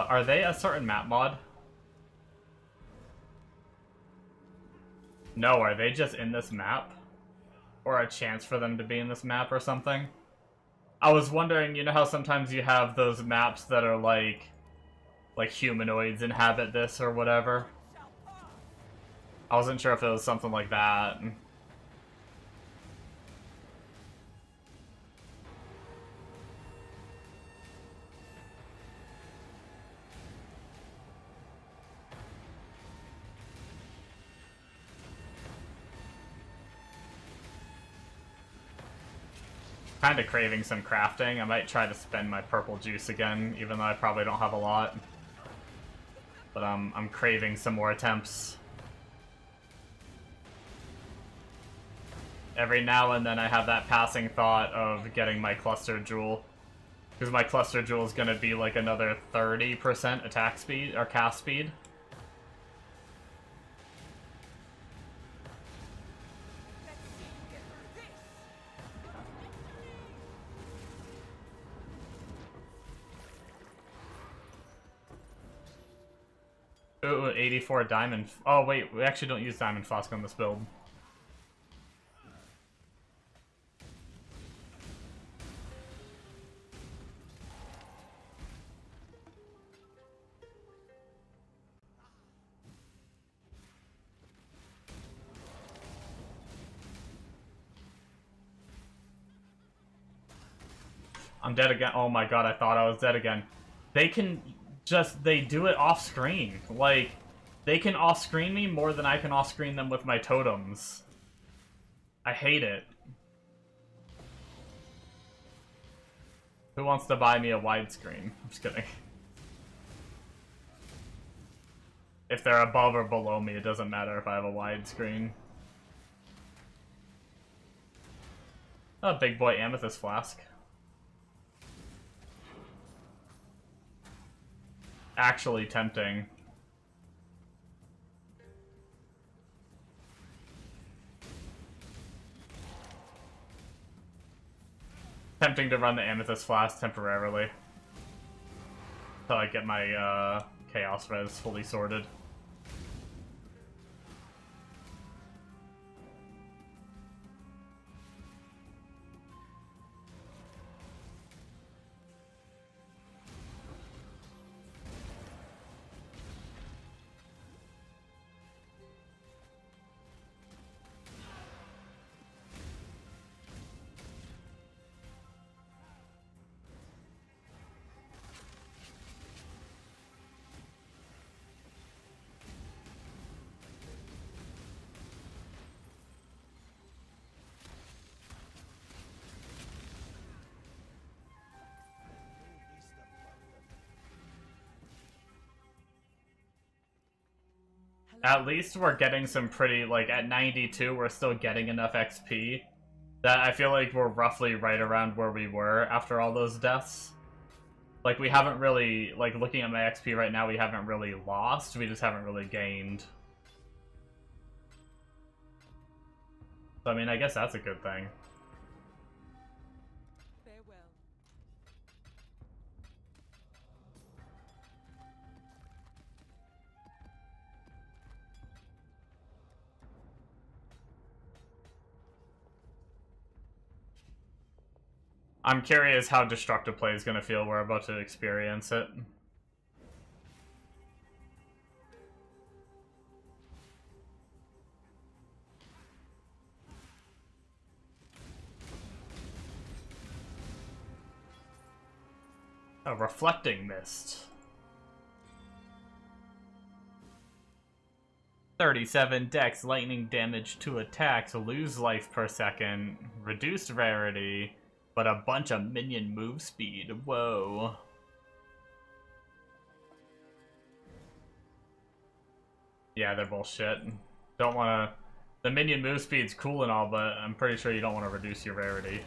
Are they a certain map mod? No, are they just in this map? Or a chance for them to be in this map or something? I was wondering, you know how sometimes you have those maps that are like humanoids inhabit this or whatever? I wasn't sure if it was something like that. Kinda craving some crafting. I might try to spend my purple juice again, even though I probably don't have a lot. But I'm craving some more attempts. Every now and then I have that passing thought of getting my cluster jewel. Because my cluster jewel is gonna be like another 30% attack speed, or cast speed. Ooh, 84 diamond. Oh wait, we actually don't use diamond flask on this build. I'm dead again. Oh my god, I thought I was dead again. They can just, they do it off screen. Like, they can off screen me more than I can off screen them with my totems. I hate it. Who wants to buy me a widescreen? I'm just kidding. If they're above or below me, it doesn't matter if I have a widescreen. Oh, big boy amethyst flask. Actually tempting. Tempting to run the amethyst flask temporarily. Until I get my chaos res fully sorted. At least we're getting some pretty, like, at 92, we're still getting enough XP that I feel like we're roughly right around where we were after all those deaths. Like, we haven't really, like, looking at my XP right now, we haven't really lost, we just haven't really gained. So, I mean, I guess that's a good thing. Farewell. I'm curious how destructive play is going to feel. We're about to experience it. A reflecting mist. 37 dex, lightning damage to attacks, lose life per second, reduced rarity, but a bunch of minion move speed. Whoa. Yeah, they're bullshit. Don't wanna... The minion move speed's cool and all, but I'm pretty sure you don't want to reduce your rarity.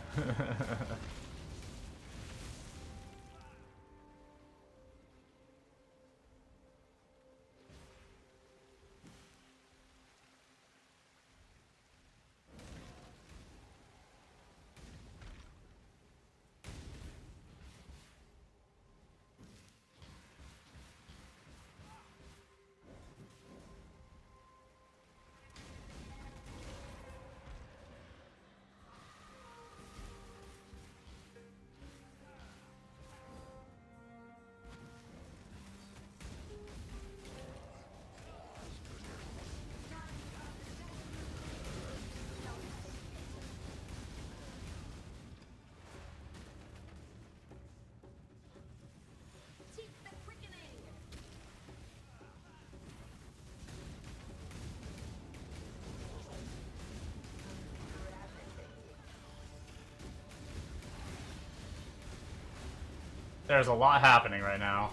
There's a lot happening right now.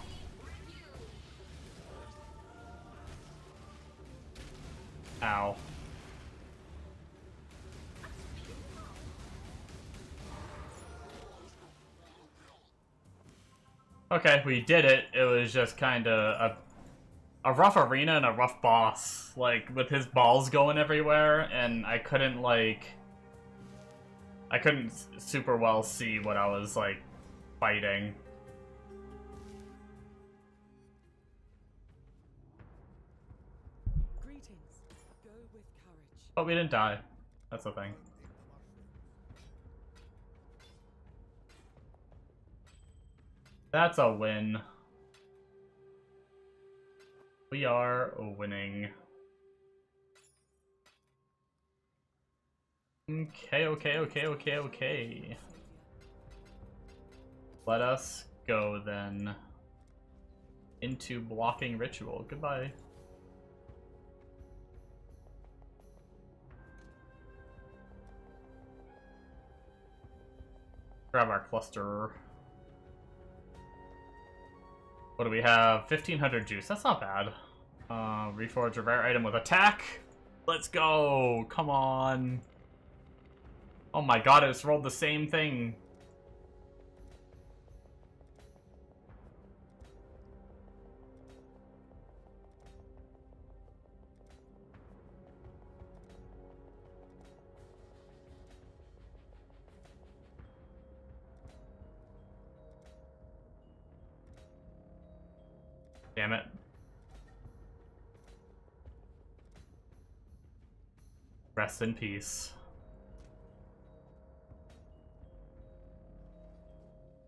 Ow. Okay, we did it. It was just kind of a rough arena and a rough boss. Like, with his balls going everywhere, and I couldn't, like... I couldn't super well see what I was, like, fighting. Go with courage. But we didn't die. That's the thing. That's a win. We are winning. Okay. Let us go then into blocking ritual. Goodbye. Grab our cluster. What do we have? 1500 juice. That's not bad. Reforge a rare item with attack. Let's go. Come on. Oh my god, it's rolled the same thing. Damn it. Rest in peace.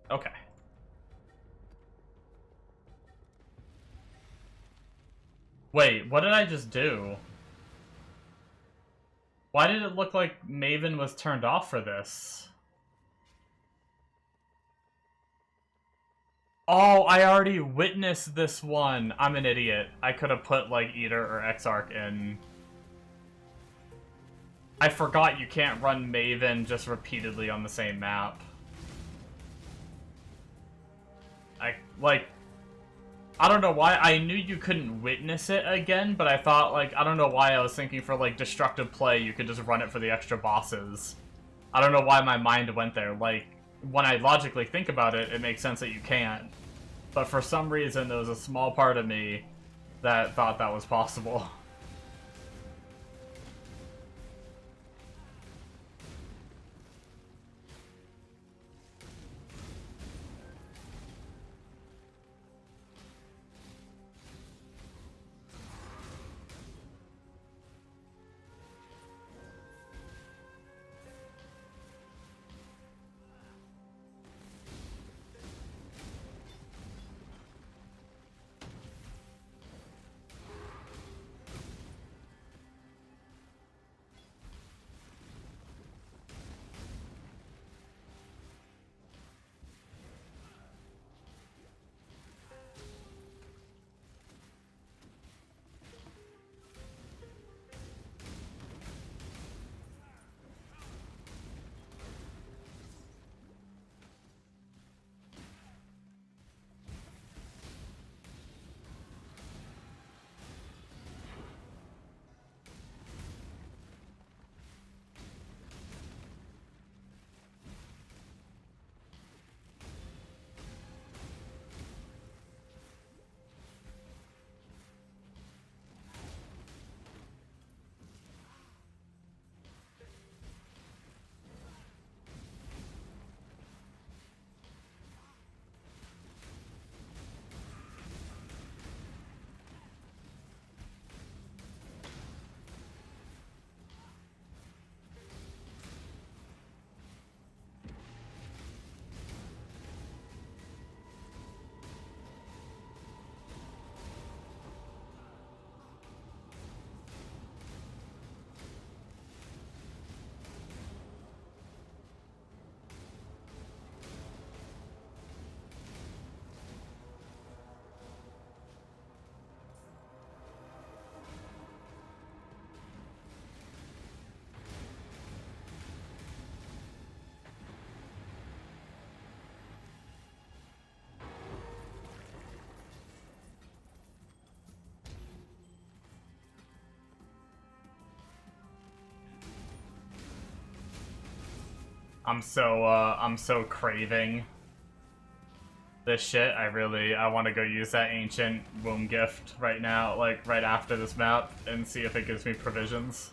Okay. Wait, what did I just do? Why did it look like Maven was turned off for this? Oh, I already witnessed this one. I'm an idiot. I could have put, like, Eater or Exarch in. I forgot you can't run Maven just repeatedly on the same map. I don't know why. I knew you couldn't witness it again, but I thought, like, I don't know why I was thinking for, like, destructive play, you could just run it for the extra bosses. I don't know why my mind went there. Like, when I logically think about it, it makes sense that you can't. But for some reason, there was a small part of me that thought that was possible. I'm so craving this shit. I want to go use that ancient womb gift right now, like right after this map, and see if it gives me provisions.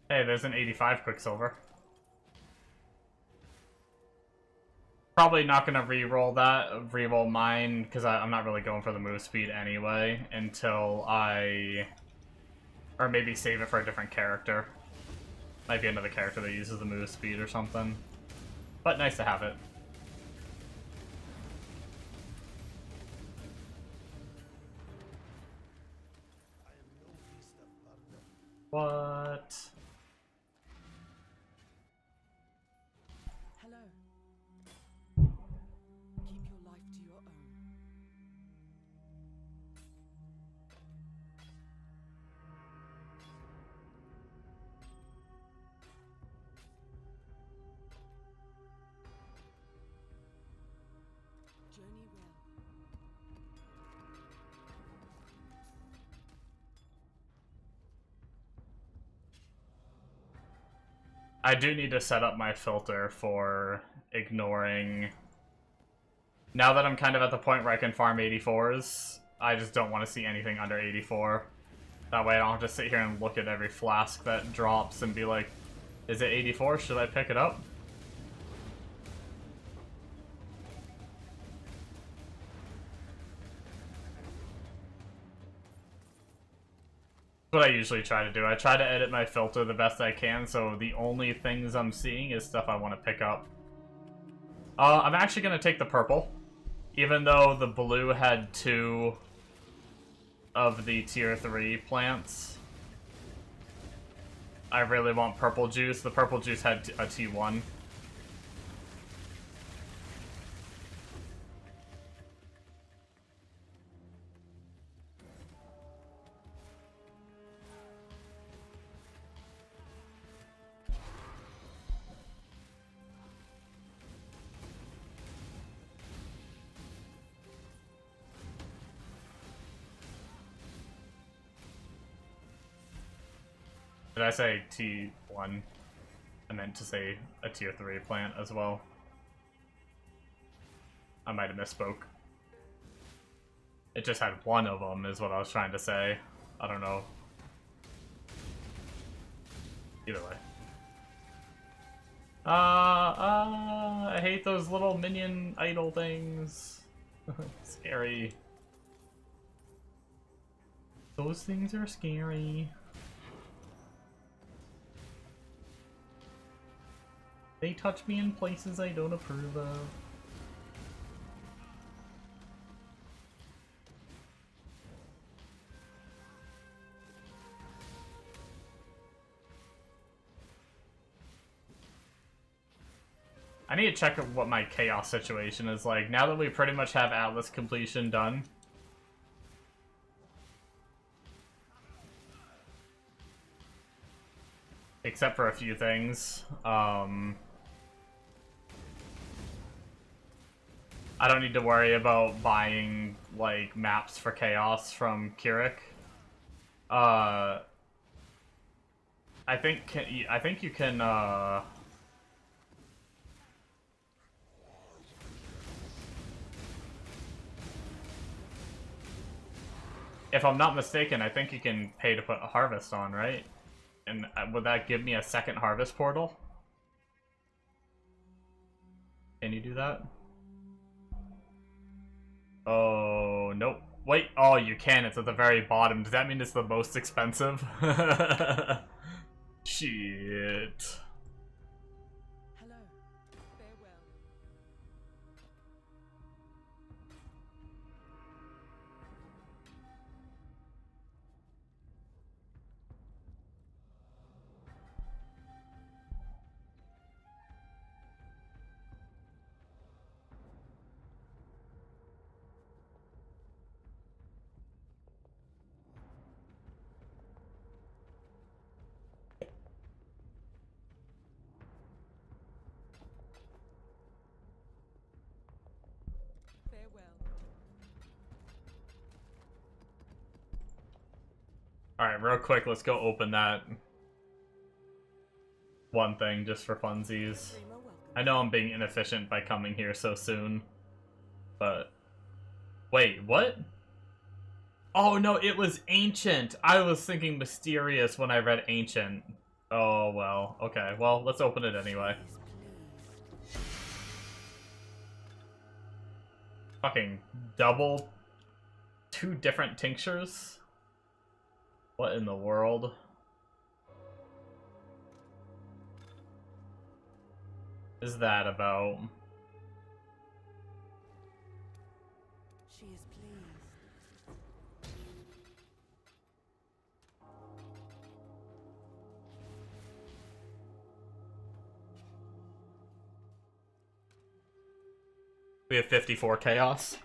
Hey, there's an 85 Quicksilver. Probably not gonna re-roll mine, because I'm not really going for the move speed anyway, until or maybe save it for a different character. Might be another character that uses the move speed or something. But nice to have it. What? Hello. Keep your life to your own. Journey well. I do need to set up my filter for ignoring... Now that I'm kind of at the point where I can farm 84s, I just don't want to see anything under 84. That way I don't have to sit here and look at every flask that drops and be like, is it 84? Should I pick it up? What I usually try to do. I try to edit my filter the best I can, so the only things I'm seeing is stuff I want to pick up. I'm actually going to take the purple, even though the blue had 2 of the tier 3 plants. I really want purple juice. The purple juice had a T1. Did I say T1? I meant to say a tier 3 plant as well. I might have misspoke. It just had 1 of them is what I was trying to say. I don't know. Either way. I hate those little minion idol things. Scary. Those things are scary. They touch me in places I don't approve of. I need to check what my chaos situation is like. Now that we pretty much have Atlas completion done. Except for a few things. I don't need to worry about buying, like, maps for Chaos from Keurig. I think you can, if I'm not mistaken, I think you can pay to put a harvest on, right? And would that give me a second harvest portal? Can you do that? Oh, nope. Wait, oh, you can. It's at the very bottom. Does that mean it's the most expensive? Shit. Hello. Farewell. Alright, real quick, let's go open that one thing just for funsies. I know I'm being inefficient by coming here so soon, but... Wait, what? Oh no, it was ancient! I was thinking mysterious when I read ancient. Oh well, okay, well, let's open it anyway. Fucking double... 2 different tinctures? What in the world? Is that about? She is pleased. We have 54 chaos.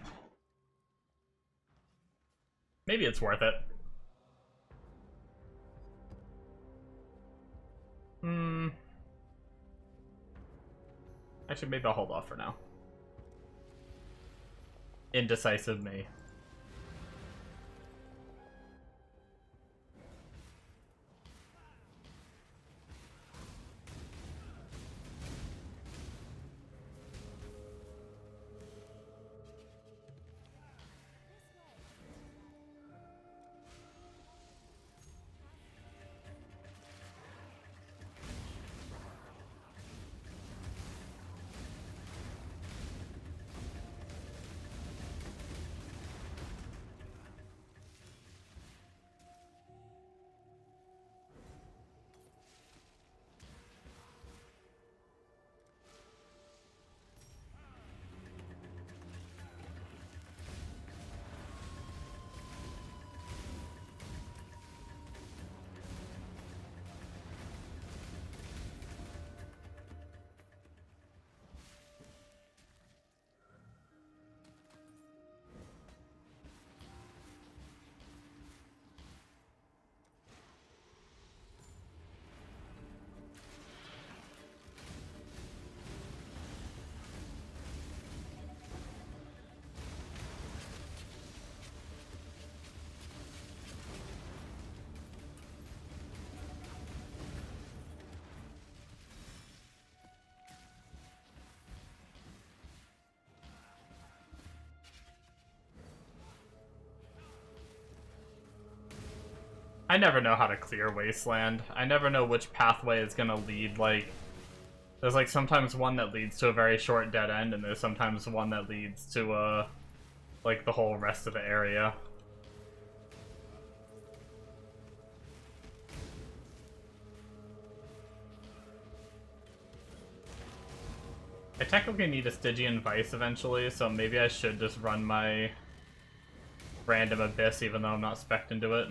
Maybe it's worth it. Actually, maybe I'll hold off for now. Indecisive me. I never know how to clear Wasteland. I never know which pathway is gonna lead, like... There's, like, sometimes one that leads to a very short dead end, and there's sometimes one that leads to, like, the whole rest of the area. I technically need a Stygian Vice eventually, so maybe I should just run my random Abyss even though I'm not spec'd into it.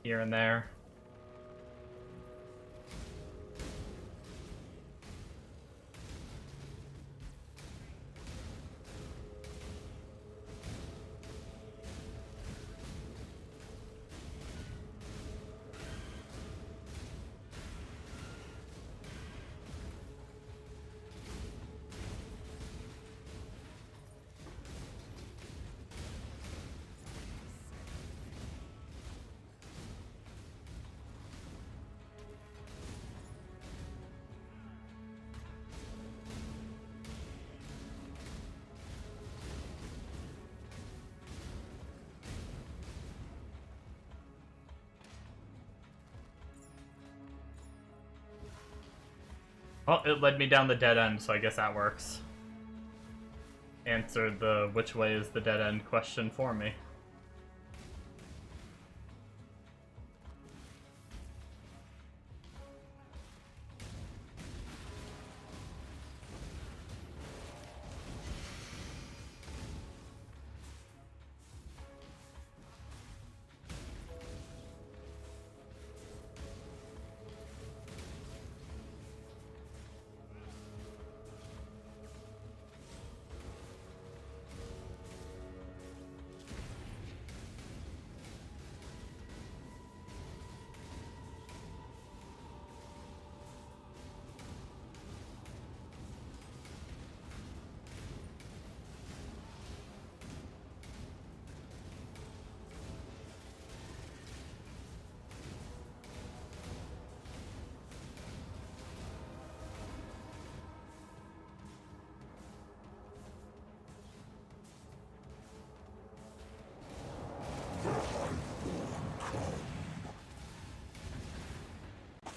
Here and there. Well, it led me down the dead end, so I guess that works. Answered the which way is the dead end question for me.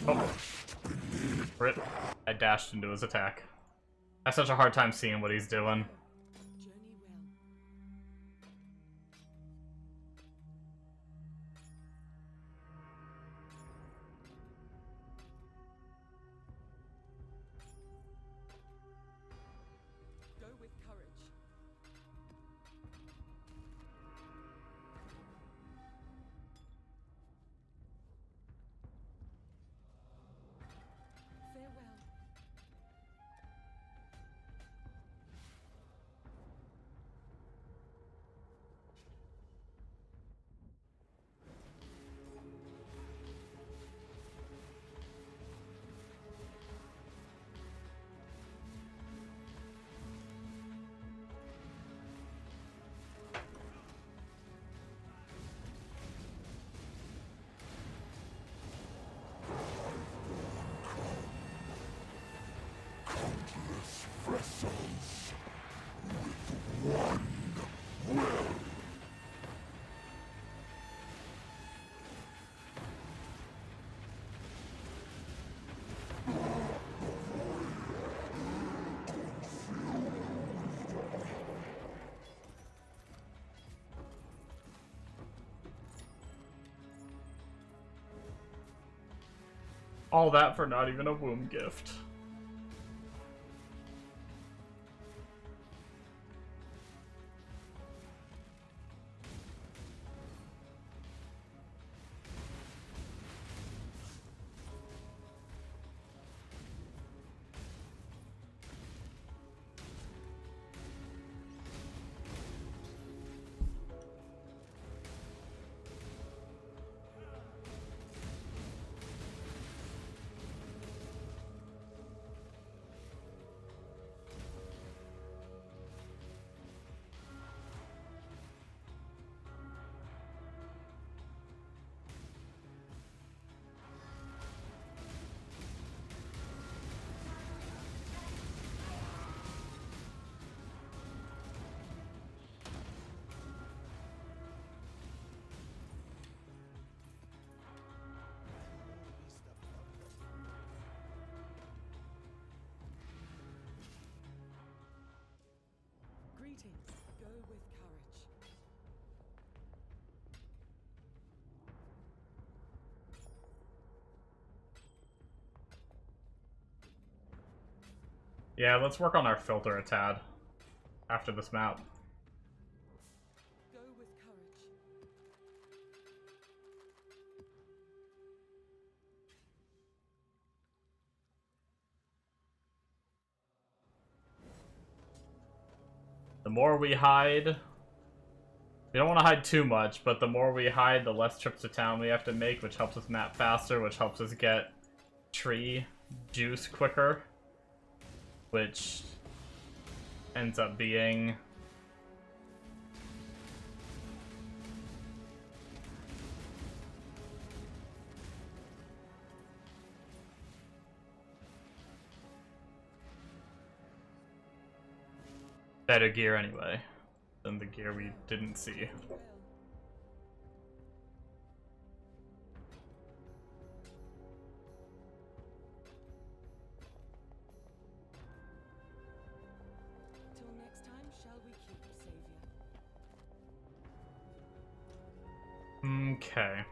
Oh. Rip. I dashed into his attack. I have such a hard time seeing what he's doing. Journey well. Go with courage. Farewell. All that for not even a womb gift. Greetings. Go with courage. Yeah, let's work on our filter a tad after this map. Go with courage. The more we hide, we don't want to hide too much, but the more we hide, the less trips to town we have to make, which helps us map faster, which helps us get tree juice quicker, which ends up being better gear anyway than the gear we didn't see. Well. Till next time, shall we keep, Savior? Okay.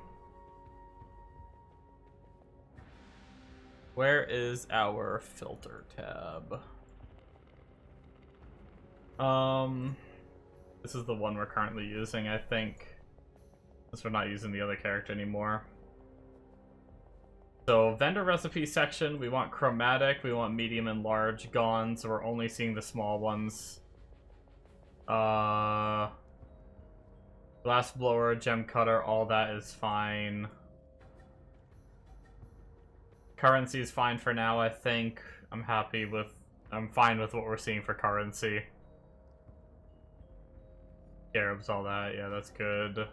Where is our filter tab? This is the one we're currently using, I think. Since we're not using the other character anymore. So, vendor recipe section, we want chromatic, we want medium and large gone, so we're only seeing the small ones. Glass blower, gem cutter, all that is fine. Currency is fine for now, I think. I'm fine with what we're seeing for currency. Scarabs, all that, yeah, that's good.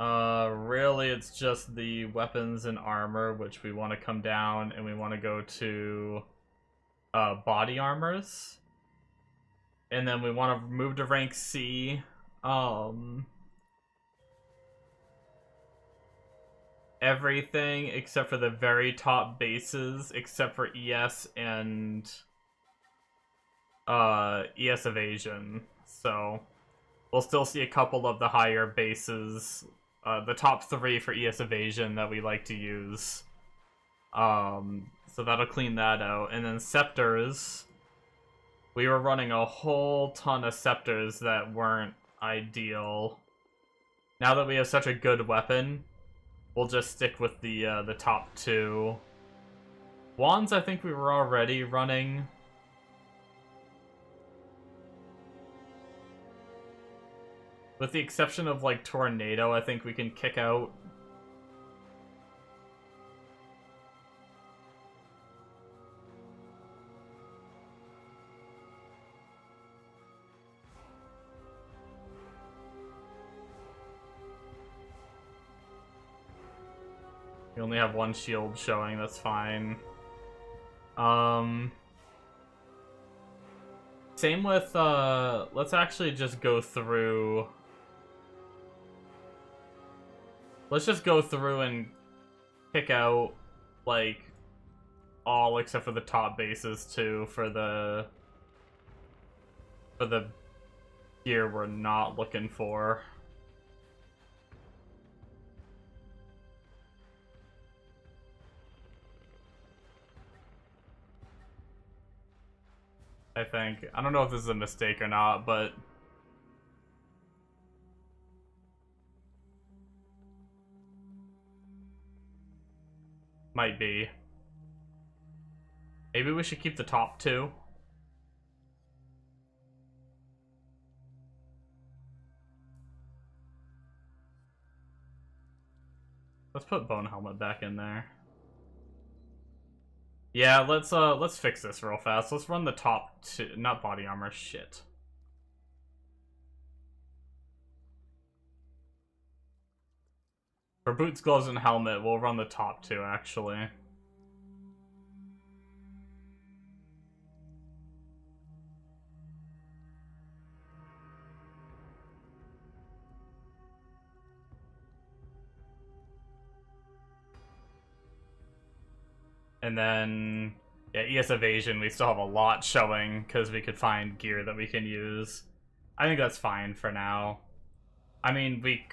Really, it's just the weapons and armor, which we want to come down, and we want to go to, body armors. And then we want to move to rank C. everything except for the very top bases, except for ES and ES evasion. So we'll still see a couple of the higher bases, the top 3 for ES evasion that we like to use. So that'll clean that out. And then scepters, we were running a whole ton of scepters that weren't ideal. Now that we have such a good weapon, we'll just stick with the top 2. Wands, I think we were already running. With the exception of, like, Tornado, I think we can kick out. We only have 1 shield showing, that's fine. Same with, let's actually just go through... Let's just go through and pick out, like, all except for the top bases, too, for the gear we're not looking for. I think. I don't know if this is a mistake or not, but... Might be. Maybe we should keep the top 2. Let's put Bone Helmet back in there. Yeah, let's fix this real fast. Let's run the top 2, not body armor, shit. For boots, gloves, and helmet, we'll run the top 2, actually. And then, yeah, ES Evasion, we still have a lot showing, because we could find gear that we can use. I think that's fine for now. I mean, we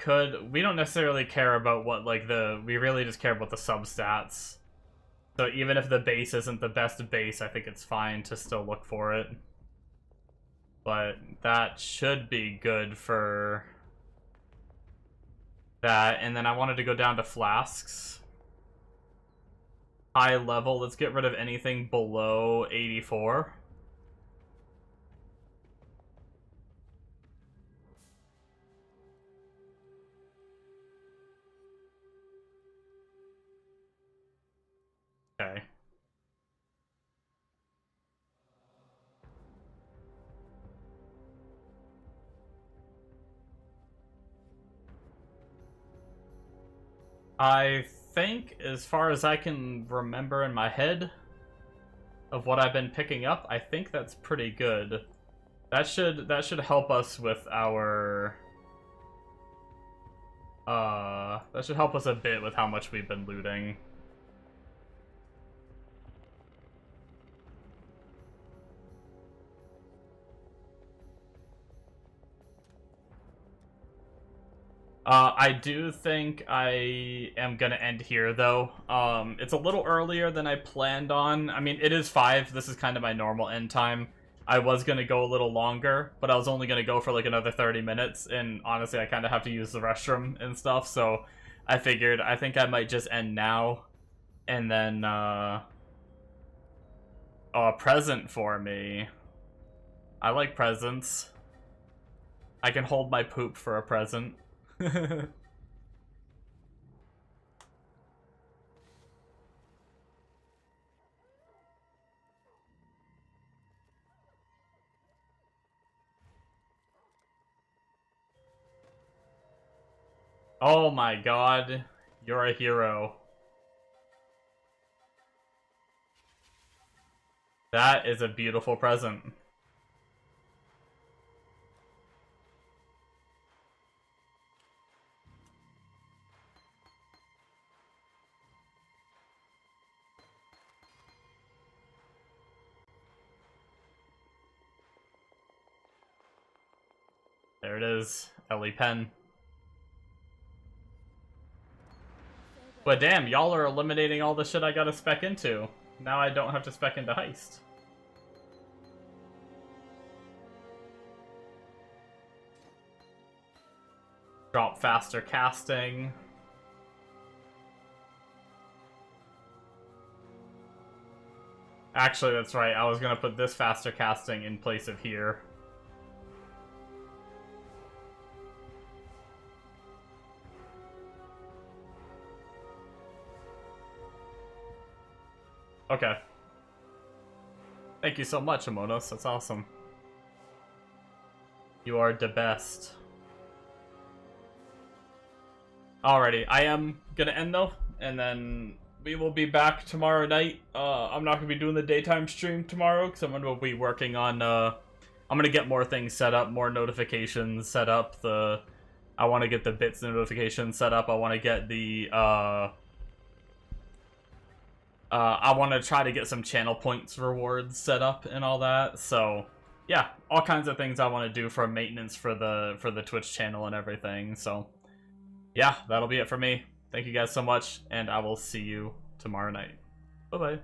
don't necessarily care about what, like, we really just care about the substats. So even if the base isn't the best base, I think it's fine to still look for it. But that should be good for that. And then I wanted to go down to flasks. High level, let's get rid of anything below 84. Okay. I think, as far as I can remember in my head of what I've been picking up, I think that's pretty good. That should help us with our that should help us a bit with how much we've been looting. I do think I am gonna end here, though. It's a little earlier than I planned on. I mean, it is 5. This is kind of my normal end time. I was gonna go a little longer, but I was only gonna go for like another 30 minutes, and honestly, I kind of have to use the restroom and stuff, so I figured I think I might just end now, and then, a present for me. I like presents. I can hold my poop for a present. Oh my god, you're a hero. That is a beautiful present. There it is. Ellie Pen. But damn, y'all are eliminating all the shit I gotta spec into. Now I don't have to spec into Heist. Drop faster casting. Actually, that's right. I was gonna put this faster casting in place of here. Okay. Thank you so much, Amonos. That's awesome. You are the best. Alrighty, I am gonna end though, and then we will be back tomorrow night. I'm not gonna be doing the daytime stream tomorrow because I'm gonna be working on. I'm gonna get more things set up, more notifications set up. I want to get the bits notifications set up. I want to get the. I want to try to get some channel points rewards set up and all that. So, yeah, all kinds of things I want to do for maintenance for the Twitch channel and everything. So, yeah, that'll be it for me. Thank you guys so much, and I will see you tomorrow night. Bye-bye.